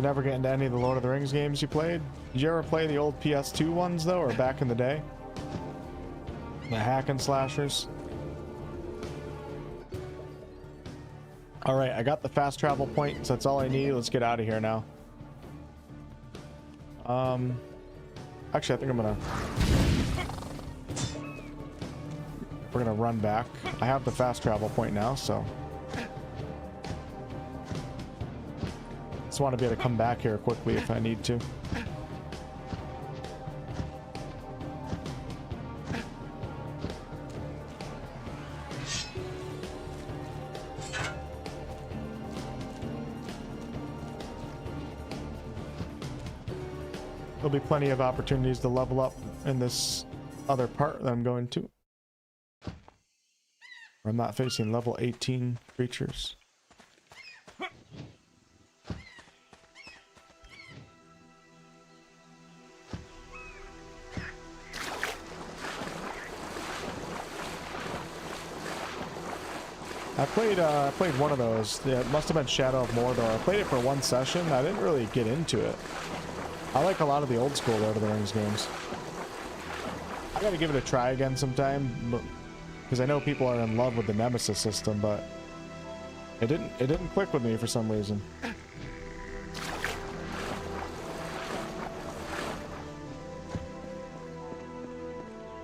never get into any of the Lord of the Rings games you played? Did you ever play the old PS2 ones though, or back in the day? The hack and slashers? Alright, I got the fast travel point, so that's all I need. Let's get out of here now. Actually, I think we're gonna run back. I have the fast travel point now, so just want to be able to come back here quickly if I need to. There'll be plenty of opportunities to level up in this other part that I'm going to. I'm not facing level 18 creatures. I played one of those. Yeah, it must have been Shadow of Mordor. I played it for one session. I didn't really get into it. I like a lot of the old school Lord of the Rings games. I gotta give it a try again sometime, because I know people are in love with the Nemesis system, but it didn't click with me for some reason.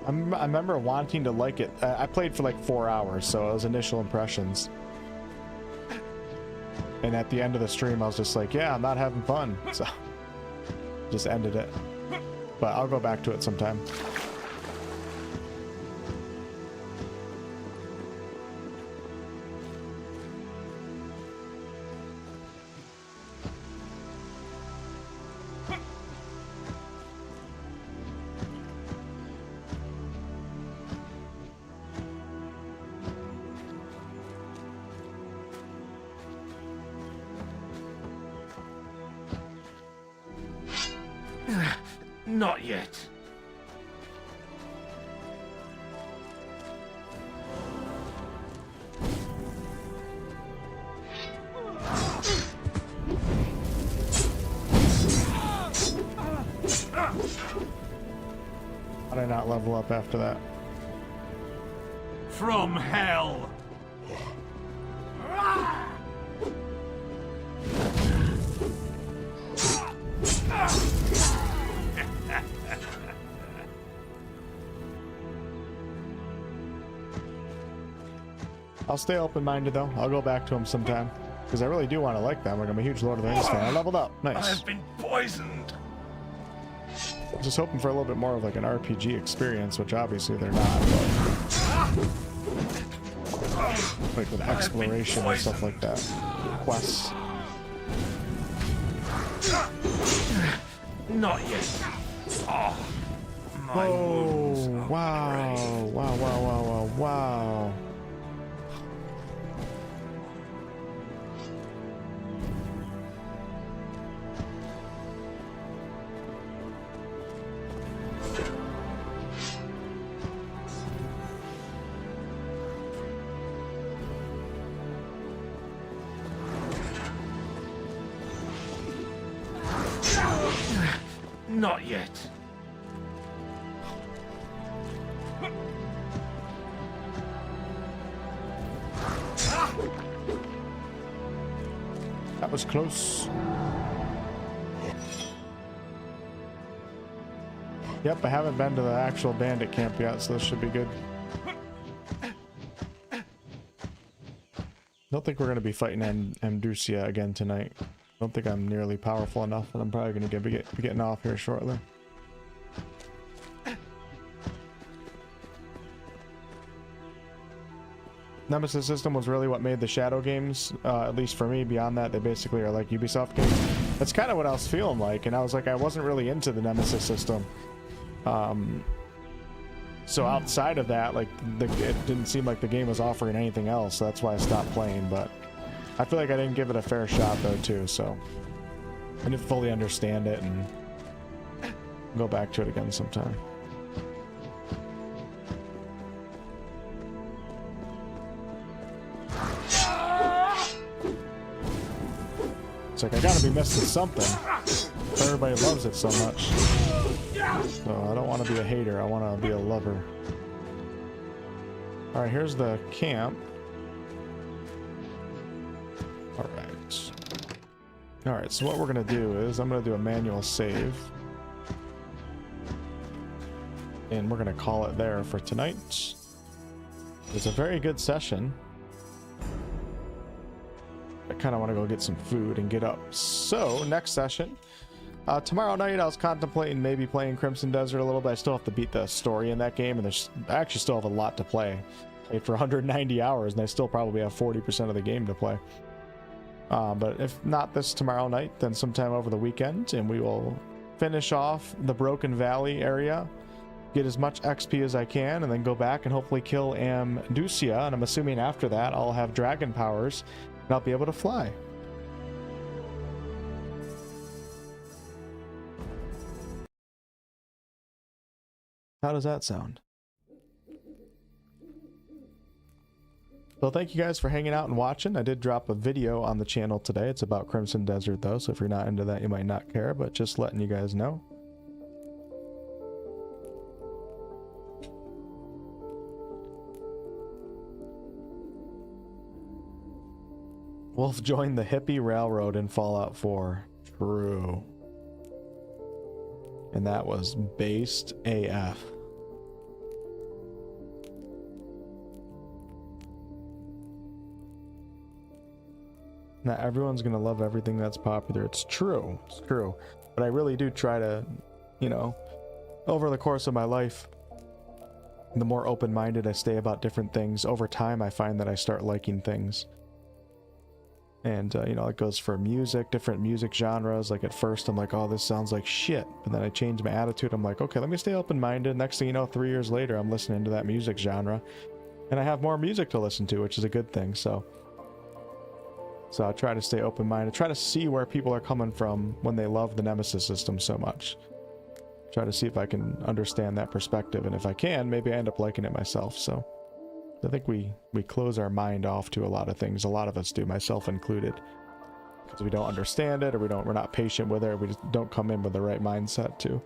I remember wanting to like it. I played for like 4 hours, so it was initial impressions. And at the end of the stream, I was just like, yeah, I'm not having fun. So just ended it. But I'll go back to it sometime. Not yet. did I not level up after that? From hell! I'll stay open-minded though. I'll go back to them sometime because I really do want to like them. Like, I'm a huge Lord of the Rings fan. I leveled up. Nice. I've been poisoned. I'm just hoping for a little bit more of like an RPG experience, which obviously they're not. But like with exploration and stuff like that. Quests. Not yet. Oh, my Oh, wounds are wow. brave. Wow, wow, wow, wow, wow. Not yet. That was close. Yep, I haven't been to the actual bandit camp yet, so this should be good. Don't think we're going to be fighting Amdusia again tonight. Don't think I'm nearly powerful enough, and I'm probably going to be getting off here shortly. Nemesis system was really what made the Shadow games, at least for me. Beyond that, they basically are like Ubisoft games. That's kind of what I was feeling like, and I was like, I wasn't really into the Nemesis system. So outside of that, like, it didn't seem like the game was offering anything else, so that's why I stopped playing, but I feel like I didn't give it a fair shot, though, too, so I didn't fully understand it, and go back to it again sometime. It's like, I gotta be missing something. Everybody loves it so much. So I don't want to be a hater, I want to be a lover. Alright, here's the camp. Alright. Alright, so what we're gonna do is, I'm gonna do a manual save. And we're gonna call it there for tonight. It's a very good session. I kind of want to go get some food and get up. So, next session. Tomorrow night I was contemplating maybe playing Crimson Desert a little bit. I still have to beat the story in that game, and I actually still have a lot to play. Played for 190 hours, and I still probably have 40% of the game to play. But if not this tomorrow night, then sometime over the weekend, and we will finish off the Broken Valley area, get as much XP as I can, and then go back and hopefully kill Amdusia, and I'm assuming after that I'll have dragon powers, and I'll be able to fly. How does that sound? So thank you guys for hanging out and watching. I did drop a video on the channel today. It's about Crimson Desert though, so if you're not into that, you might not care, but just letting you guys know. Wolf joined the hippie railroad in Fallout 4. True. And that was based AF. Not everyone's gonna love everything that's popular. It's true. It's true. But I really do try to, you know, over the course of my life, the more open-minded I stay about different things, over time I find that I start liking things. And, you know, it goes for music, different music genres. Like, at first, I'm like, oh, this sounds like shit. And then I change my attitude. I'm like, okay, let me stay open-minded. Next thing you know, 3 years later, I'm listening to that music genre. And I have more music to listen to, which is a good thing. So I try to stay open-minded. Try to see where people are coming from when they love the Nemesis system so much. Try to see if I can understand that perspective. And if I can, maybe I end up liking it myself. So I think we close our mind off to a lot of things. A lot of us do, myself included, because we don't understand it, or we're not patient with it, or we just don't come in with the right mindset too.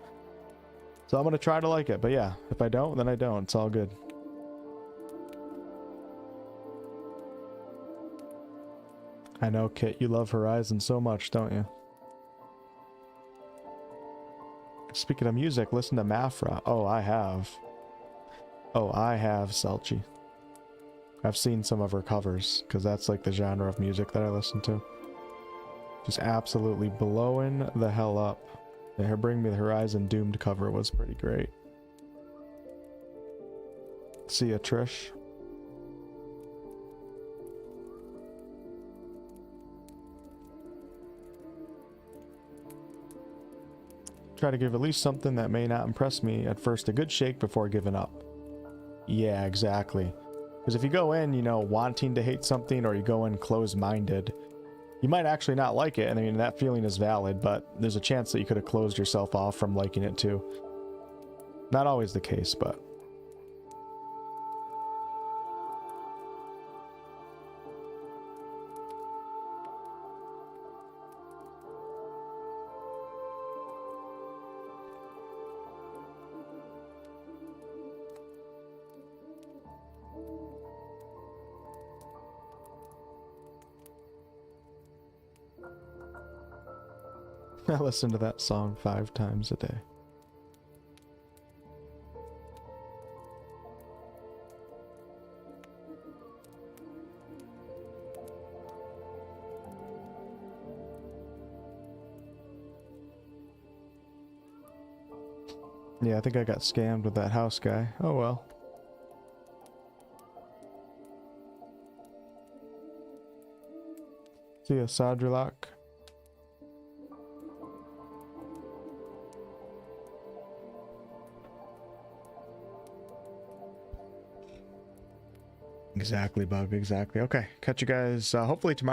So I'm going to try to like it. But yeah, if I don't, then I don't. It's all good. I know, Kit, you love Horizon so much, don't you? Speaking of music, listen to Mafra. Oh, I have. Oh, I have, Selchi. I've seen some of her covers, because that's like the genre of music that I listen to. Just absolutely blowing the hell up. And her Bring Me the Horizon Doomed cover was pretty great. See ya, Trish. Try to give at least something that may not impress me at first a good shake before giving up. Yeah, exactly. Because if you go in, you know, wanting to hate something, or you go in closed-minded, you might actually not like it. And I mean, that feeling is valid, but there's a chance that you could have closed yourself off from liking it too. Not always the case, but... I listen to that song 5 times a day. Yeah, I think I got scammed with that house guy. Oh well. See ya, Sadrilak. Exactly, Bug. Exactly. Okay. Catch you guys hopefully tomorrow.